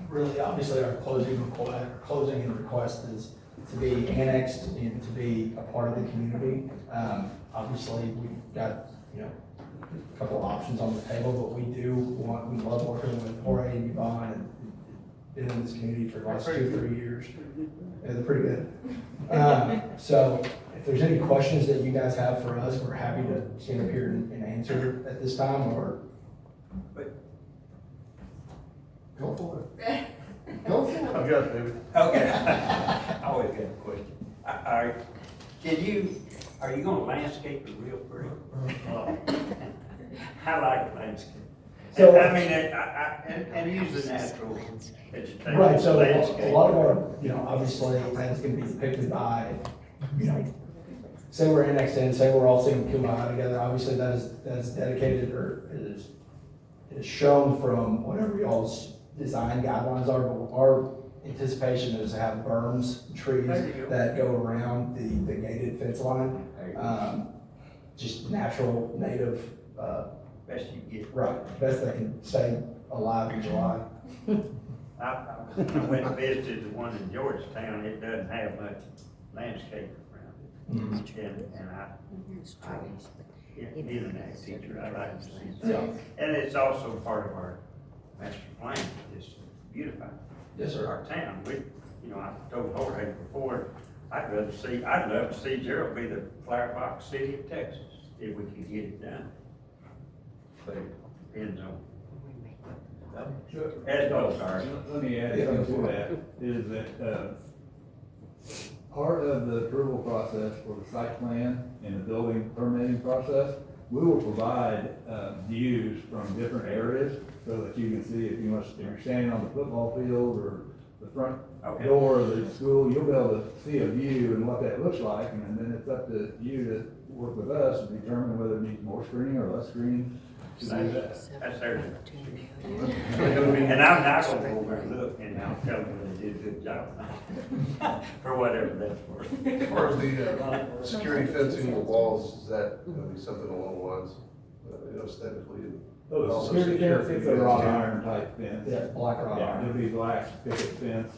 really, obviously, our closing and request is to be annexed and to be a part of the community. Obviously, we've got, you know, a couple of options on the table, but we love working with Jorge and Yvonne and been in this community for the last 2-3 years. Yeah, they're pretty good. So if there's any questions that you guys have for us, we're happy to stand up here and answer at this time, or. Go for it. Go for it. I've got it, David. Okay. I always got a question. Are you gonna landscape it real pretty? I like landscape. So- I mean, and use the natural vegetation. Right, so landscape. a lot of our, you know, obviously, land's gonna be depicted by, you know, say we're annexed in, say we're all singing Kumbaya together, obviously that is dedicated or it is shown from whatever y'all's design guidelines are, but our anticipation is to have berms, trees that go around the gated fence line. Just natural, native, Best you get. right, best that can stay alive in July. I went and visited the one in Georgetown, it doesn't have much landscape around it. And being an ag teacher, I like to see that. And it's also part of our master plan, is to beautify. Yes, sir. Our town. I told Jorge before, I'd love to see Gerald be the flower box city of Texas, if we could get it done. But it depends on. As well, sorry. Let me add something to that, is that, part of the approval process for the site plan and the building permitting process, we will provide, views from different areas so that you can see if you're standing on the football field or the front door of the school, you'll be able to see a view and what that looks like, and then it's up to you to work with us and determine whether it needs more screening or less screening. That's theirs. Gonna be- And I'm not gonna go over and look, and I'll tell them they did a good job. For whatever that's worth. As far as the security fencing, the walls, is that gonna be something along the lines, aesthetically? and Those also security secure fence, it's for a you wrought guys, too? iron type fence. Yeah, black wrought Yeah, iron. it'll be black picket fence,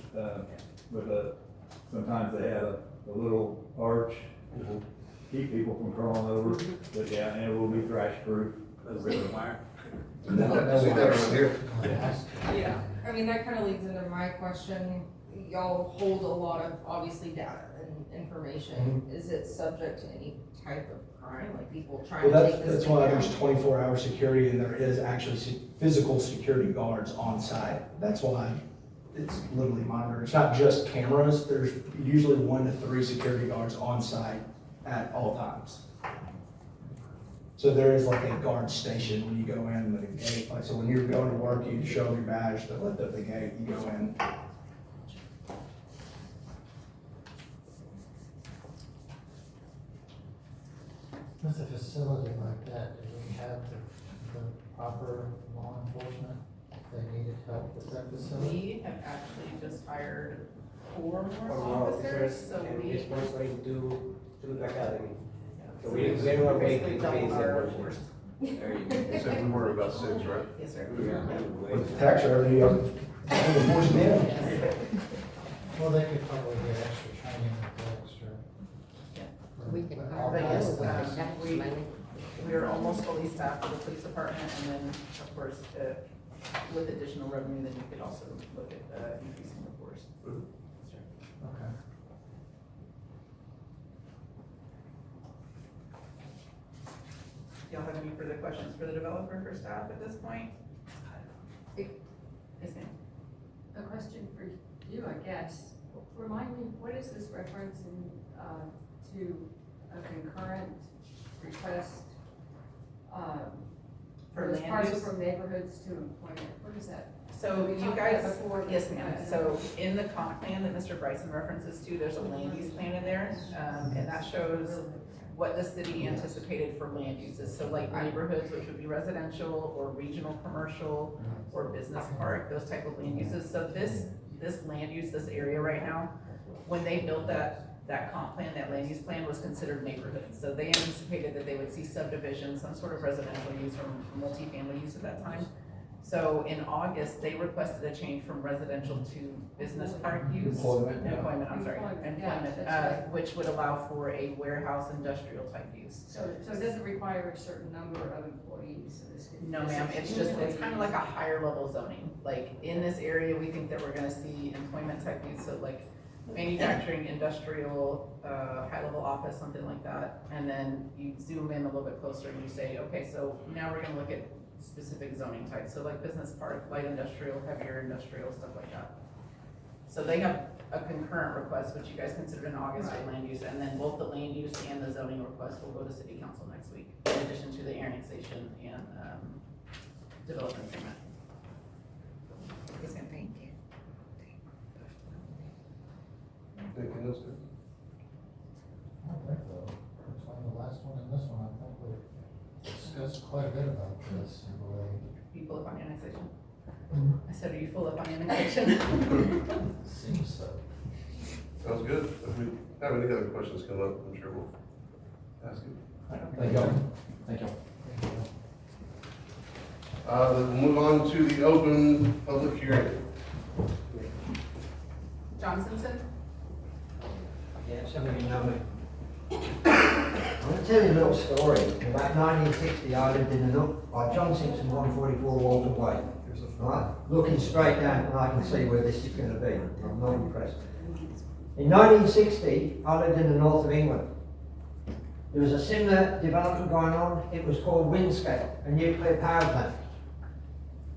with sometimes they add a little arch, keep people from crawling over, but yeah, and it will be thrash proof. River wire. See that around here? Yeah, I mean, that kind of leads into my question. Y'all hold a lot of, obviously, data and information. Is it subject to any type of crime, like people trying Well, to take this that's thing why down? there's 24-hour security and there is actually physical security guards on site. That's why it's literally monitored. It's not just cameras. There's usually 1 to 3 security guards on site at all times. So there is like a guard station when you go in with a gate. Like, so when you're going to work, you show them your badge to lift up the gate, you go in. With a facility like that, do we have the proper law enforcement? If they needed help with that facility? We have actually just hired 4 more officers, so we. Responsible to the academy. So So we we are basically making doubled our increase. workforce. There you go. You said we were about 6, right? Yes, sir. With the tax revenue, I'm forcing in. Well, they could probably get extra training with the extra. We can, but yes, we are almost fully staffed for the police department, and then, of course, with additional revenue, then you could also look at, increasing the force. Okay. Y'all have any further questions for the developer for staff at this point? Yes, ma'am. A question for you, I guess. Remind me, what is this reference in, to a concurrent request? For as land part of use? from neighborhoods to employment, what is that? So We you talked guys, about before, yes but, ma'am, so in the comp plan that Mr. Bryson references to, there's a land use plan in there, and that shows what the city anticipated for land uses, so like neighborhoods, which would be residential or regional commercial or business park, those type of land uses. So this land use, this area right now, when they built that comp plan, that land use plan was considered neighborhoods. So they anticipated that they would see subdivision, some sort of residential use or multifamily use at that time. So in August, they requested a change from residential to business park use. Employment. Employment, I'm sorry, Employment, yeah, employment, that's right. which would allow for a warehouse industrial type use. So it doesn't require a certain number of employees, so this could. No, this ma'am, is it's just, it's employees. kind of like a higher level zoning. Like, in this area, we think that we're gonna see employment type use, so like manufacturing, industrial, high level office, something like that. And then you zoom in a little bit closer and you say, okay, so now we're gonna look at specific zoning types, so like business park, light industrial, heavier industrial, stuff like that. So they have a concurrent request, which you guys considered in August for land use, and then both the land use and the zoning request will go to city council next week, in addition to the annexation and, development agreement. Yes, ma'am. Thank you. Anything else? I don't think so. Between the last one and this one, I think we discussed quite a bit about this, I believe. You full up on annexation? I said, are you full up on annexation? Seems so. Sounds good. If we have any other questions come up, I'm sure we'll ask you. Thank you. Thank you. We'll move on to the open public hearing. John Simpson? Yeah, some of you know me. I'm going to tell you a little story. In about 1960, I lived in the nook by John Simpson, 144 Walter Way. Right? Looking straight down, and I can see where this is going to be. I'm not impressed. In 1960, I lived in the north of England. There was a similar development going on. It was called Windscape, a nuclear power plant.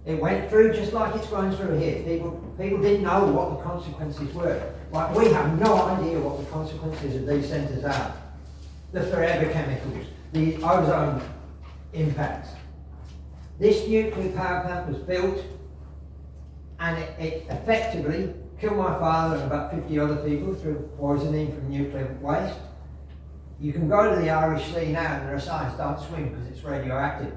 It went through just like it's going through here. People didn't know what the consequences were. Like, we have no idea what the consequences of these centres are. The forever chemicals, the ozone impacts. This nuclear power plant was built, and it effectively killed my father and about 50 other people through poisoning from nuclear waste. You can go to the Irish Sea now and there are signs, don't swim because it's radioactive.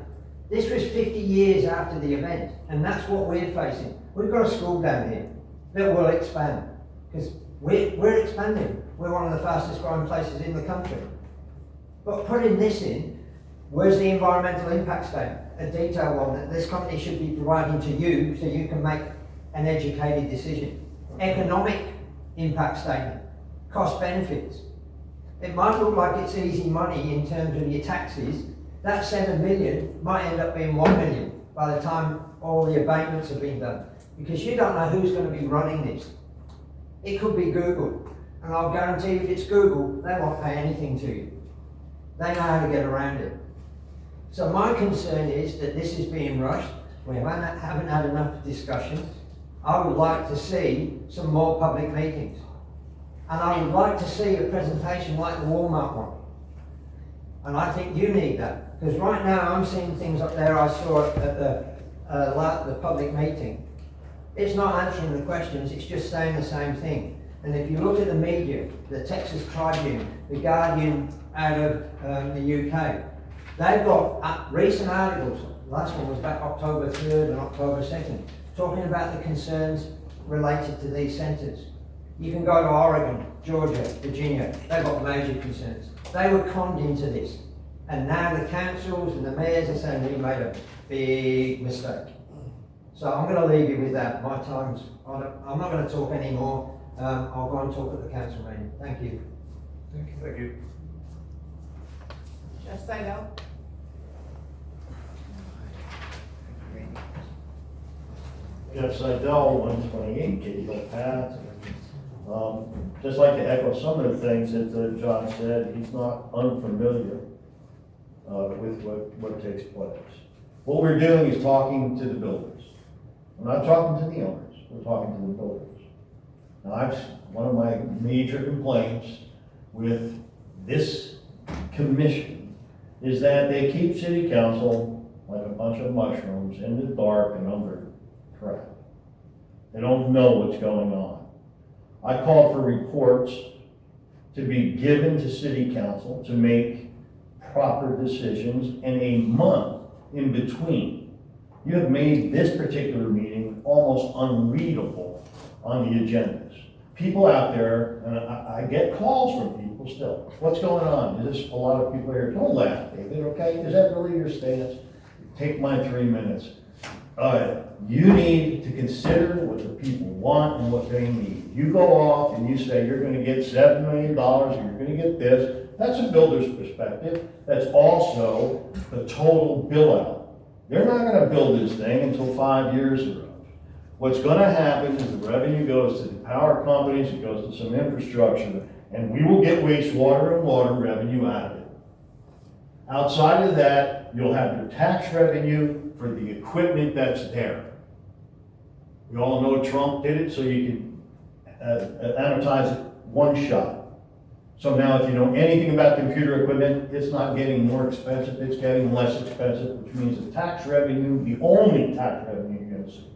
This was 50 years after the event, and that's what we're facing. We've got a school down here that will expand, because we're expanding. We're one of the fastest growing places in the country. But putting this in, where's the environmental impact statement? A detailed one that this company should be providing to you so you can make an educated decision. Economic impact statement, cost benefits. It might look like it's easy money in terms of your taxes. That 7 million might end up being 1 million by the time all the abatements have been done. Because you don't know who's going to be running this. It could be Google. And I'll guarantee if it's Google, they won't pay anything to you. They know how to get around it. So my concern is that this is being rushed. We haven't had enough discussions. I would like to see some more public meetings. And I would like to see a presentation like the Walmart one. And I think you need that. Because right now I'm seeing things up there I saw at the public meeting. It's not answering the questions, it's just saying the same thing. And if you look at the media, the Texas Tribune, the Guardian out of the UK, they've got recent articles, the last one was back October 3rd and October 2nd, talking about the concerns related to these centres. You can go to Oregon, Georgia, Virginia, they've got major concerns. They were conned into this. And now the councils and the mayors are saying we made a big mistake. So I'm going to leave you with that. My time's on it. I'm not going to talk anymore. I'll go and talk at the council meeting. Thank you. Thank you. Jeff Seidel? Jeff Seidel, 128 Katy Path. Just like to echo some of the things that John said, he's not unfamiliar with what takes place. What we're doing is talking to the builders. We're not talking to the owners, we're talking to the builders. Now, one of my major complaints with this commission is that they keep city council like a bunch of mushrooms in the dark and under crap. They don't know what's going on. I called for reports to be given to city council to make proper decisions and a month in between. You have made this particular meeting almost unreadable on the agendas. People out there, and I get calls from people still, what's going on? Is this a lot of people here? Don't laugh, David, okay? Is that really your stance? Take my 3 minutes. You need to consider what the people want and what they need. You go off and you say you're going to get $7 million or you're going to get this. That's a builder's perspective. That's also the total bill out. They're not going to build this thing until 5 years are up. What's going to happen is the revenue goes to the power companies, it goes to some infrastructure, and we will get wastewater and water revenue out of it. Outside of that, you'll have your tax revenue for the equipment that's there. We all know Trump did it so you can amortize it one shot. So now if you know anything about computer equipment, it's not getting more expensive, it's getting less expensive, which means the tax revenue, the only tax revenue you're gonna see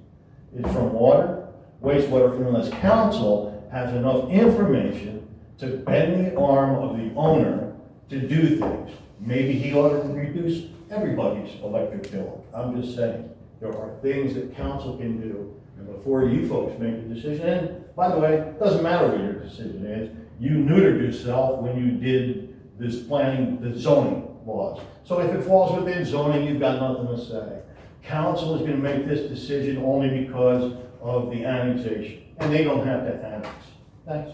is from water, wastewater, unless council has enough information to bend the arm of the owner to do things. Maybe he ought to reduce everybody's electric bill. I'm just saying, there are things that council can do before you folks make a decision. And by the way, it doesn't matter what your decision is. You neutered yourself when you did this planning, the zoning laws. So if it falls within zoning, you've got nothing to say. Council is going to make this decision only because of the annexation, and they don't have to annex. Thanks.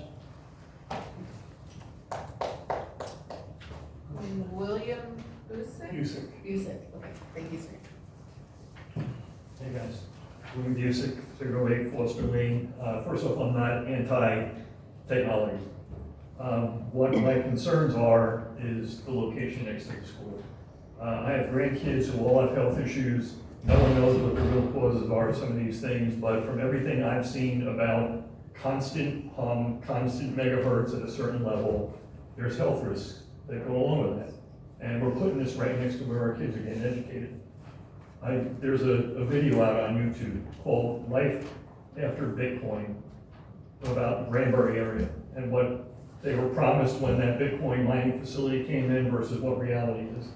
William Busick? Busick, okay, thank you, sir. Hey guys, William Busick, 608 Foster Lane. First off, I'm not anti-technology. What my concerns are is the location next to the school. I have grandkids who all have health issues. No one knows what the real causes are of some of these things, but from everything I've seen about constant hum, constant megahertz at a certain level, there's health risks that go along with that. And we're putting this right next to where our kids are getting educated. There's a video out on YouTube called Life After Bitcoin about Granbury area and what they were promised when that Bitcoin mining facility came in versus what reality is.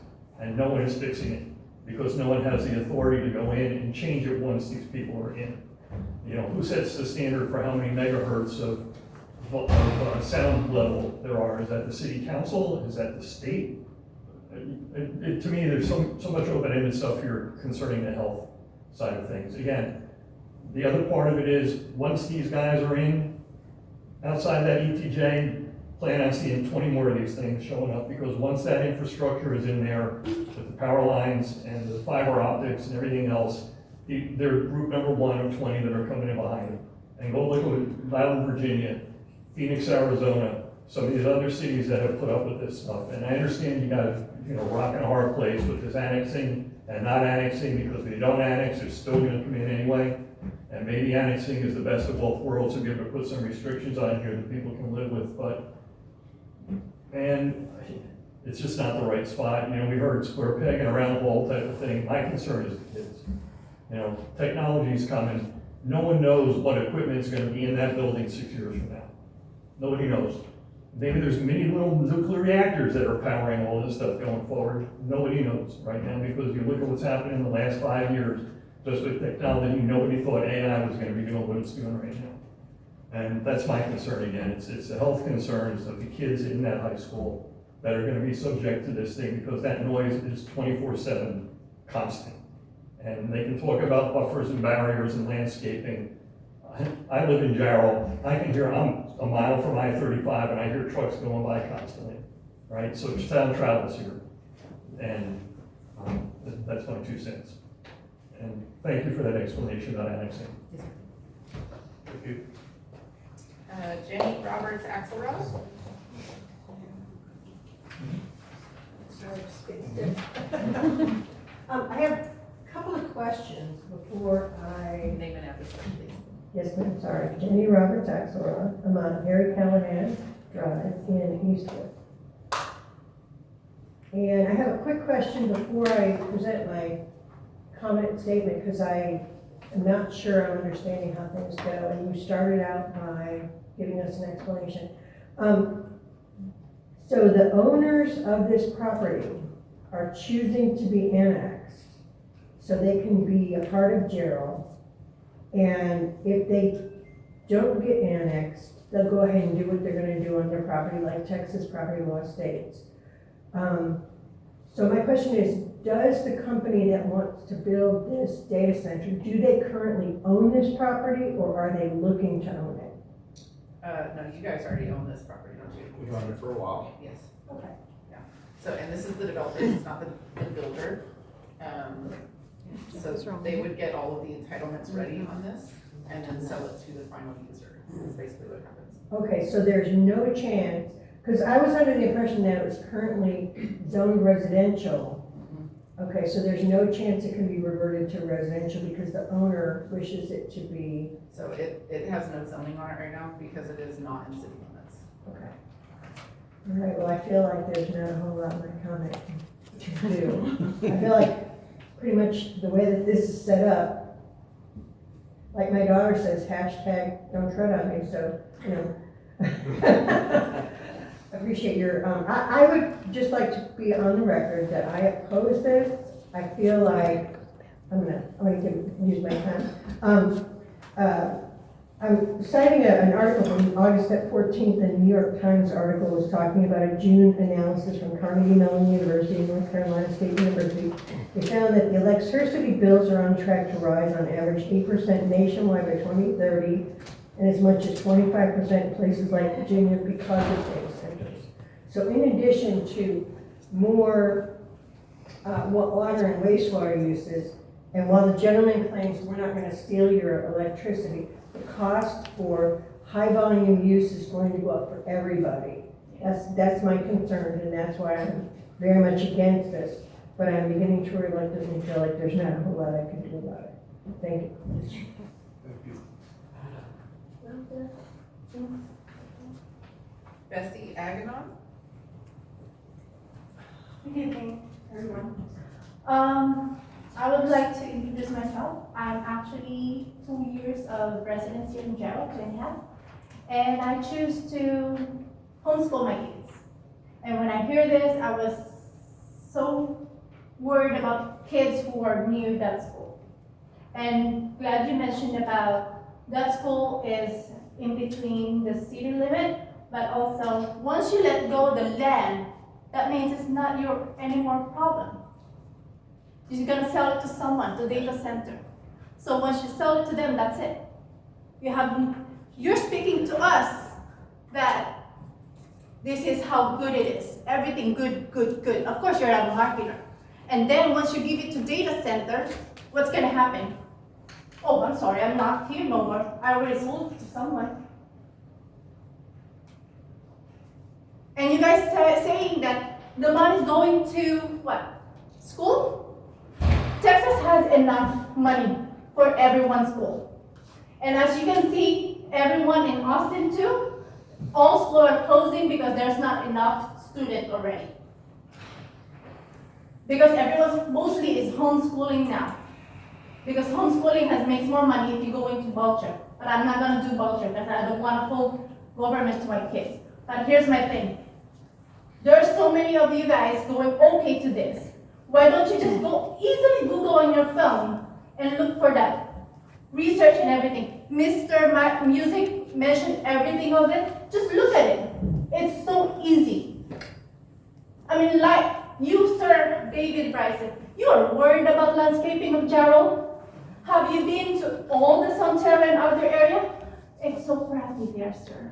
And no one is fixing it. because no one has the authority to go in and change it once these people are in. You know, who sets the standard for how many megahertz of sound level there are? Is that the city council? Is that the state? To me, there's so much open-ended stuff here concerning the health side of things. Again, the other part of it is, once these guys are in, outside that ETJ, plan on seeing 20 more of these things showing up, because once that infrastructure is in there, with the power lines and the fiber optics and everything else, they're group number 1 of 20 that are coming in behind them. And go look at Loudon, Virginia, Phoenix, Arizona, some of these other cities that have put up with this stuff. And I understand you got a rock and a hard place with this annexing and not annexing, because if they don't annex, they're still gonna come in anyway. And maybe annexing is the best of both worlds to be able to put some restrictions on here that people can live with, but, and it's just not the right spot. You know, we heard square peg and a round hole type of thing. My concern is the kids. You know, technology's coming. No one knows what equipment is gonna be in that building 6 years from now. Nobody knows. Maybe there's many little nuclear reactors that are powering all this stuff going forward. Nobody knows right now, because you look at what's happened in the last 5 years, just with technology, nobody thought AI was gonna be doing what it's doing right now. And that's my concern again. It's the health concerns of the kids in that high school that are gonna be subject to this thing, because that noise is 24/7 constant. And they can talk about buffers and barriers and landscaping. I live in Jarrell. I can hear, I'm a mile from I-35 and I hear trucks going by constantly, right? So sound travels here. And that's my 2 cents. And thank you for that explanation about annexing. Thank you. Jenny Roberts Axelrod. I have a couple of questions before I. Name and address, please. Yes, ma'am, sorry. Jenny Roberts Axelrod. I'm on Harry Callahan Drive in Eastwood. And I have a quick question before I present my comment statement, because I am not sure I'm understanding how things go. And you started out by giving us an explanation. So the owners of this property are choosing to be annexed so they can be a part of Jarrell. And if they don't get annexed, they'll go ahead and do what they're gonna do on their property, like Texas property law states. So my question is, does the company that wants to build this data center, do they currently own this property, or are they looking to own it? No, you guys already own this property, don't you? We've owned it for a while. Yes. Okay. Yeah. So, and this is the developer, it's not the builder. So they would get all of the entitlements ready on this and then sell it to the final user. That's basically what happens. Okay, so there's no chance, because I was under the impression that it was currently zoned residential. Okay, so there's no chance it can be reverted to residential because the owner wishes it to be. So it has no zoning on it right now because it is not in city limits. Okay. All right, well, I feel like there's not a whole lot my comment to do. I feel like pretty much the way that this is set up, like my daughter says, hashtag don't tread on me, so, you know. I appreciate your, I would just like to be on the record that I oppose this. I feel like, I'm gonna use my time. I'm citing an article from August 14th, the New York Times article was talking about a June analysis from Carnegie Mellon University and North Carolina State University. They found that the electricity bills are on track to rise on average 8% nationwide by 2030, and as much as 25% in places like Virginia because of data centers. So in addition to more water and wastewater uses, and while the gentleman claims we're not going to steal your electricity, the cost for high volume use is going to go up for everybody. That's my concern, and that's why I'm very much against this. But I'm beginning to reluctantly feel like there's not a whole lot I can do about it. Thank you. Bessie Aganon? Good evening, everyone. I would like to introduce myself. I'm actually 2 years of residency in Jarrell, 2.5, and I choose to homeschool my kids. And when I hear this, I was so worried about kids who are near that school. And glad you mentioned about that school is in between the city limit, but also once you let go of the land, that means it's not your anymore problem. You're gonna sell it to someone, to data center. So once you sell it to them, that's it. You're speaking to us that this is how good it is. Everything good, good, good. Of course, you're a marketer. And then once you give it to data center, what's gonna happen? Oh, I'm sorry, I'm not here no more. I already sold it to someone. And you guys saying that the money is going to what? School? Texas has enough money for everyone's school. And as you can see, everyone in Austin too, all schools are closing because there's not enough students already. Because everyone mostly is homeschooling now. Because homeschooling makes more money if you go into voucher. But I'm not gonna do voucher because I don't want to hold government to my kids. But here's my thing. There are so many of you guys going okay to this. Why don't you just go easily Google on your phone and look for that? Research and everything. Mr. Music mentioned everything of it. Just look at it. It's so easy. I mean, like you, sir, David Bryson, you are worried about landscaping of Jarrow? Have you been to all the Sonterra and other area? It's so crafty there, sir.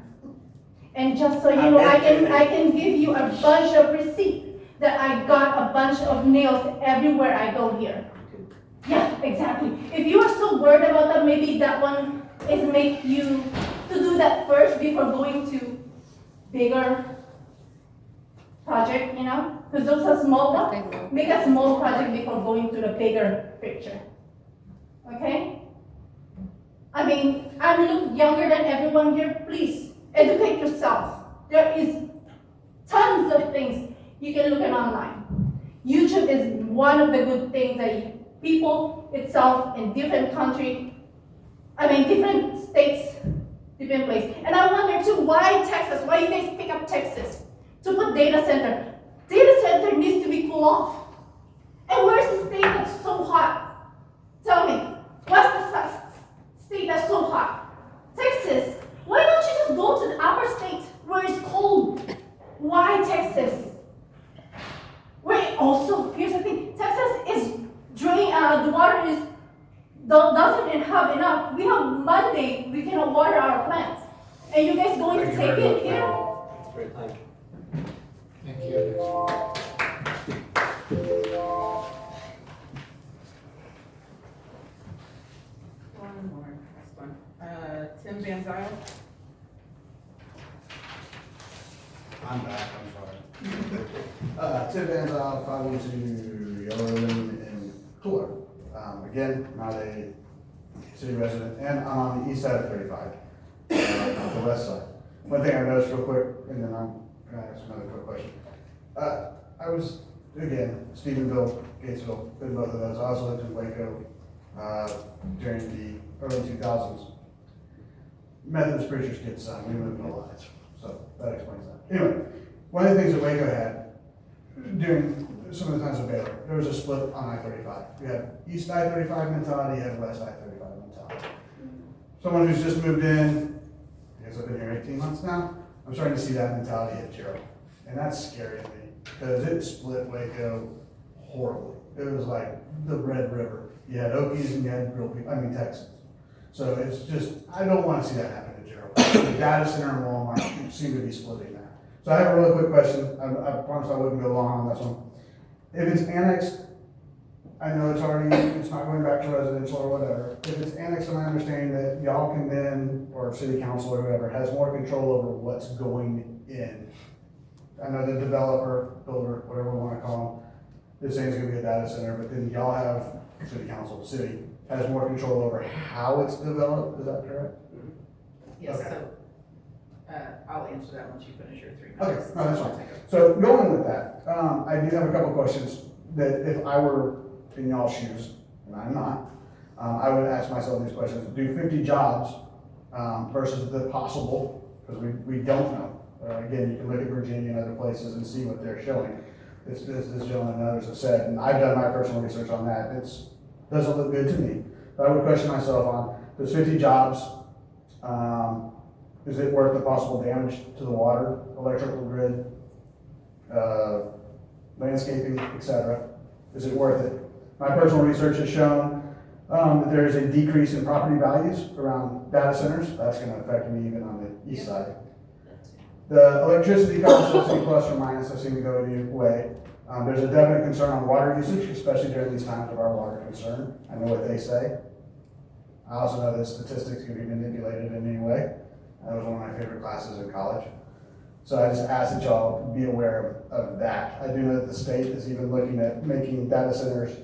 And just so you know, I can give you a bunch of receipts that I got a bunch of nails everywhere I go here. Yeah, exactly. If you are so worried about that, maybe that one is make you to do that first before going to bigger project, you know? Because those are small ones. Make a small project before going to the bigger picture. Okay? I mean, I look younger than everyone here. Please, educate yourself. There is tons of things you can look at online. YouTube is one of the good things that people itself in different country, different states, different places. And I wonder too, why Texas? Why you guys pick up Texas to put data center? Data center needs to be cool off. And where's the state that's so hot? Tell me, what's the state that's so hot? Texas. Why don't you just go to the upper states where it's cold? Why Texas? Wait, also, here's the thing. Texas is drilling, the water doesn't have enough. We have Monday, we cannot water our plants. And you guys going to take it here? Great, thank you. Thank you. One more, last one. Tim Van Zyl. I'm back, I'm sorry. Tim Van Zyl, 512 Yellow in Cooler. Again, not a city resident, and I'm on the east side of 35, not the west side. One thing I noticed real quick, and then I'm gonna ask another quick question. I was, again, Stephenville, Gatesville, been both of those. I also lived in Waco during the early 2000s. Methodist preachers get some, we moved in the lines, so that explains that. Anyway, one of the things that Waco had during some of the times of Baylor, there was a split on I-35. You had East I-35 mentality, you had West I-35 mentality. Someone who's just moved in, I guess I've been here 18 months now, I'm starting to see that mentality hit Jarrow. And that's scary to me, because it split Waco horribly. It was like the Red River. You had Okies and you had real people, Texans. So it's just, I don't want to see that happen to Jarrow. The data center and Walmart seem to be splitting that. So I have a really quick question. I promised I wouldn't go long on this one. If it's annexed, I know it's not going back to residential or whatever. If it's annexed, and I understand that y'all can then, or city council or whoever, has more control over what's going in. I know the developer, builder, whatever we want to call them, is saying it's going to be a data center, but then y'all have, city council, city, has more control over how it's developed. Is that correct? Yes, Okay. so, I'll answer that once you finish your 3 minutes. Okay, no, that's fine. So going with that, I do have a couple questions that if I were in y'all's shoes, and I'm not, I would ask myself these questions. Do 50 jobs versus the possible, because we don't know. Again, you can look at Virginia and other places and see what they're showing. It's, this gentleman and others have said, and I've done my personal research on that, doesn't look good to me. But I would question myself on, there's 50 jobs, is it worth the possible damage to the water, electrical grid, landscaping, etc.? Is it worth it? My personal research has shown that there is a decrease in property values around data centers. That's going to affect me even on the east side. The electricity costs, I've seen plus or minus, I've seen to go either way. There's a definite concern on water usage, especially during these times of our water concern. I know what they say. I also know that statistics can be manipulated in any way. That was one of my favorite classes in college. So I just ask that y'all be aware of that. I do know that the state is even looking at making data centers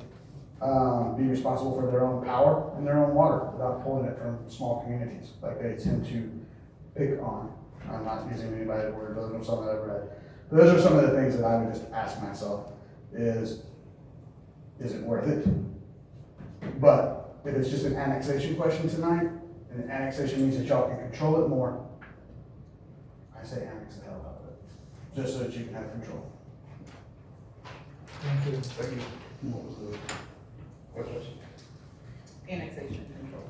be responsible for their own power and their own water without pulling it from small communities like they tend to pick on. I'm not using anybody's word, those are some that I've read. But those are some of the things that I would just ask myself is it worth it? But if it's just an annexation question tonight, and annexation means that y'all can control it more, I say annex the hell out of it, just so that you can have control. Thank you. Thank you. What was the question? Annexation control.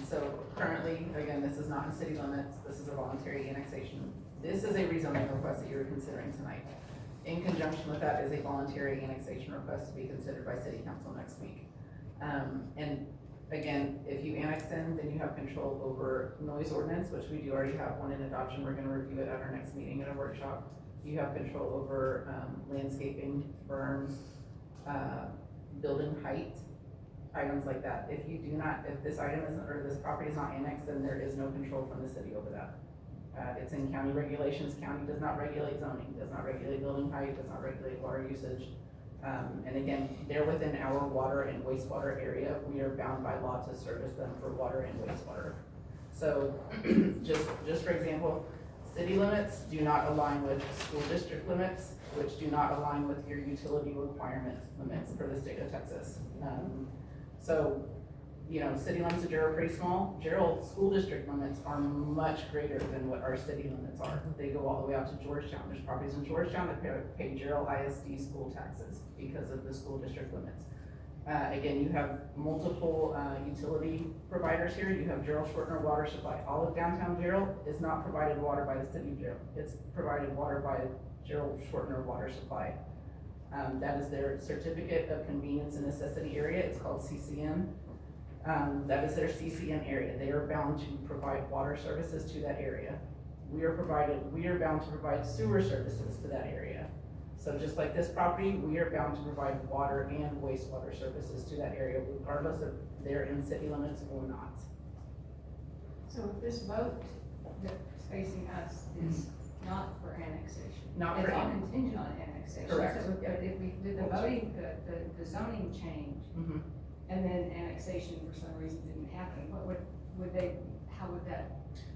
So currently, again, this is not in city limits, this is a voluntary annexation. This is a rezoning request that you're considering tonight. In conjunction with that is a voluntary annexation request to be considered by city council next week. And again, if you annex in, then you have control over noise ordinance, which we do already have one in adoption. We're gonna review it at our next meeting at a workshop. You have control over landscaping, berms, building height, items like that. If you do not, if this item isn't, or this property is not annexed, then there is no control from the city over that. It's in county regulations. County does not regulate zoning, does not regulate building height, does not regulate water usage. And again, they're within our water and wastewater area. We are bound by law to service them for water and wastewater. So just for example, city limits do not align with school district limits, which do not align with your utility requirement limits for the state of Texas. So, you know, city limits of Jarrell are pretty small. Jarrell school district limits are much greater than what our city limits are. They go all the way out to Georgetown. There's properties in Georgetown that pay Jarrell ISD school taxes because of the school district limits. Again, you have multiple utility providers here. You have Jarrell Shortner Water Supply. All of downtown Jarrell is not provided water by the city of Jarrell. It's provided water by Jarrell Shortner Water Supply. That is their certificate of convenience and necessity area. It's called CCN. That is their CCN area. They are bound to provide water services to that area. We are bound to provide sewer services to that area. So just like this property, we are bound to provide water and wastewater services to that area, regardless if they're in city limits or not. So if this vote that's facing us is not for annexation? Not for It's all contingent on annexation. Correct. So, but if we did the voting, the zoning change, Mm-hmm. and then annexation for some reason didn't happen, how would that?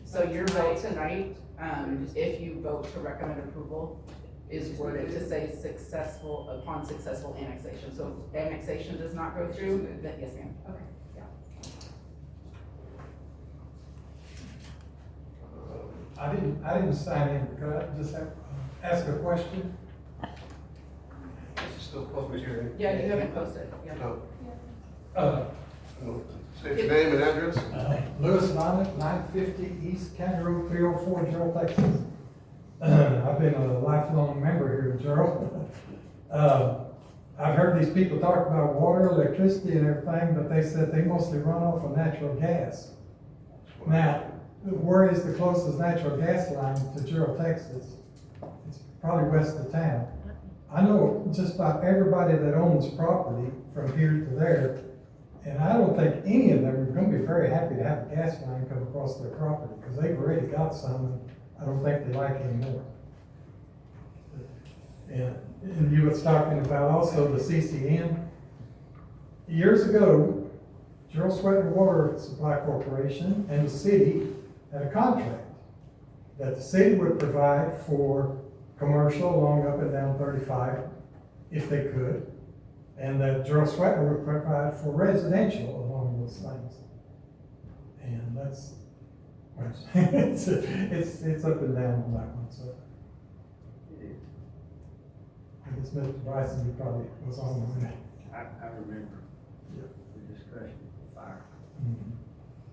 So your vote tonight, if you vote to recommend approval, is worded to say upon successful annexation. So if annexation does not go through, then yes, ma'am. Okay, yeah. I didn't sign in. Could I just ask a question? This is still public hearing. Yeah, you haven't posted, yeah. No. Uh, State your name and address. Louis Lonnet, 950 East County Road 304, Jarrell, Texas. I've been a lifelong member here in Jarrell. I've heard these people talk about water, electricity and everything, but they said they mostly run off of natural gas. Now, where is the closest natural gas line to Jarrell, Texas? It's probably west of town. I know just about everybody that owns property from here to there, and I don't think any of them are going to be very happy to have a gas line come across their property because they've already got some, and I don't think they like any more. And you was talking about also the CCN. Years ago, Jarrell Sweatner Water Supply Corporation and the city had a contract that the city would provide for commercial along up and down 35 if they could, and that Jarrell Sweatner would provide for residential along those things. And that's, it's up and down on that one, so. I guess Mr. Bryson, you probably was on when it. I remember the discussion of fire.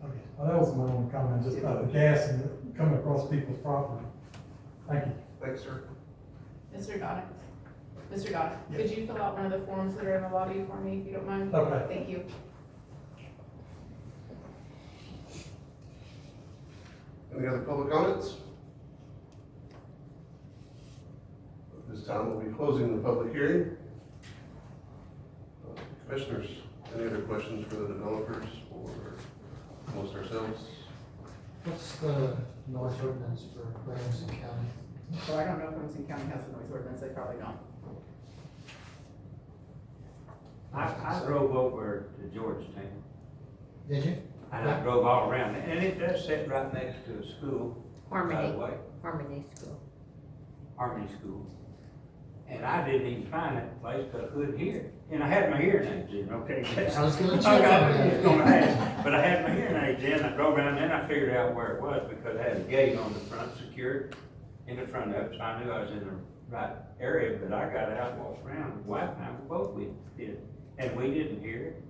Okay, well, that was my only comment, just about the gas and coming across people's property. Thank you. Thanks, sir. Mr. Donick, could you fill out one of the forms that are in the lobby for me, if you don't mind? Okay. Thank you. Any other public comments? At this time, we'll be closing the public hearing. Commissioners, any other questions for the developers or amongst ourselves? What's the noise ordinance for Williamson County? So I don't know if Williamson County has a noise ordinance, they probably don't. I drove over to Georgetown. Did you? And I drove all around, and it does sit right next to a school, by Harmony. the way, Harmony School. Harmony School. And I didn't even find that place because I couldn't hear it. And I had my hearing aids in, okay? I was gonna check on I was that. gonna ask, but I had my hearing aids in, I drove around, and then I figured out where it was because it had a gate on the front, secured in the front of it, so I knew I was in the right area, but I got out and walked around, the wife and I both we did, and we didn't hear it.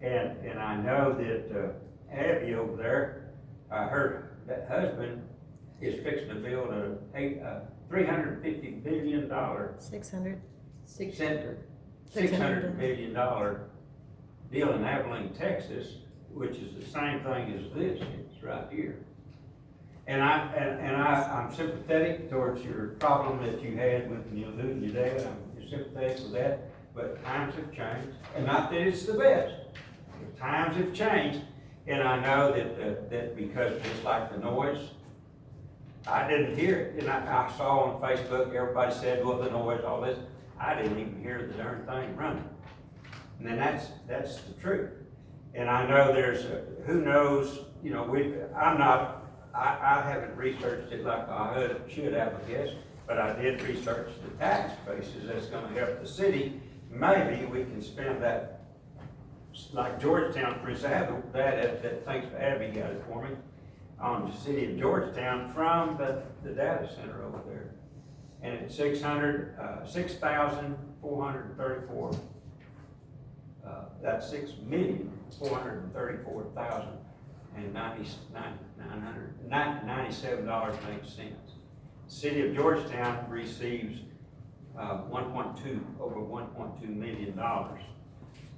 And I know that Abby over there, her that husband is fixing to build a $350 billion, $600 billion deal in Abilene, Texas, which is the same thing as this. It's right here. And I'm sympathetic towards your problem that you had with losing your dad. I'm sympathetic with that. But times have changed, and not that it's the best. But times have changed, and I know that because just like the noise, I didn't hear it, and I saw on Facebook everybody said, well, the noise, all this. I didn't even hear the darn thing running, and then that's the truth. And I know there's who knows, I haven't researched it like I should have, I guess, but I did research the tax bases that's going to help the city. Maybe we can spend that, like Georgetown, for instance. I have that thanks to Abby got it for me, on the city of Georgetown from the data center over there. And it's 6,434, that's 6,434,000 and $97.08. City of Georgetown receives over $1.2 million.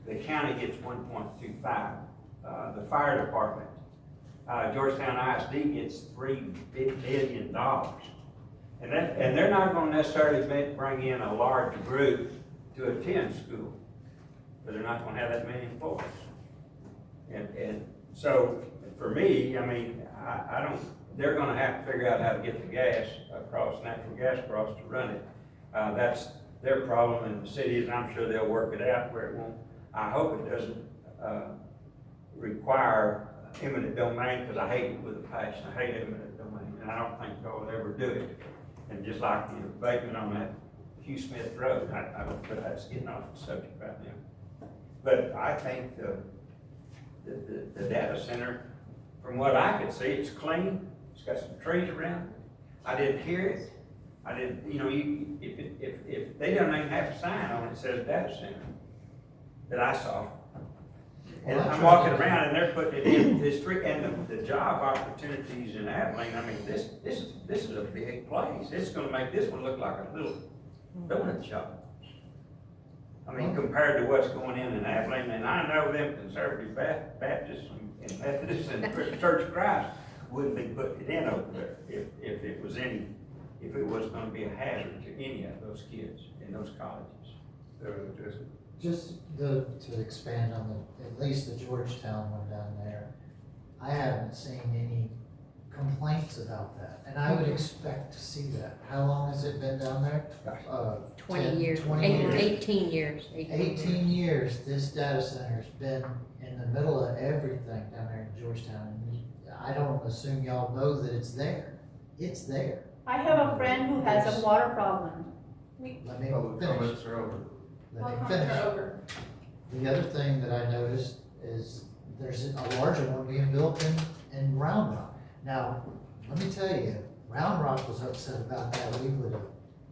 The county gets 1.25. The fire department, Georgetown ISD gets $3 billion. And they're not going to necessarily bring in a large group to attend school, but they're not going to have that many employees. And so for me, I mean, I don't. They're going to have to figure out how to get the gas across, natural gas across to run it. That's their problem in the cities, and I'm sure they'll work it out where it won't. I hope it doesn't require eminent domain, because I hate it with a passion. I hate eminent domain, and I don't think they'll ever do it. And just like the abatement on that Hugh Smith Road, I don't, but that's getting off the subject right now. But I think the data center, from what I could see, it's clean. It's got some trees around it. I didn't hear it. I didn't, if they don't even have a sign on it that says data center that I saw. And I'm walking around and they're putting it in this street, and the job opportunities in Abilene, I mean, this is a big place. It's gonna make this one look like a little donut shop. I mean, compared to what's going in Abilene, and I know them conservative Baptists and Methodists and the Church of Christ wouldn't be putting it in over there if it was gonna be a hazard to any of those kids in those colleges. Just to expand on at least the Georgetown one down there, I haven't seen any complaints about that, and I would expect to see that. How long has it been down there? 20 years. 18 years. 18 years, this data center's been in the middle of everything down there in Georgetown. And I don't assume y'all know that it's there. It's there. I have a friend who has a water problem. Let me Public finish. comments are over. Let me finish. The other thing that I noticed is there's a larger one being built in Round Rock. Now, let me tell you, Round Rock was upset about that. We would have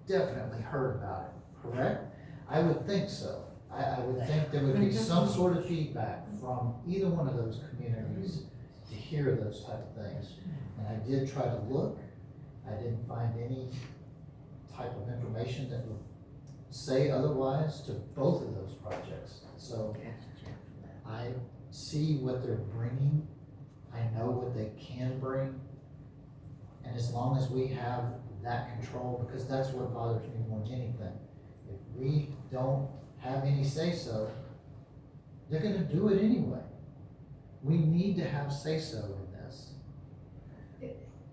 definitely heard about it. correct? I would think so. I would think there would be some sort of feedback from either one of those communities to hear those type of things. And I did try to look, I didn't find any type of information that would say otherwise to both of those projects. So I see what they're bringing, I know what they can bring, and as long as we have that control, because that's what bothers me more than anything. If we don't have any say-so, they're gonna do it anyway. We need to have say-so in this.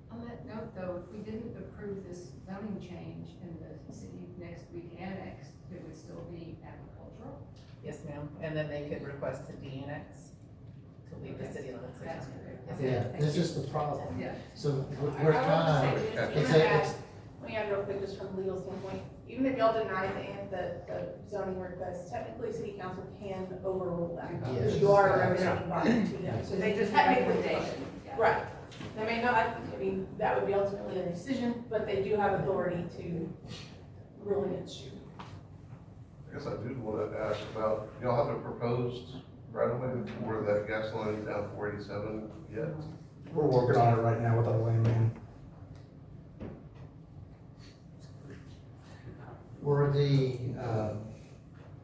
On that note, though, if we didn't approve this zoning change and the city next week annexed, it would still be agricultural? Yes, ma'am, and then they could request to de-annex, to leave the city limits. That's correct. Yeah, this is the problem. Yeah. So we're I kinda, will just say it's this, a, let me add real quick, just from a legal standpoint, even if y'all deny the zoning request, technically city council can overrule that. Because you are a representing body to them, so they just technically, right. They may not, I mean, that would be ultimately their decision, but they do have authority to rule against you. I guess I do want to ask about, y'all have a proposed right away for that gas line down 487 yet? We're working on it right now with our landman. for the,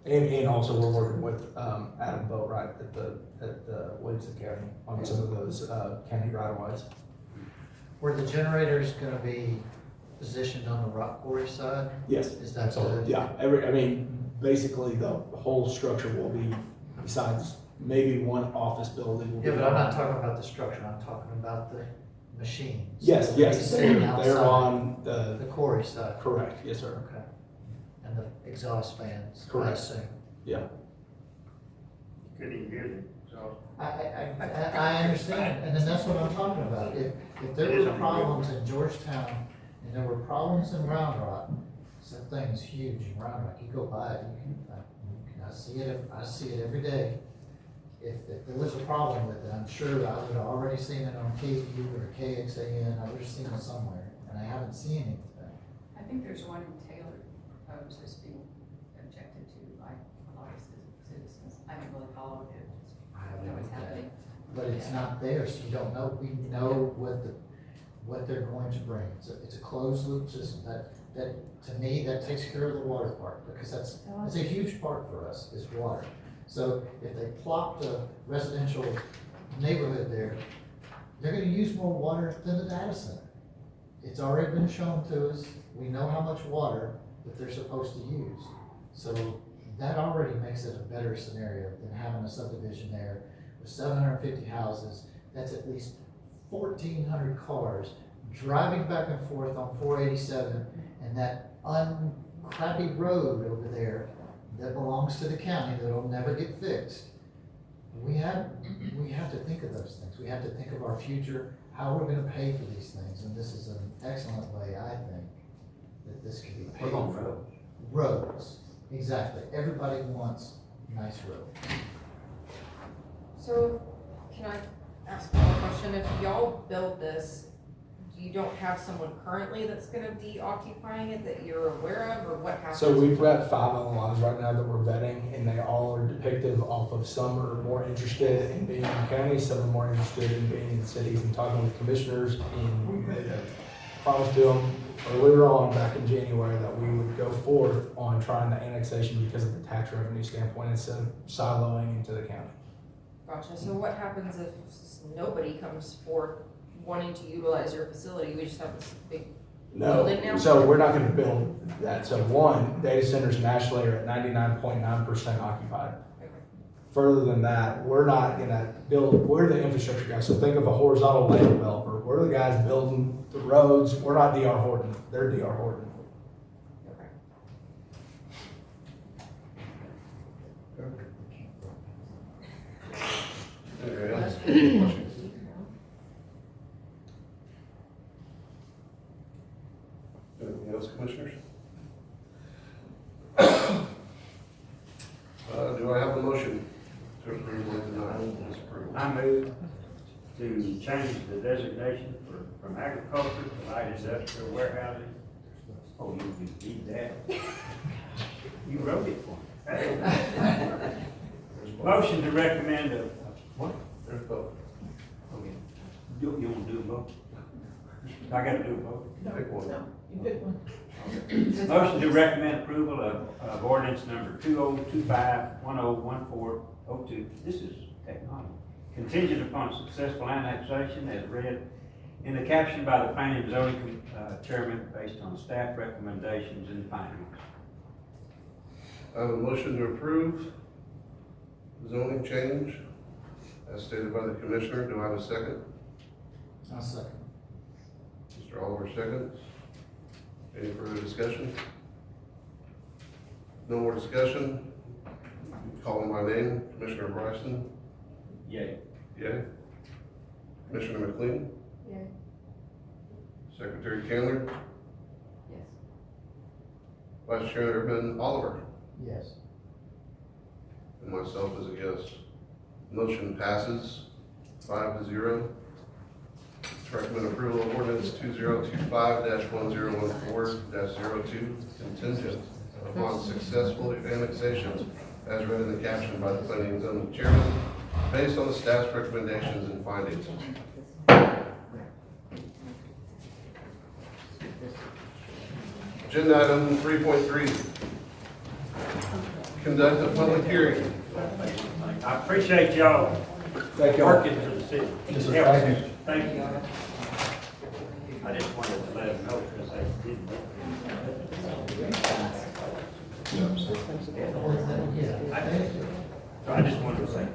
And also we're working with, Adam Boatright at Williamson County on some of those, county right of ways. where the generator's gonna be positioned on the rock quarry side? Yes. Is that Absolutely. the? Yeah, basically the whole structure will be, besides maybe one office building will be. Yeah, but I'm not talking about the structure, I'm talking about the machines. Yes, yes, Sitting they're outside on the quarry side. correct, yes, sir. Okay. And the exhaust fans, I Correct. assume. Yeah. Couldn't even use it, so. I understand, and then that's what I'm talking about. If there were problems in Georgetown and there were problems in Round Rock, that thing's huge in Round Rock, you go by it, I see it every day. If there was a problem with it, I'm sure I would have already seen it on KU or KXAN, I would have seen it somewhere, and I haven't seen anything. I think there's one in Taylor proposed that's being objected to by a lot of citizens. I haven't really followed it, I just know what's happening. But it's not there, so you don't know, we know what they're going to bring. It's a closed loop system, that, to me, that takes care of the water part, because that's a huge part for us, is water. So if they plopped a residential neighborhood there, they're gonna use more water than the data center. It's already been shown to us, we know how much water that they're supposed to use. So that already makes it a better scenario than having a subdivision there with 750 houses, that's at least 1,400 cars driving back and forth on 487, and that uncrappy road over there that belongs to the county that'll never get fixed. We have to think of those things. We have to think of our future, how we're gonna pay for these things, and this is an excellent way, I think, that this can be paid We're going for. roads. Roads, exactly. Everybody wants nice roads. So, can I ask one more question? If y'all build this, you don't have someone currently that's gonna be occupying it that you're aware of, or what happens? So we've got 5 LOIs right now that we're vetting, and they all are depictive off of some are more interested in being in counties, some are more interested in being in cities and talking with commissioners. And we made a promise to them earlier on, back in January, that we would go forward on trying the annexation because of the tax revenue standpoint instead of siloing into the county. Gotcha, so what happens if nobody comes forth wanting to utilize your facility? We just have this big building now? No, so we're not gonna build that. So one, data centers nationally are at 99.9% occupied. Okay. Further than that, we're not gonna build, we're the infrastructure guys. So think of a horizontal land developer. We're the guys building the roads. We're not D.R. Horton, they're D.R. Horton. Anybody else? Questions? Anything else, commissioners? Do I have a motion to approve or deny this approval? I move to change the designation from agriculture to light industrial warehousing. Oh, you can beat that. You wrote it for me. Motion to recommend a, what? There's both. Okay. You want to do both? I gotta do both? Pick one. You pick one. Motion to recommend approval of ordinance number 2025-101402. This is technology. Contingent upon successful annexation as read in the caption by the planning and zoning chairman based on staff recommendations and findings. I have a motion to approve zoning change as stated by the commissioner. Do I have a second? I'll second. Mr. Oliver seconds. Any further discussion? No more discussion? Calling my name, Commissioner Bryson. Yay. Yay. Commissioner McLean. Yay. Secretary Candler. Yes. Vice Chairman Oliver. Yes. And myself as a yes. Motion passes 5-0. Recommend approval of ordinance 2025-1014-02 contingent upon successful annexation as read in the caption by the planning and zoning chairman based on the staff's recommendations and findings. Agenda item 3.3. Conduct a public hearing. I appreciate y'all working for the city. Yes, sir. Thank you. Thank you. I just wanted to let them know because they didn't. So I just wanted to say.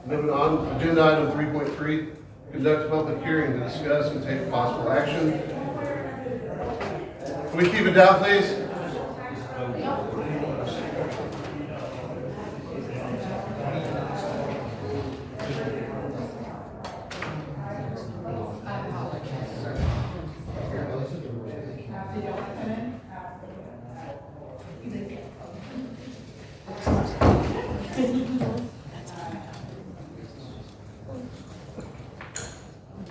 Moving on, agenda item 3.3, conduct a public hearing to discuss and take possible action. Can we keep it down, please?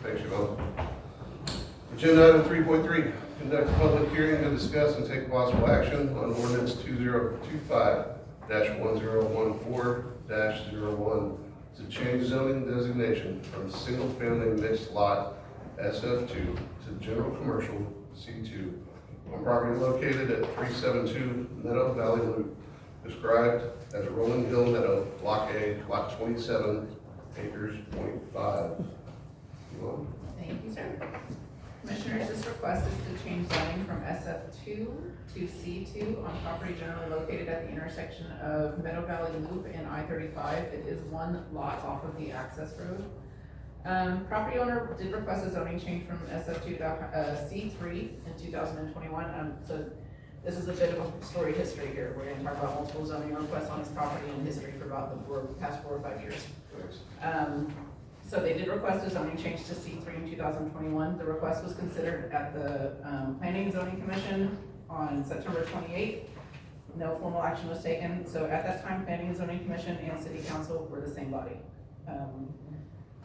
Thanks, Yvonne. Agenda item 3.3, conduct a public hearing to discuss and take possible action on ordinance 2025-1014-01 to change zoning designation from single-family mixed lot SF2 to general commercial C2 on property located at 372 Meadow Valley Loop, described as Rolling Hill Meadow, Block A, Lot 27, acres, .5. Yvonne? Thank you, sir. Commissioners, this request is to change zoning from SF2 to C2 on property generally located at the intersection of Meadow Valley Loop and I-35. It is one lot off of the access road. Property owner did request a zoning change from SF2 to C3 in 2021. So this is a bit of a storied history here. We're going to talk about multiple zoning requests on this property and history for about the past 4 or 5 years. So they did request a zoning change to C3 in 2021. The request was considered at the Planning and Zoning Commission on September 28th. No formal action was taken. So at that time, Planning and Zoning Commission and City Council were the same body.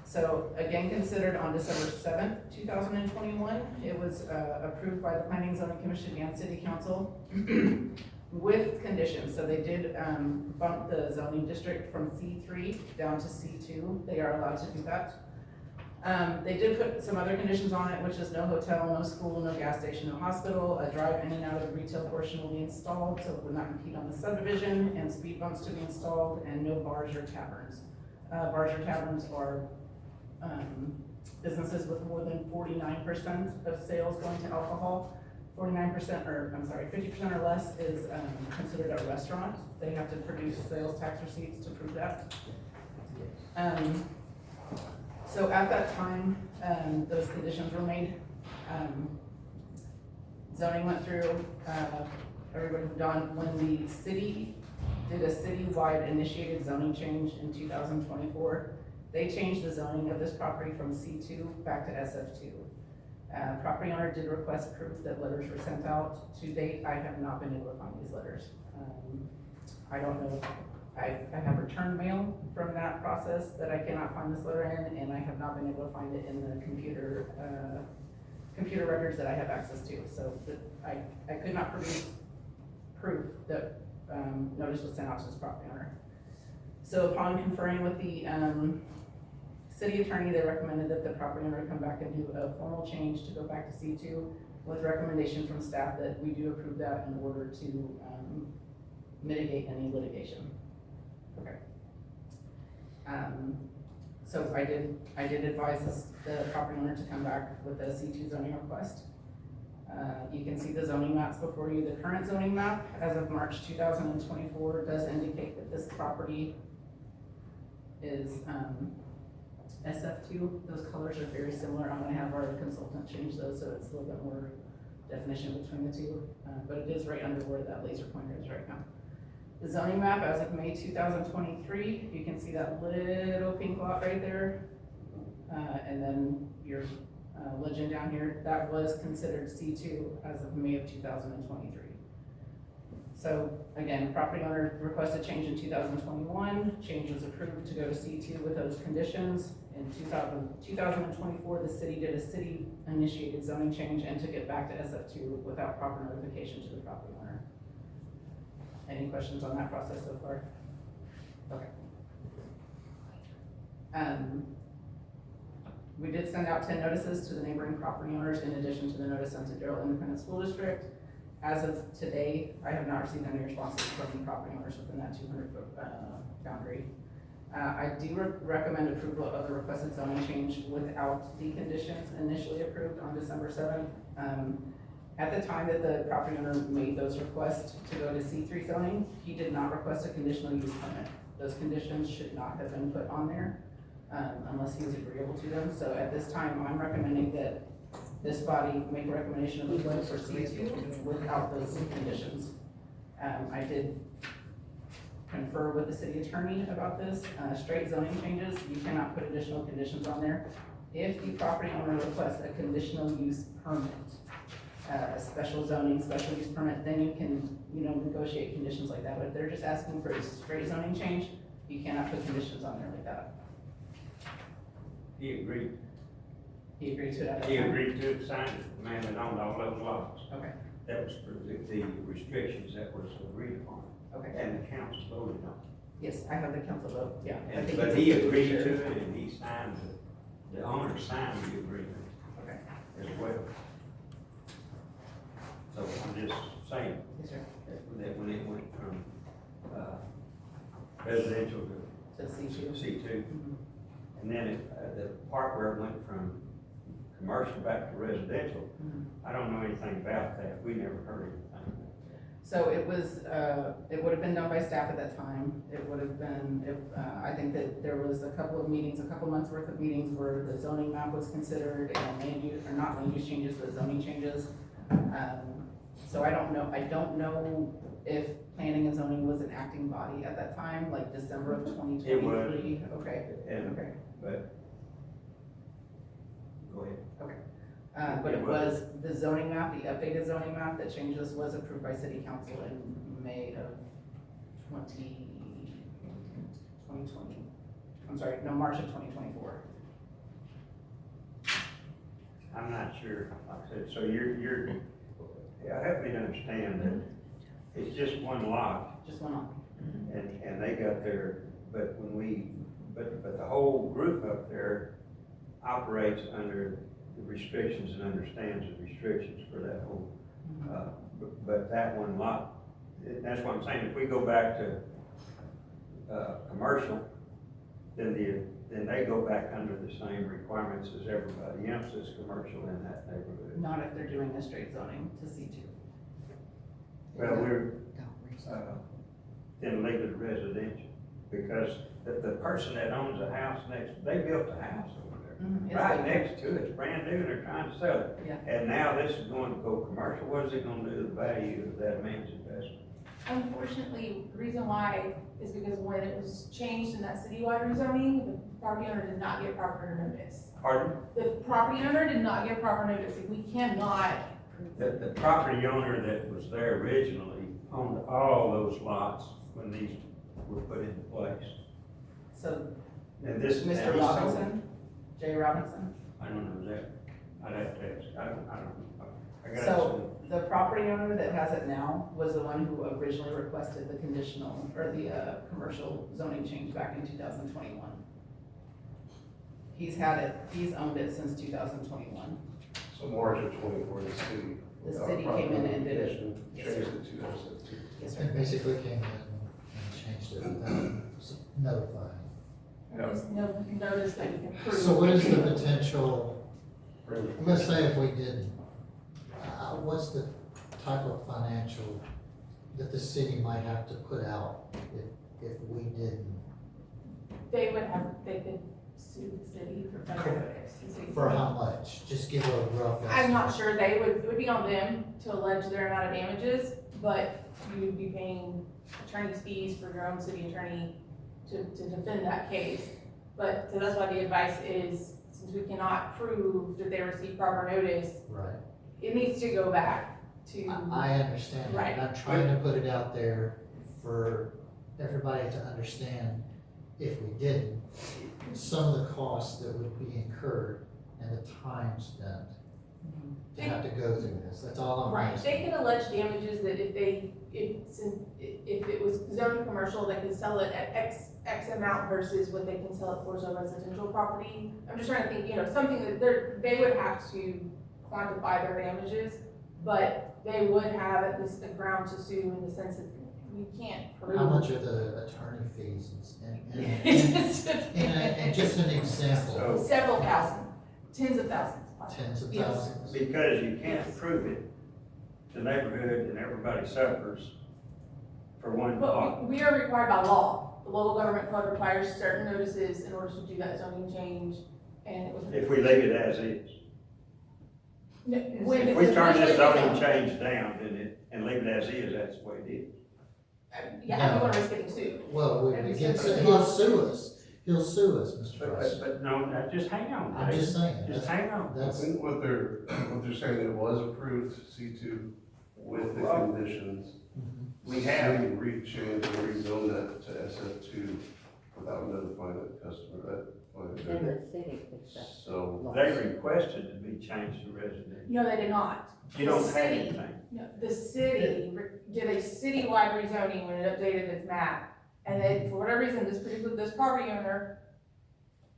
So again, considered on December 7th, 2021, it was approved by the Planning and Zoning Commission and City Council with conditions. So they did bump the zoning district from C3 down to C2. They are allowed to do that. They did put some other conditions on it, which is no hotel, no school, no gas station, no hospital, a drive in and out of the retail portion will be installed, so it would not impede on the subdivision, and speed bumps to be installed, and no bars or taverns. Bars or taverns are businesses with more than 49% of sales going to alcohol. 49%, or I'm sorry, 50% or less is considered a restaurant. They have to produce sales tax receipts to prove that. So at that time, those conditions were made. Zoning went through, everybody moved on. When the city did a citywide initiated zoning change in 2024, they changed the zoning of this property from C2 back to SF2. Property owner did request proof that letters were sent out. To date, I have not been able to find these letters. I don't know if I have returned mail from that process that I cannot find this letter in, and I have not been able to find it in the computer records that I have access to. So I could not proof that, notice was sent out to this property owner. So upon conferring with the, city attorney, they recommended that the property owner come back and do a formal change to go back to C2 with recommendation from staff that we do approve that in order to, mitigate any litigation. Okay. So I did advise the property owner to come back with a C2 zoning request. You can see the zoning maps before you. The current zoning map, as of March 2024, does indicate that this property is SF2. Those colors are very similar. I'm gonna have our consultant change those so it's a little bit more definition between the two, but it is right under where that laser pointer is right now. The zoning map as of May 2023, you can see that little pink lot right there. And then your legend down here, that was considered C2 as of May of 2023. So again, property owner requested change in 2021, change was approved to go to C2 with those conditions. In 2024, the city did a city initiated zoning change and took it back to SF2 without proper notification to the property owner. Any questions on that process so far? Okay. We did send out 10 notices to the neighboring property owners in addition to the notice sent to Darrell Independent School District. As of today, I have not received any responses from the property owners within that 200-foot boundary. I do recommend approval of the requested zoning change without the conditions initially approved on December 7th. At the time that the property owner made those requests to go to C3 zoning, he did not request a conditional use permit. Those conditions should not have been put on there unless he was agreeable to them. So at this time, I'm recommending that this body make a recommendation of approval for C2 without those conditions. I did confer with the city attorney about this. Straight zoning changes, you cannot put additional conditions on there. If the property owner requests a conditional use permit, a special zoning, special use permit, then you can, negotiate conditions like that. But if they're just asking for a straight zoning change, you cannot put conditions on there like that. He agreed. He agreed to it. He agreed to sign it, the man that owned all those lots. Okay. That was for the restrictions that was agreed upon. Okay. And the council voted on. Yes, I have the council vote, yeah. But he agreed to it and he signed, the owner signed the agreement. Okay. As well. So I'm just saying. Yes, sir. That when it went from, residential to C2. C2. And then the part where it went from commercial back to residential, I don't know anything about that. We never heard anything. So it was, it would have been done by staff at that time. It would have been, I think that there was a couple of meetings, a couple months worth of meetings where the zoning map was considered and land use, or not land use changes, but zoning changes. So I don't know if planning and zoning was an acting body at that time, like December of 2023. It was. Okay. And, okay. But, go ahead. Okay. But it was the zoning map, the updated zoning map that changes was approved by city council in May of 2020. I'm sorry, no, March of 2024. I'm not sure, like I said, so you're, help me to understand that it's just one lot. Just one lot. And they got their, but the whole group up there operates under the restrictions and understands the restrictions for that whole, but that one lot, that's what I'm saying, if we go back to, commercial, then they go back under the same requirements as everybody else that's commercial in that neighborhood. Not if they're doing a straight zoning to C2. Well, we're, then leave it residential, because the person that owns the house next, they built a house over there. Right next to it, it's brand new, and they're trying to sell it. Yeah. And now this is going to go commercial, what is it gonna do to the value of that man's investment? Unfortunately, the reason why is because when it was changed in that citywide rezoning, the property owner did not get proper notice. Pardon? The property owner did not get proper notice. We cannot. The property owner that was there originally owned all those lots when these were put into place. So, And this. Mr. and Robinson, Jay Robinson? I don't know that, I'd have to ask, I don't know. I got So, the property owner that has it now was the one who originally requested the conditional, or the, commercial zoning change back in 2021. He's had it, he's owned it since 2021. So March of 24, the city. The city came in and did it. Changed it to 2017. Yes, And sir. basically came in and changed it without notifying. There's no notice that you can prove. So what is the potential, let's say if we didn't, what's the type of financial that the city might have to put out if we didn't? They could sue the city for failure to succeed. For how much? Just give a rough estimate. I'm not sure, it would be on them to allege their amount of damages, but you would be paying attorney's fees for your own city attorney to defend that case. But, so that's why the advice is, since we cannot prove that they received proper notice, Right. it needs to go back to. I understand that, Right. and I'm trying to put it out there for everybody to understand, if we didn't, some of the costs that would be incurred and the time spent to have to go through this, that's all I'm Right, asking. they could allege damages that if it was zoned commercial, they could sell it at X amount versus what they can sell it for as a residential property. I'm just trying to think, something that they would have to quantify their damages, but they would have at least the ground to sue in the sense that you can't prove. How much are the attorney fees and just an example, So- Several thousand, tens of thousands. tens of Yes. thousands? Because you can't prove it, the neighborhood and everybody suffers for one lot. But we are required by law. The local government code requires certain notices in order to do that zoning change, and it was. If we leave it as is. No, If we turn this zoning change down, and leave it as is, that's the way it is. Yeah, everyone is getting sued. Well, And he'll it's- sue us, Mr. Price. But no, just hang on. I'm just saying, Just that's, hang on. that's, What they're saying, it was approved C2 with the Well, conditions. We have, City changed and rezoned that to SF2 without notifying the customer, Then the city picks up. So, they requested to be changed to residential. No, they did not. You don't The have city- anything. No, the city did a citywide rezoning when it updated its map. And then, for whatever reason, this property owner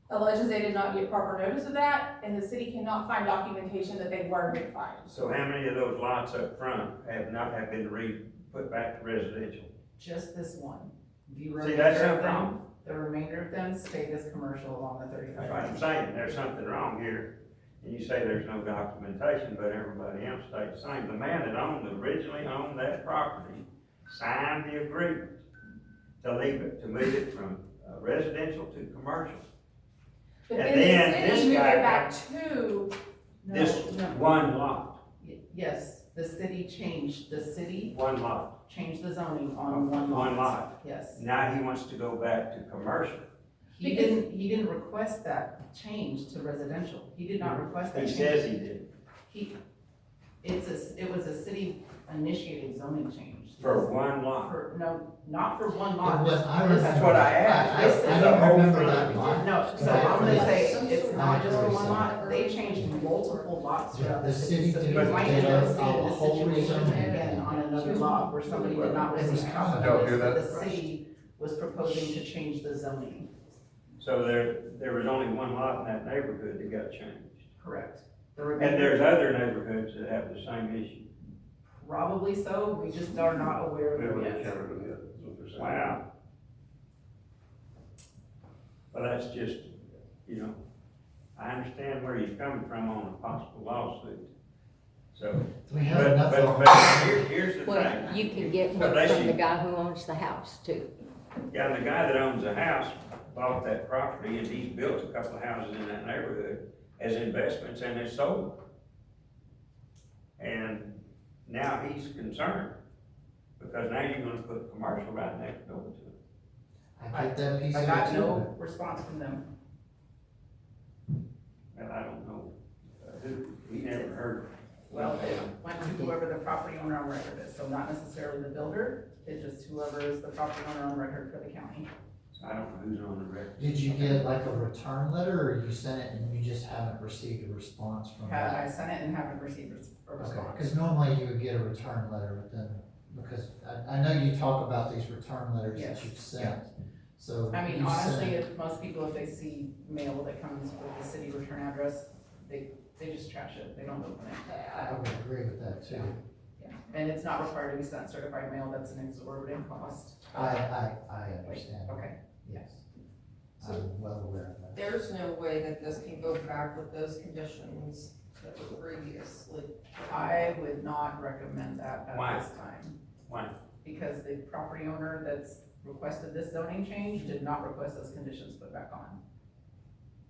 alleges they did not get proper notice of that, and the city cannot find documentation that they were notified. So how many of those lots up front have been put back to residential? Just this one. The See, that's remainder of something wrong. them, the remainder of them stayed as commercial along the 35. That's what I'm saying, there's something wrong here. And you say there's no documentation, but everybody else stays the same. The man that originally owned that property signed the agreement to move it from residential to commercial. But And then then the this city moved guy it back to, This No. one lot, Yes, the city changed one lot, the zoning on one lot. one lot. Yes. Now he wants to go back to commercial. He didn't request that change to residential. He did not request that He change. says he did. It was a city initiated zoning change. For one lot. No, not for one lot. But I This- That's what I asked. This is I the don't whole remember thing. that lot. No, so I'm gonna say, it's not just for one lot, they changed multiple lots throughout The city So did- you might did end up a seeing this whole situation rezoning. again on another lot where somebody did not It was receive common. Y'all notice hear that that? the city was proposing to change the zoning. So there was only one lot in that neighborhood that got changed. Correct. The And remainder- there's other neighborhoods that have the same issue. Probably so, we just are not aware of we it haven't yet. encountered them yet, is what they're saying. Wow. Well, that's just, I understand where you're coming from on a possible lawsuit. So, We have but, enough but, of- but here's the Well, thing. you can get But one they from should- the guy who owns the house too. Yeah, and the guy that owns the house bought that property and he's built a couple of houses in that neighborhood as investments and it's sold. And now he's concerned because now you're gonna put commercial right next door to it. I get that piece of I it got too. no response from them. And I don't know who, we never heard. Well, it went to whoever the property owner on record is, so not necessarily the builder, it's just whoever is the property owner on record for the county. So I don't know who's on the record. Did you get like a return letter, or you sent it and you just haven't received a response from I that? sent it and haven't received a a Okay, response. because normally you would get a return letter within, because I know you talk about these return letters Yes. that you've sent, so. I mean, you honestly, sent- if most people, if they see mail that comes with the city return address, they just trash it, they don't open it. I would agree with that too. Yeah, and it's not required to be sent certified mail, that's an exorbitant cost. I understand. Okay. Yes. I'm well aware of that. There's no way that this can go back with those conditions that were previously. I would not recommend that Why? at this time. Why? Because the property owner that's requested this zoning change did not request those conditions put back on.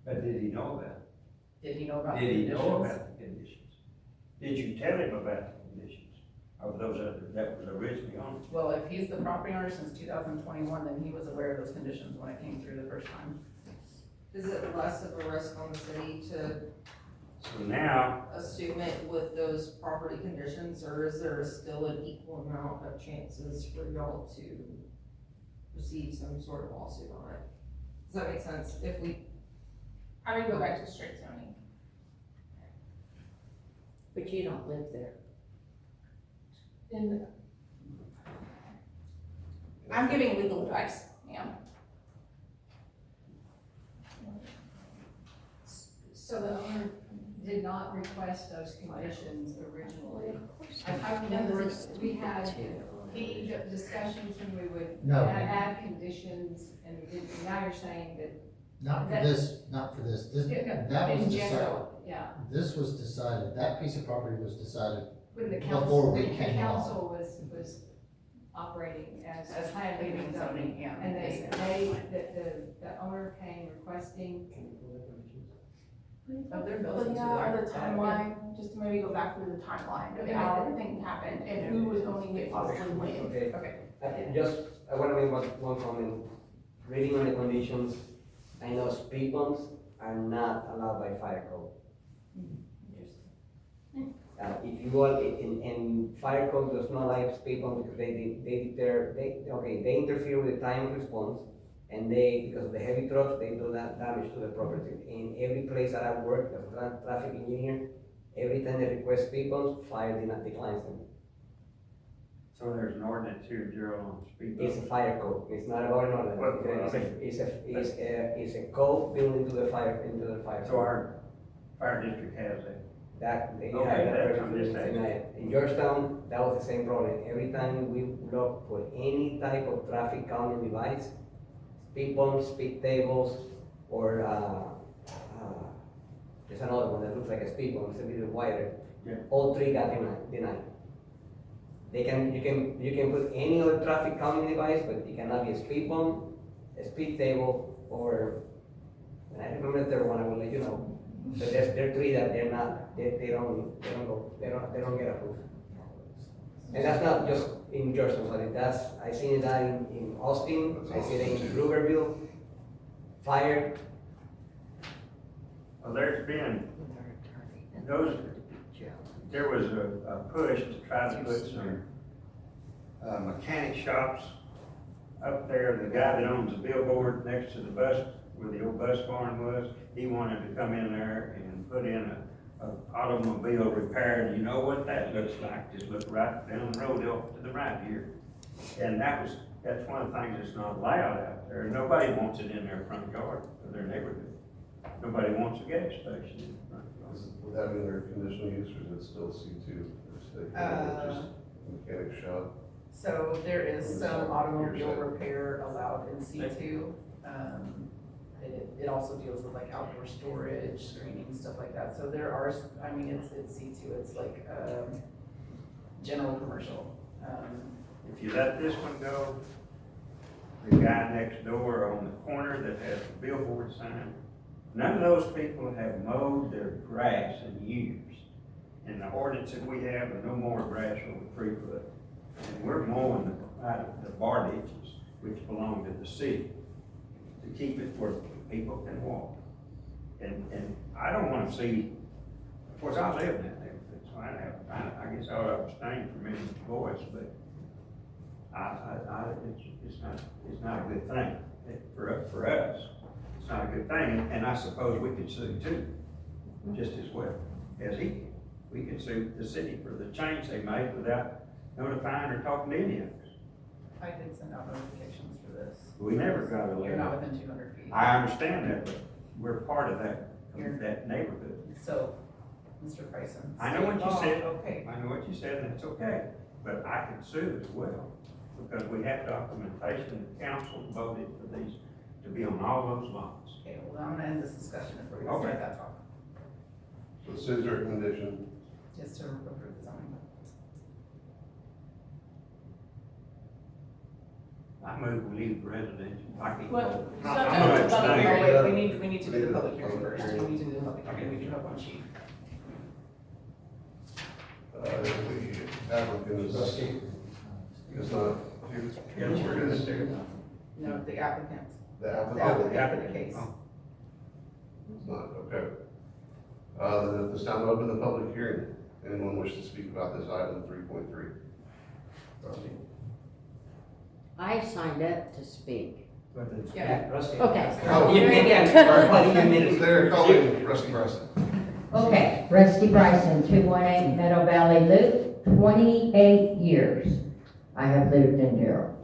But did he know about it? Did he know about the Did he conditions? know about the conditions? Did you tell him about the conditions of those that was originally on it? Well, if he's the property owner since 2021, then he was aware of those conditions when it came through the first time. Is it less of a risk on the city to So now, assume it with those property conditions, or is there still an equal amount of chances for y'all to receive some sort of lawsuit on it? Does that make sense? If we, I would go back to straight zoning. But you don't live there. I'm giving legal advice, ma'am. So the owner did not request those conditions originally. I remember we had heated discussions when we would No. add conditions, and now you're saying that. Not for that- this, not for this, this, Yeah, that was in decided, general, yeah. this was decided, that piece of property was decided When the before council, we when the came on. council was operating as As planning and zoning. yeah. And the owner came requesting. Of their But buildings. yeah, or the timeline, just to maybe go back through the timeline of how everything happened and who was owning it possibly when. Okay. Okay. Just, I want to make one comment. Reading on the conditions, I know speed bumps are not allowed by fire code. If you go in fire code does not like speed bumps because they interfere with the time of response, and because of the heavy trucks, they do that damage to the property. In every place that I work as a traffic engineer, every time they request speed bumps, fire declines them. so there's an ordinance here, Gerald, on speed bumps. It's a fire code, it's not about an ordinance. It's a code built into the fire. So our fire district has that. They have Okay, that that's- person I'm just denying asking. it. In Georgetown, that was the same problem. Every time we look for any type of traffic calming device, speed bumps, speed tables, or, there's another one that looks like a speed bump, it's a little wider. Yeah. All three got denied. You can put any other traffic calming device, but it cannot be a speed bump, a speed table, or, and I remember the third one, I will let you know. So there are three that they don't get approved. And that's not just in Georgetown, but I seen that in Austin, I see it in Rugerville, Fire. Well, there was a push to try to put some mechanic shops up there. The guy that owns the billboard next to the bus, where the old bus barn was, he wanted to come in there and put in a automobile repair. And you know what that looks like? Just look right down the road off to the right here. And that's one of the things that's not allowed out there. Nobody wants it in their front yard of their neighborhood. Nobody wants a gas station in the front yard. Would that mean they're conditional use, or is it still C2? Just mechanic shop? So there is some automobile repair allowed in C2. It also deals with like outdoor storage, screening, stuff like that. So there are, it's C2, it's like, general commercial. If you let this one go, the guy next door on the corner that has the billboard sign, none of those people have mowed their grass in years. And the ordinance that we have are no more grass over 3 foot. And we're mowing the bar ditches, which belong to the city, to keep it where people can walk. And I don't wanna see, of course, I live in that neighborhood, so I guess I ought to abstain from any voice, but it's not a good thing for us. It's not a good thing, and I suppose we could sue too, just as well as he can. We could sue the city for the change they made without notifying or talking to any of us. I did send out notifications for this. We never got a You're letter. not within 200 feet. I understand that, but we're part of that neighborhood. So, Mr. Bryson. I know what you said. Okay. I know what you said, and that's okay, but I can sue as well, because we have documentation, the council voted for these to be on all those lots. Okay, well, I'm gonna end this discussion before we Okay. start that talk, So the city's recommendation, just to approve the zoning. I move we leave the residential. I can. Well, I'm so- gonna abstain. Oh, wait, we need to do the public hearing first, we need to do the public hearing, we do have one sheet. the applicant is not here. Yes, Where is it? No, the applicant. The The applicant? applicant for the case. It's not, okay. Then at this time, open the public hearing. Anyone wish to speak about this item 3.3? I signed up to speak. Yeah. Rusty. Okay. Oh, Yeah. They're calling Rusty Bryson. Okay, Rusty Bryson, 218 Meadow Valley Loop, 28 years I have lived in Gerald.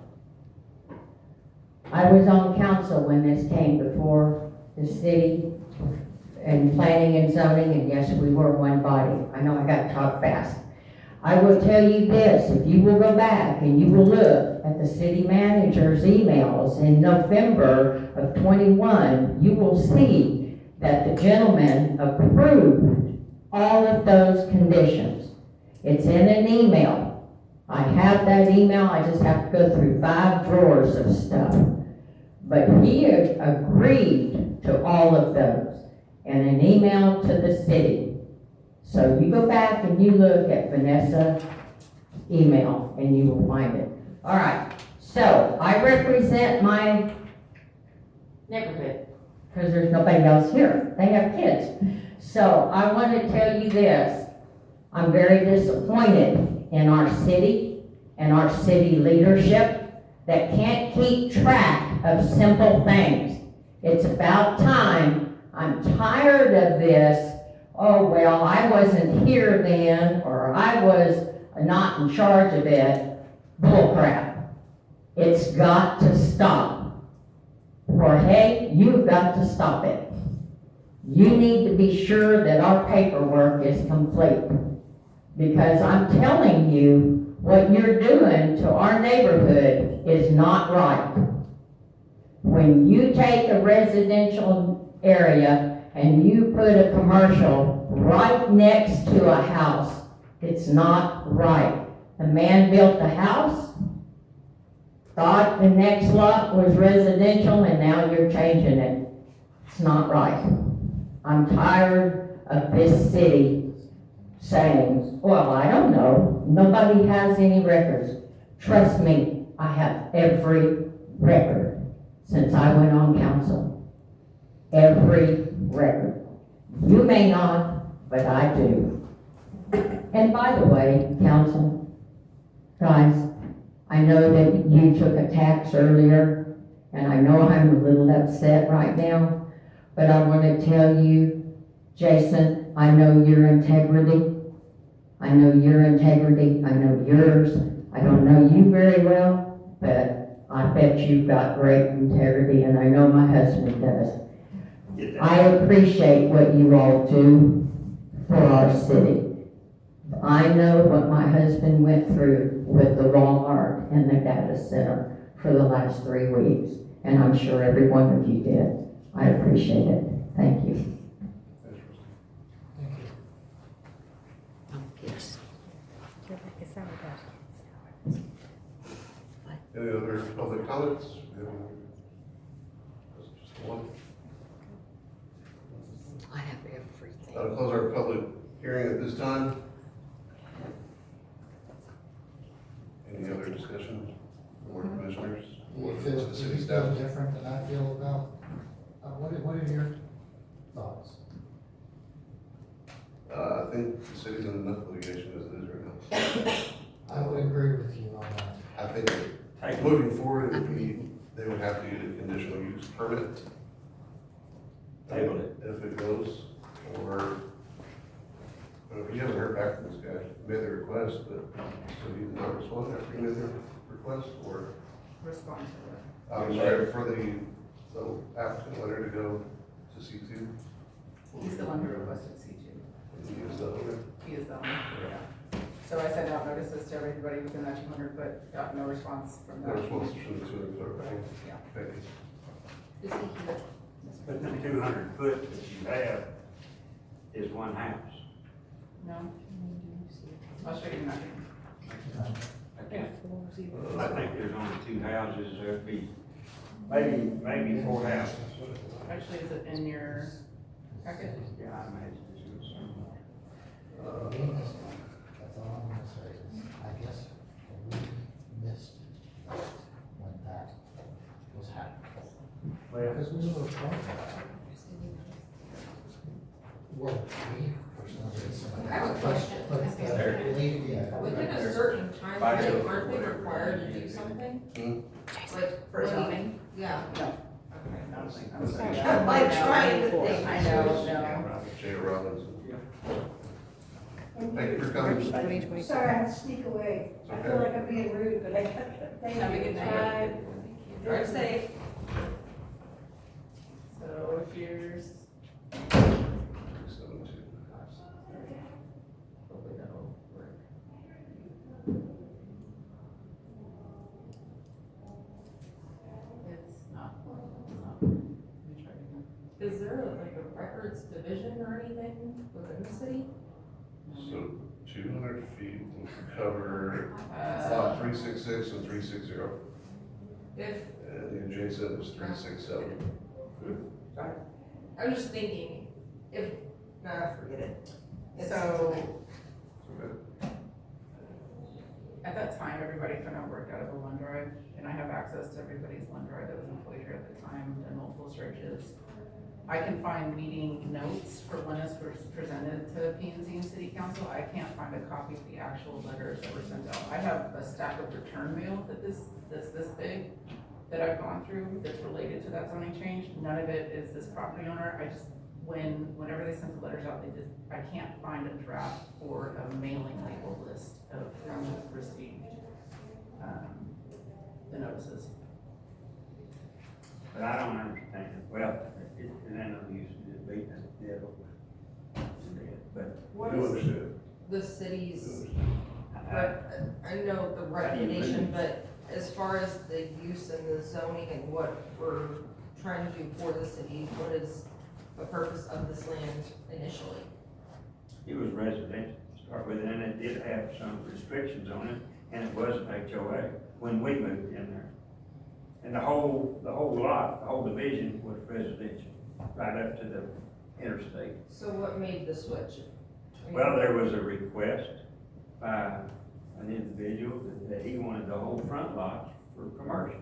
I was on council when this came before the city and planning and zoning, and yes, we were one body. I know I got to talk fast. I will tell you this, if you will go back and you will look at the city manager's emails in November of 21, you will see that the gentleman approved all of those conditions. It's in an email. I have that email, I just have to go through 5 drawers of stuff. But he agreed to all of those in an email to the city. So you go back and you look at Vanessa's email and you will find it. All right, so I represent my neighborhood because there's nobody else here. They have kids. So I want to tell you this. I'm very disappointed in our city and our city leadership that can't keep track of simple things. It's about time. I'm tired of this. Oh, well, I wasn't here then, or I was not in charge of it. Bull crap. It's got to stop. Jorge, you've got to stop it. You need to be sure that our paperwork is complete. Because I'm telling you, what you're doing to our neighborhood is not right. When you take a residential area and you put a commercial right next to a house, it's not right. The man built the house, thought the next lot was residential, and now you're changing it. It's not right. I'm tired of this city saying, well, I don't know, nobody has any records. Trust me, I have every record since I went on council. Every record. You may not, but I do. And by the way, council, guys, I know that you took a tax earlier, and I know I'm a little upset right now, but I want to tell you, Jason, I know your integrity. I know your integrity. I know yours. I don't know you very well, but I bet you've got great integrity, and I know my husband does. I appreciate what you all do for our city. I know what my husband went through with the Walmart and the data center for the last 3 weeks, and I'm sure every one of you did. I appreciate it. Thank you. Any other public comments? Just one. I have everything. I'll close our public hearing at this time. Any other discussion? Board commissioners? You Or feel, the you city feel staff? different than I feel about, what are your thoughts? I think the city's in enough litigation as it is right now. I would agree with you on that. I think moving forward, they would have to get a conditional use permit. Table it. If it goes, or You haven't heard back from this guy, made the request, but, so he did not respond after he made the request, or? Respond to it. I'm sorry, for the applicant letter to go to C2? He's the one who requested C2. He is the owner? He is the owner, yeah. So I sent out notices to everybody within that 200 foot, got no response from No that. response from the 200 foot, right? Yeah. Thank you. Is he here? But the 200 foot that you have is one house. No? I'll show you nothing. I think there's only 2 houses, there'd be maybe 4 houses. Actually, is it in your packet? Yeah, I imagine it's That's all I'm gonna say is, I guess we missed when that was happening. Because we were talking about it. Well, we personally did somebody. I have a question. But Within a certain time frame, aren't we required to do something? Like For zoning? Yeah. No. Okay, no, I'm sorry. I'm like trying to think. I know, no. Jay Robinson. Thank you for coming. Sorry, I had to sneak away. I feel like I'm being rude, but I thank you. Have a good night. Drive safe. So here's. Hopefully that'll work. It's not. Let me try again. Is there like a records division or anything within the city? So 200 feet will cover lot 366 and 360. If, And the adjacent is 367. I was just thinking, if, forget it. So, at that time, everybody kind of worked out of a OneDrive, and I have access to everybody's OneDrive that was employed here at the time, and multiple searches. I can find meeting notes for when this was presented to P and Z and City Council. I can't find a copy of the actual letters that were sent out. I have a stack of return mail that's this big, that I've gone through that's related to that zoning change. None of it is this property owner. I just, whenever they sent the letters out, I can't find a draft or a mailing label list of who received, the notices. But I don't understand, well, and I know you should beat that dead over. But What You is understand? the city's, I know the recommendation, but as far as the use and the zoning and what we're trying to do for the city, what is the purpose of this land initially? it was residential to start with, and it did have some restrictions on it, and it was an HOA when we moved in there. And the whole lot, the whole division was residential, right up to the interstate. So what made the switch? Well, there was a request by an individual that he wanted the whole front lot for commercial.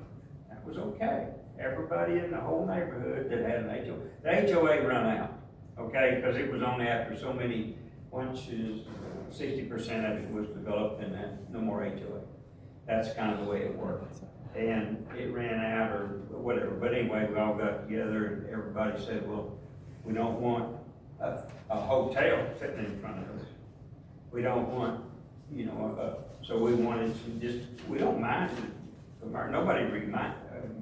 That was okay. Everybody in the whole neighborhood that had an HOA, the HOA run out, okay, because it was only after so many, once 60% of it was developed and then no more HOA. That's kind of the way it worked. And it ran out or whatever, but anyway, we all got together and everybody said, well, we don't want a hotel sitting in front of us. We don't want, so we wanted to just, we don't mind it, nobody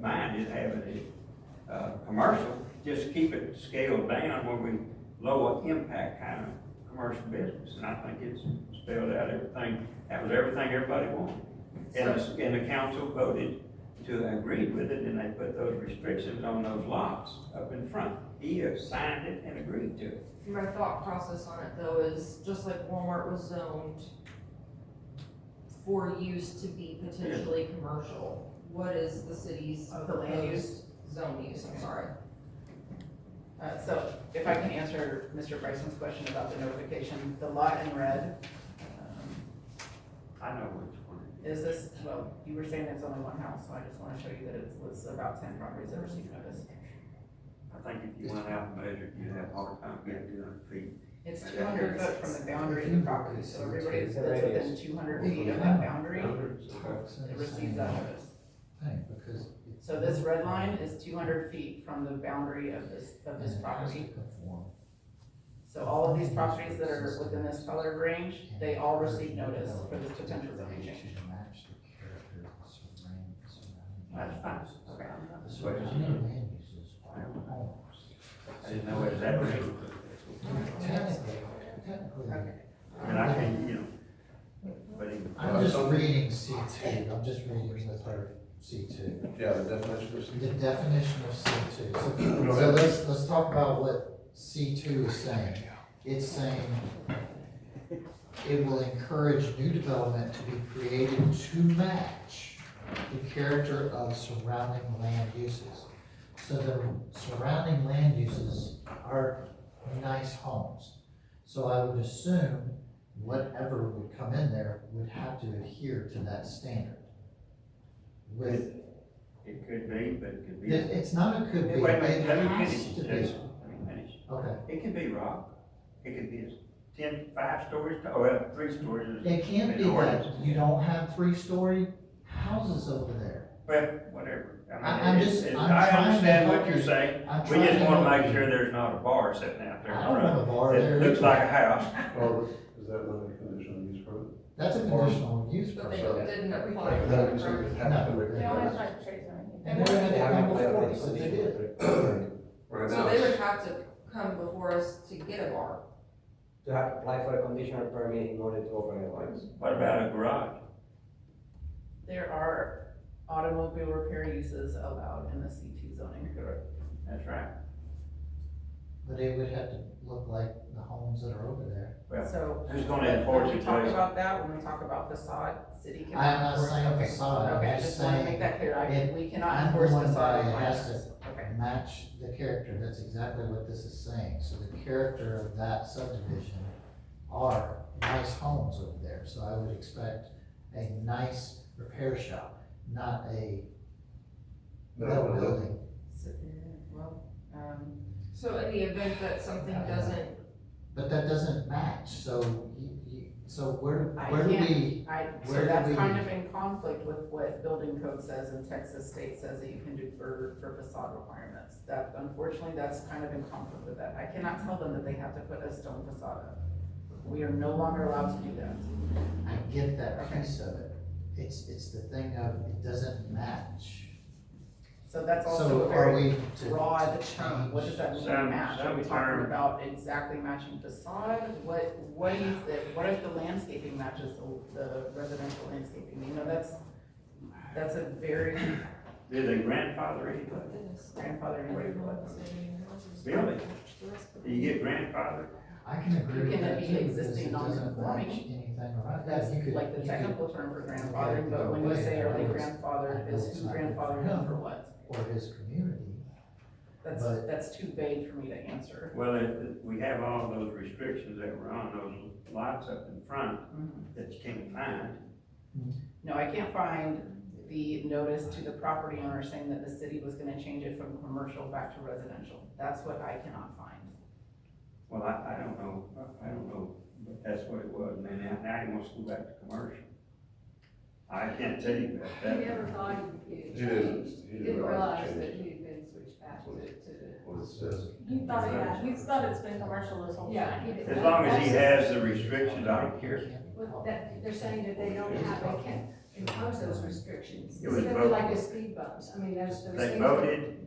minded having it, commercial, just keep it scaled down where we low impact kind of commercial business. And I think it's spelled out everything, that was everything everybody wanted. And the council voted to agree with it, and they put those restrictions on those lots up in front. He signed it and agreed to it. My thought process on it though is, just like Walmart was zoned for use to be potentially commercial, what is the city's Oh, the land use? zone use, I'm sorry. So if I can answer Mr. Bryson's question about the notification, the lot in red, I know which one. is this, well, you were saying it's only one house, so I just wanna show you that it was about 10 properties that received notice. I think if you went out and measured, you'd have a hard time getting 200 feet. It's 200 foot from the boundary of the property, so everybody that's within 200 feet of that boundary, it receives that notice. Because. So this red line is 200 feet from the boundary of this property. So all of these properties that are within this color range, they all receive notice for this potential zoning change. That's fine, okay. I didn't know it was that big. And I can, you know, but even. I'm just reading C2, I'm just reading the third C2. Yeah, the definition of C2. The definition of C2. Go So ahead. let's talk about what C2 is saying. It's saying it will encourage new development to be created to match the character of surrounding land uses. So the surrounding land uses are nice homes. So I would assume whatever would come in there would have to adhere to that standard. With, It could be, but it could be. it's not a could be, Wait a minute, it let me has finish, to be. Jason, let me finish. Okay. It can be rock, it could be 5 stories, well, 3 stories. It can't be that you don't have 3-story houses over there. Well, whatever. I'm just- I'm I trying to understand help what you're you. saying, I'm we trying just to wanna help make you. sure there's not a bar sitting out there in I don't front. have a bar It there looks either. like a house. Or is that not a conditional use permit? That's a conditional use But they permit. didn't apply. But then you said it has to No. make They only it. have to trade zoning. And they had to come before us, and they did. Right So now, they would it's- have to come before us to get a bar. To have to apply for a conditional permit in order to open a license. What about a garage? There are automobile repair uses allowed in the C2 zoning. That's right. But it would have to look like the homes that are over there. Well, So. who's gonna enforce When it, we talk Jason? about that, when we talk about facade, city can. I'm not enforce- saying okay. facade, I'm Okay, I just just wanna saying make that clear, we cannot I'm enforce going facade by, it has requirements. to Okay. match the character, that's exactly what this is saying. So the character of that subdivision are nice homes over there. So I would expect a nice repair shop, not a metal building. Well, So in the event that something doesn't, But that doesn't match, so so where I do can't, we, so where do that's we- kind of in conflict with what building code says and Texas state says that you can do for facade requirements. That, unfortunately, that's kind of in conflict with that. I cannot tell them that they have to put a stone facade up. We are no longer allowed to do that. I get that piece of it. It's the thing of, it doesn't match. So that's also So a are very we broad term. What does that mean, Some- match? Are some we talking term- about exactly matching facade? What if the landscaping matches the residential landscaping? You know, that's a very Did they grandfather anybody? grandfather anybody what? Really? Do you get grandfather? I can agree with Can that it be too, because existing it doesn't non-conforming? match anything around. That's Yeah, you could- like the you technical could- term for you grandfathering, could but go when you away. say are they I know grandfathered, is it's who not good grandfathered for them him for what? Or his community. But- That's too vague for me to answer. Well, we have all those restrictions that were on those lots up in front that you can't find. No, I can't find the notice to the property owner saying that the city was gonna change it from commercial back to residential. That's what I cannot find. Well, I don't know, but that's what it was, and then now he wants to go back to commercial. I can't tell you about that. He never thought he He didn't- he didn't realize realize it that changed. he had been switched back to What it says. You thought, yeah, you thought it's been commercial this whole time. Yeah, he did. As long as he has the restrictions, I don't care. Well, that, they're saying that they can't impose those restrictions. It It's was gonna be voted. like the speed bumps, I mean, those They things. voted,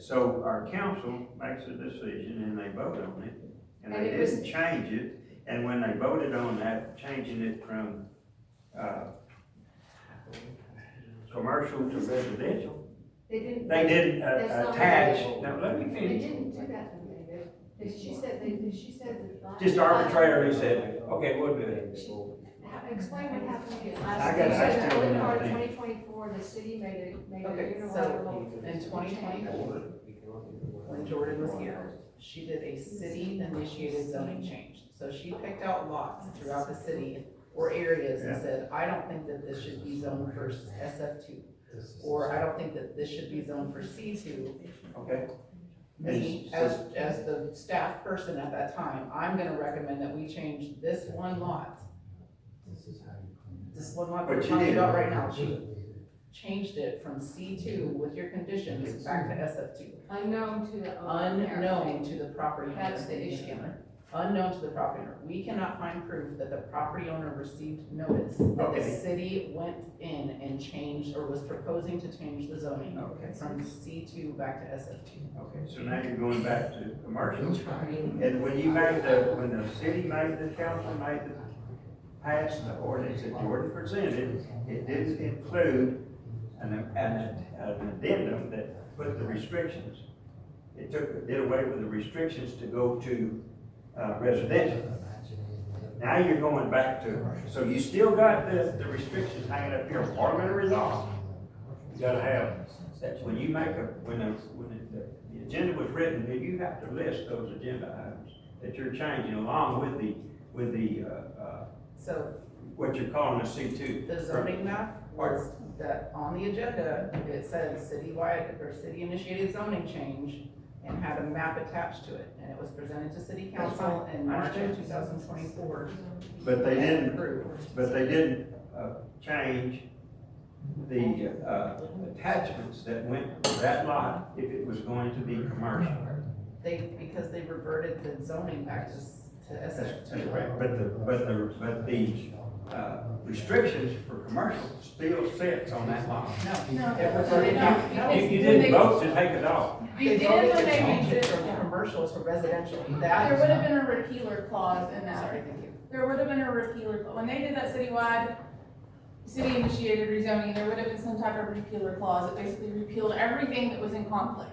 so our council makes a decision and they vote on it, and And they it was- didn't change it, and when they voted on that, changing it from, commercial to residential, They didn't. they didn't That's not attach, legal. now, let me They finish. didn't do that, David. She said that. Just arbitrarily said, okay, we'll do it. Explain what happened again. I got- I still don't know. Twenty twenty-four, the city made a Okay, unilateral. so in 2024, when Jordan was here, she did a city-initiated zoning change. So she picked out lots throughout the city or areas and Yeah. said, I don't think that this should be zoned for SF2. Or I don't think that this should be zoned for C2. Okay. Me, as the staff person at that time, I'm gonna recommend that we change this one lot. This is how you clean it. This one lot But we're you talking didn't. about right now, changed it from C2 with your conditions back to SF2. Unknown to the owner. Unknown to the property owner. That's the issue. Unknown to the property owner. We cannot find proof that the property owner received notice that the Okay. city went in and changed or was proposing to change the zoning Okay. from C2 back to SF2. Okay, so now you're going back to commercial. And when you made when the city made the council made the, passed the ordinance that Jordan presented, it didn't include an addendum that put the restrictions. It did away with the restrictions to go to residential. Now you're going back to, so you still got the restrictions hanging up here, parliamentary law. You gotta have, when you make when the agenda was written, then you have to list those agenda items that you're changing along with the So what you're calling a C2. the zoning map was that on the agenda, it said citywide or city initiated zoning change and had a map attached to it. And it was presented to city council in March of 2024. But they didn't, Approved. but they didn't change the attachments that went to that lot if it was going to be commercial. Because they reverted the zoning back to SF2. But the restrictions for commercial still sits on that lot. No. No. It reverted back. You didn't vote to take it off. They did voted when to they change it changed it. from commercial to residential. There would have been a repealer clause in that. Sorry, thank you. There would have been a repealer, when they did that citywide, city-initiated rezoning, there would have been some type of repealer clause that basically repealed everything that was in conflict.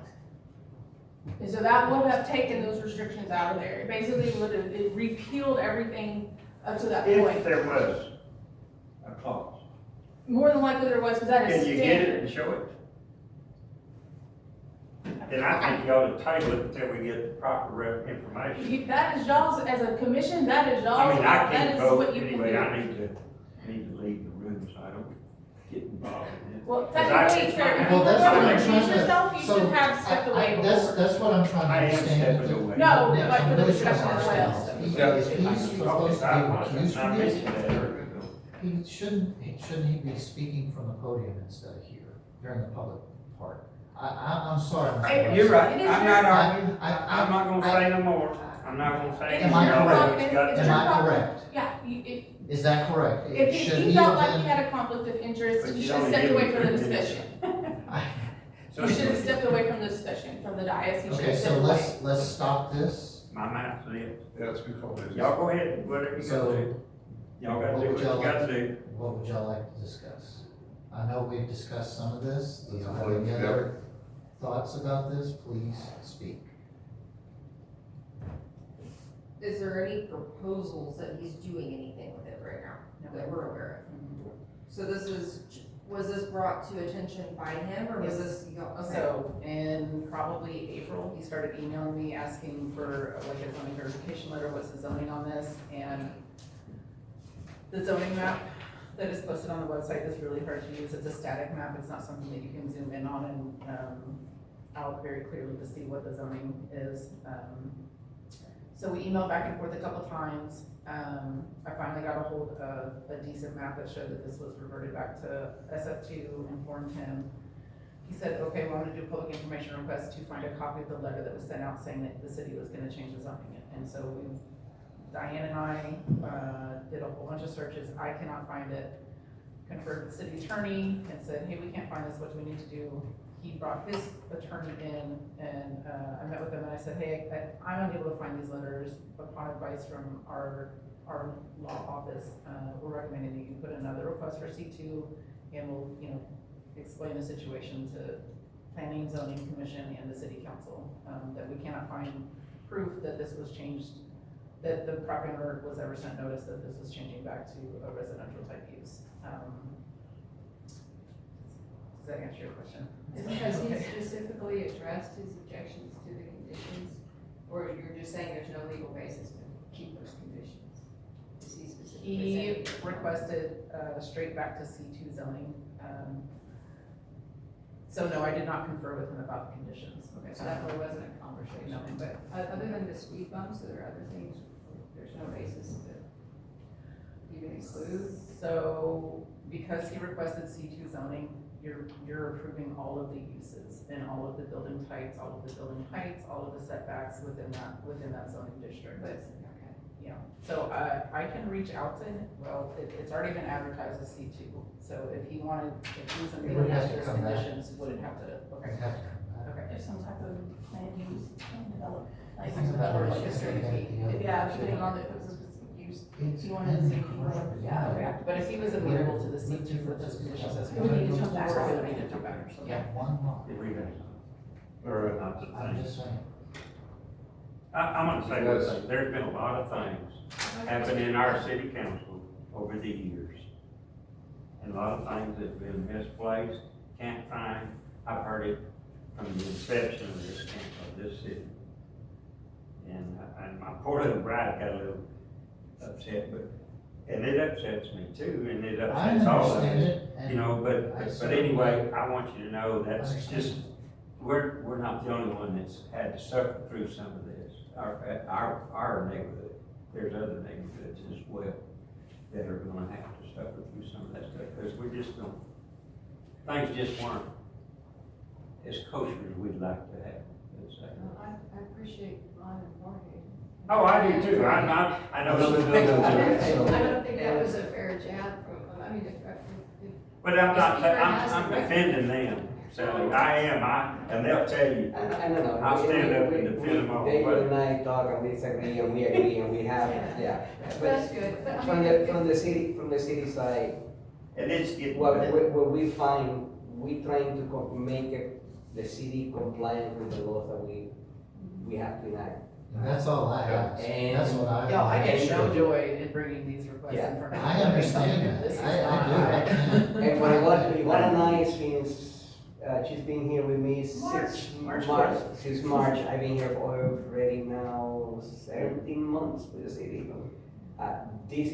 And so that would have taken those restrictions out of there. It basically would have, it repealed everything up to that If point. there was a clause. More than likely there was, because that is Can you get it standard. and show it? Then I think you ought to table it until we get the proper information. That is y'all's, as a commission, that is y'all's, I mean, I that can't is vote what you can anyway, do. I need to leave the room so I don't get involved in it. Well, 'Cause I- technically, sir, if you Well, were that's what going I'm to trying recuse to- yourself, you so should have stepped away before. That's what I'm trying to I am understand. stepping away. No, Yeah, like for I'm the really discussion trying to as well. understand. If he's supposed to be recused I from this, mentioned that earlier. shouldn't he be speaking from the podium instead of here during the public part? I'm sorry. Mr. Hey, West. You're right, It is I'm your- not arguing, I- I'm not gonna say no more, I'm not gonna say. It no is Am I your more. correct? problem. It's got- It's Am your I problem. correct? Yeah, Is that correct? if Should he felt have like he been- had a conflict of interest, But he you should have only stepped give away him from the 3 minutes. discussion. So You should have stepped away from the discussion, from the dais, he should Okay, have so stepped away. let's stop this. My mouth's lit. Yeah, it's before business. Y'all go ahead, whatever you So, gotta do. Y'all gotta what do would what y'all you gotta like- do. What would y'all like to discuss? I know we've discussed some of this. Do you have any Yeah. other thoughts about this? Please speak. Is there any proposals that he's doing anything with it right now that we're aware of? So was this brought to attention by him, or was this, okay? So in probably April, he started emailing me asking for like a zoning verification letter, what's the zoning on this? And the zoning map that is posted on the website is really hard to use. It's a static map. It's not something that you can zoom in on and out very clearly to see what the zoning is. So we emailed back and forth a couple times. I finally got a hold of a decent map that showed that this was reverted back to SF2, informed him. He said, okay, well, I'm gonna do a public information request to find a copy of the letter that was sent out saying that the city was gonna change the zoning. And so Diane and I did a whole bunch of searches. I cannot find it. Conferred with the city attorney and said, hey, we can't find this, what do we need to do? He brought his attorney in and I met with him and I said, hey, I'm unable to find these letters. Upon advice from our law office, we're recommending that you put another request for C2 and we'll, explain the situation to Planning and Zoning Commission and the City Council, that we cannot find proof that this was changed, that the property owner was ever sent notice that this was changing back to a residential type use. Does that answer your question? Has he specifically addressed his objections to the conditions? Or you're just saying there's no legal basis to keep those conditions? Is he specifically He saying? requested straight back to C2 zoning. So no, I did not confer with him about the conditions. Okay, so that really wasn't a conversation, No. but other than the speed bumps, are there other things, there's no basis to even include? So because he requested C2 zoning, you're approving all of the uses and all of the building types, all of the building heights, all of the setbacks within that zoning district. Okay. Yeah, so, I can reach out to him, well, it's already been advertised as C2, so if he was It in would the have to those come back. conditions, would it have to, okay. It'd have to come back. Okay. There's some type of plan use and develop. Like, Think about it, or like like a it's certain like fee. the other Yeah, option. depending on the, if it's a specific use. It's You want it to in say, commercial, yeah, okay. But if he was amenable to the C2 with those conditions, that's. It would need to come back. Or it would need to come back, yeah. One lot. Or, I'm just saying. I'm gonna say this, there's been a lot of things happen in our city council over the years. And a lot of things that have been misplaced, can't find, I've heard it from the inception of this city. And my poor little bride got a little upset, and it upsets me too, and it I upsets all of understand us. it, and You know, I but certainly anyway, I want you to know that's understand. just, we're not the only one that's had to suffer through some of this. Our neighborhood, there's other neighborhoods as well that are gonna have to suffer through some of that stuff, because we just don't, things just weren't as kosher as we'd like to have, let's say. I appreciate Ron and Jorge. Oh, I do too, I know. I don't think that was a fair jab from, I mean, if. But I'm not, Speaker has I'm the defending them, Sally, and they'll tell you. I don't know. I'll stand up and defend them all the David way. and I talk and we disagree and we agree and we have, yeah. That's good, but I From mean, from the city side, And it's getting. what we find, we trying to make the city compliant with the laws that we have to enact. And that's all I ask. And- That's what I. Yeah, I get no Sure. joy in bringing these requests Yeah. in front of. I understand This is that. I do. not- I can. And for Ivana and I, since, she's been here with me March since March, I've been here for already now 17 months with the city. This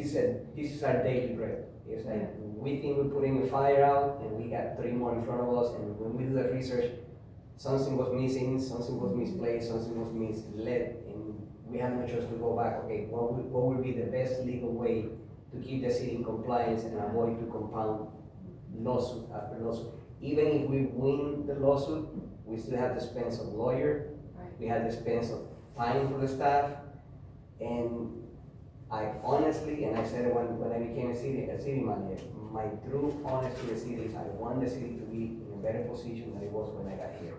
is our daily bread. It's like, we think we're putting a fire out and we got 3 more in front of us, and when we do that research, something was missing, something was misplaced, something was misled, and we have no choice to go back. Okay, what would be the best legal way to keep the city in compliance and avoid to compound lawsuit after lawsuit? Even if we win the lawsuit, we still have to spend some lawyer, we have to spend some time for the staff, and I honestly, and I said it when I became a city manager, my true honest to the city is I want the city to be in a better position than it was when I got here.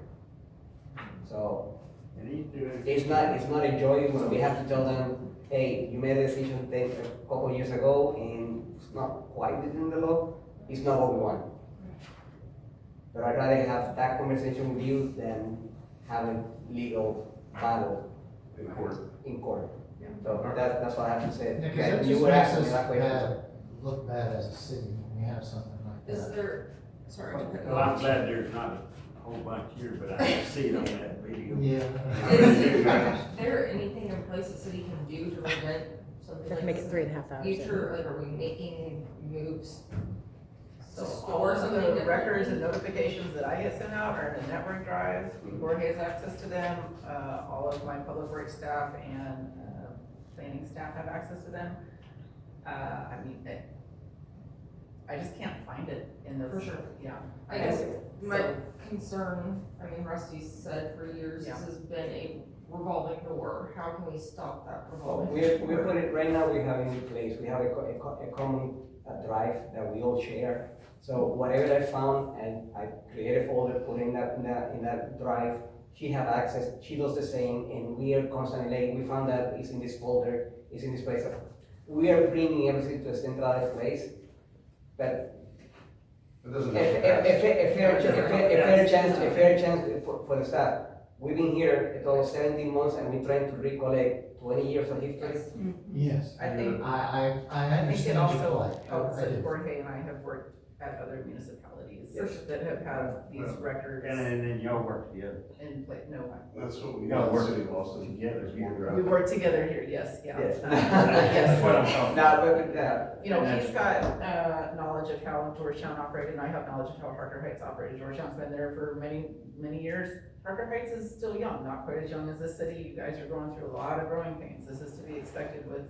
So, it's not a joy when we have to tell them, hey, you made a decision a couple of years ago and it's not quite within the law, it's not what we want. But I'd rather have that conversation with you than have a legal battle in court. So that's what I have to say. Yeah, 'cause that You just were makes asking me us that question. bad, look bad as a city when we have something like that. Is there, sorry. to cut you Well, I'm off. glad there's not a whole bunch here, but I can see it on that video. Yeah. Is there anything in place the city can do to prevent something like make this it in 3.5 hours. future? Like, are we making moves to So all store of something? the that- records and notifications that I get sent out are in the network drive. Jorge has access to them. All of my public works staff and planning staff have access to them. I mean, I just can't find it in those. For sure. Yeah. I guess my So- concern, I mean, Rusty said for years, Yeah. this has been a revolving door. How can we stop that Well, revolving? we put it, right now we have it in place, we have a common drive that we all share. So whatever I found, and I created a folder, put in that drive, she have access, she does the same, and we are constantly like, we found that it's in this folder, it's in this place. We are bringing everything to a centralized place, but It doesn't. a fair chance for the staff. We've been here a total of 17 months and we're trying to recollect 20 years of history. Yes. I think. I I think it understand your also plight. helps I that do. Jorge and I have worked at other municipalities that have had these records And then y'all work together. in place. No, That's what we Y'all got, work city of Boston. together. we work together here, yes, yeah. Yes. That's what I'm talking about. No, but, You know, he's got, knowledge of how Georgetown operated, and I have knowledge of how Harker Heights operated. Georgetown's been there for many, many years. Harker Heights is still young, not quite as young as this city. You guys are going through a lot of growing pains. This is to be expected with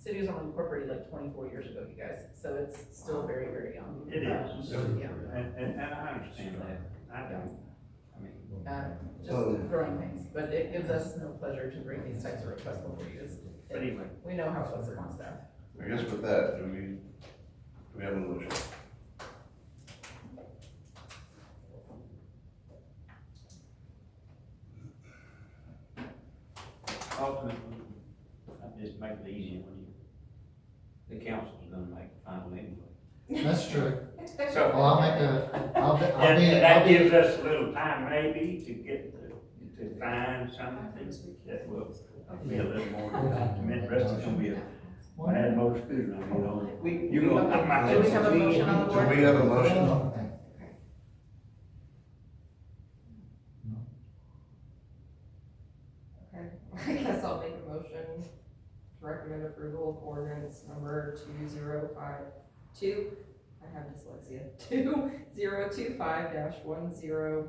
city was only incorporated like 24 years ago, you guys, so it's still very, very young. It is, Yeah. and I understand that, I do, I mean. Just growing pains, but it gives us no pleasure to bring these types of requests before you. But anyway. We know how it was at staff. I guess with that, do we have a motion? Ultimately, I just make it easier when the council's gonna make the final anyway. That's true. So. Well, I'll That be, gives us a little time maybe to get, to find something that will be a little more, I mean, the rest is gonna be a bad motor scooter, you know. Do You gonna, I might. we have a motion on the board? Do we have a motion? Okay, I guess I'll make a motion to recommend approval of ordinance number 2052. I have dyslexia. 2025-1014-01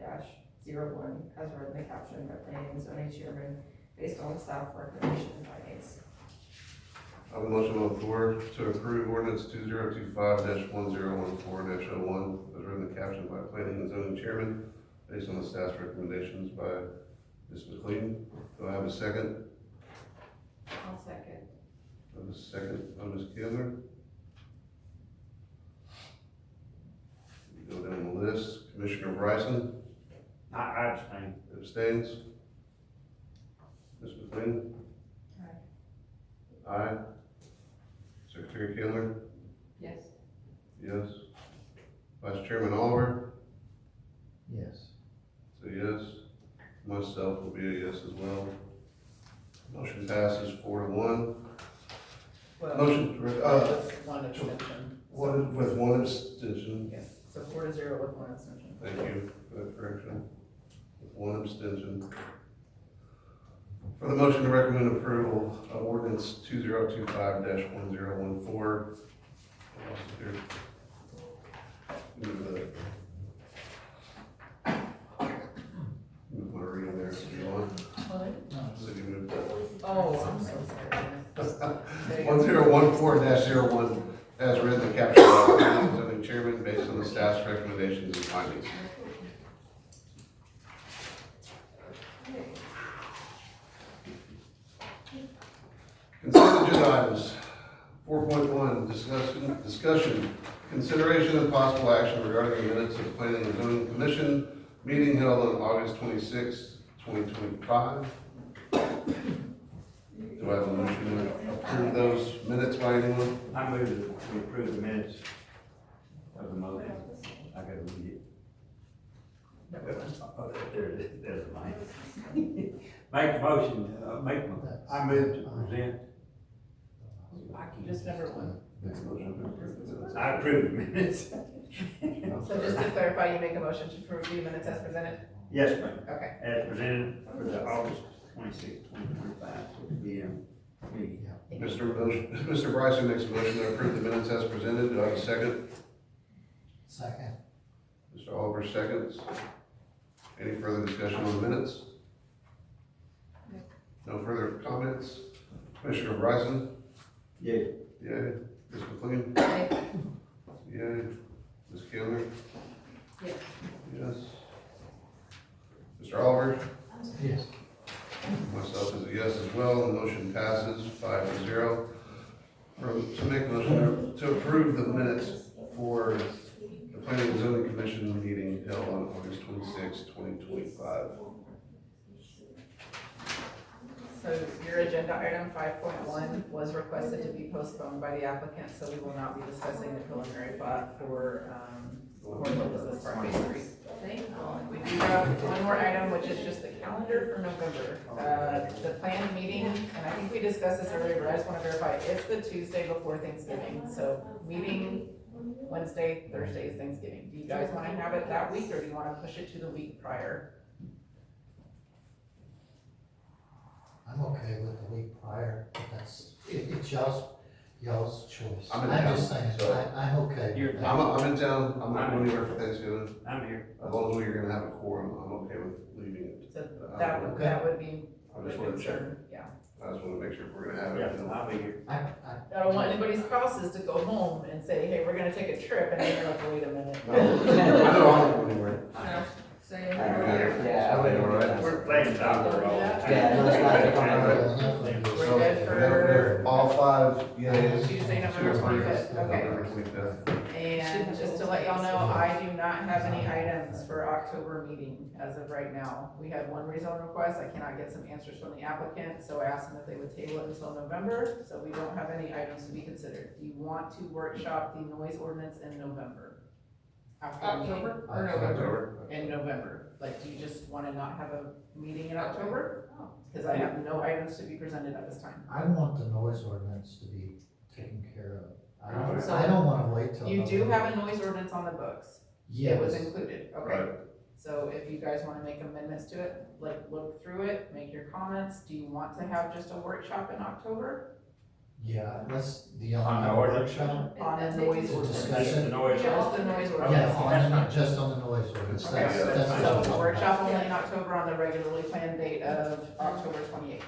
as read in the caption by planning and zoning chairman based on staff recommendation and findings. I have a motion on the floor to approve ordinance 2025-1014-01 as written and captioned by planning and zoning chairman based on the staff's recommendations by Ms. McLean. Do I have a second? I'll second. I have a second by Ms. Kendler. Go down the list. Commissioner Bryson I abstain. abstains. Ms. McLean? Aye. Secretary Kendler? Yes. Yes. Vice Chairman Oliver? yes. So yes. Myself will be a yes as well. Motion passes 4-1. Well, Motion, with one abstention. with one abstention. Yes, so 4-0 with one abstention. Thank you for that correction. With one abstention. For the motion to recommend approval of ordinance 2025-1014. Move my reading there if you want. So you move that. Oh, I'm so sorry. 1014-01 as read and captured by the planning and zoning chairman based on the staff's recommendations and findings. Consent agenda items. 4.1, discussion, consideration and possible action regarding the minutes of planning and zoning commission meeting held on August 26, 2025. Do I have a motion to approve those minutes by anyone? I move that we approve the minutes of the motion. I gotta read it. Oh, there it is, there's mine. Make a motion, I move to present. Just number one. Make a motion to approve the minutes. I approve the minutes. So just to clarify, you make a motion to approve the minutes as presented? Yes, ma'am. Okay. As presented for the August 26, 2025, PM meeting. Mr. Bryson makes a motion to approve the minutes as presented. Do I have a second? Second. Mr. Oliver seconds. Any further discussion on the minutes? No further comments? Commissioner Bryson? Yay. Yay. Ms. McLean? Yay. Ms. Kendler? Yes. Yes. Mr. Oliver? Yes. Myself is a yes as well. The motion passes 5-0. To make a motion to approve the minutes for the Planning and Zoning Commission meeting held on August 26, 2025. So your agenda item 5.1 was requested to be postponed by the applicant, so we will not be discussing the preliminary plat for, this part phase 3. We do have one more item, which is just the calendar for November. The planned meeting, and I think we discussed this earlier, but I just want to verify, it's the Tuesday before Thanksgiving. So meeting Wednesday, Thursday is Thanksgiving. Do you guys want to have it that week, or do you want to push it to the week prior? I'm okay with the week prior, but it's y'all's choice. I'm in I'm town, just saying, so- I'm okay. You're- with that. I'm in town. I'm not going anywhere for Thanksgiving. I'm here. As long as we're gonna have a quorum, I'm okay with leaving it. So that would be I just wanted to check. Yeah. I just wanna make sure if we're gonna have it. Yeah, I'll be here. I don't want anybody's spouses to go home and say, hey, we're gonna take a trip, and then you're like, wait a minute. No, I know I'm going anywhere. Say Yeah, I would. We're playing down the road. Yeah, no, it's not gonna come We're good for If all five, yes. Tuesday, November 25th, okay. November 25th. And just to let y'all know, I do not have any items for October meeting as of right now. We had one rezone request, I cannot get some answers from the applicant, so I asked them if they would table it until November, so we don't have any items to be considered. Do you want to workshop the noise ordinance in November? After the meeting? Or November? In November, like, do you just wanna not have a meeting in October? Cause I have no items to be presented at this time. I want the noise ordinance to be taken care of. So I don't wanna wait till. You do November. have a noise ordinance on the books. Yes. It was included, okay. Right. So if you guys wanna make amendments to it, like, look through it, make your comments, do you want to have just a workshop in October? Yeah, that's the On the only ordinance. workshop. On the noise ordinance? Discussion. The noise. Just the noise ordinance? Yeah, just on the noise ordinance, Okay, that's what I'm so talking workshop about. only in October on the regularly planned date of October 28th.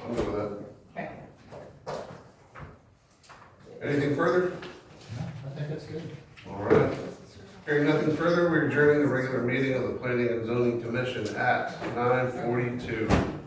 I'm good with that. Okay. Anything further? I think it's good. All right. Hearing nothing further, we're adjourning the regular meeting of the Planning and Zoning Commission at 9:42.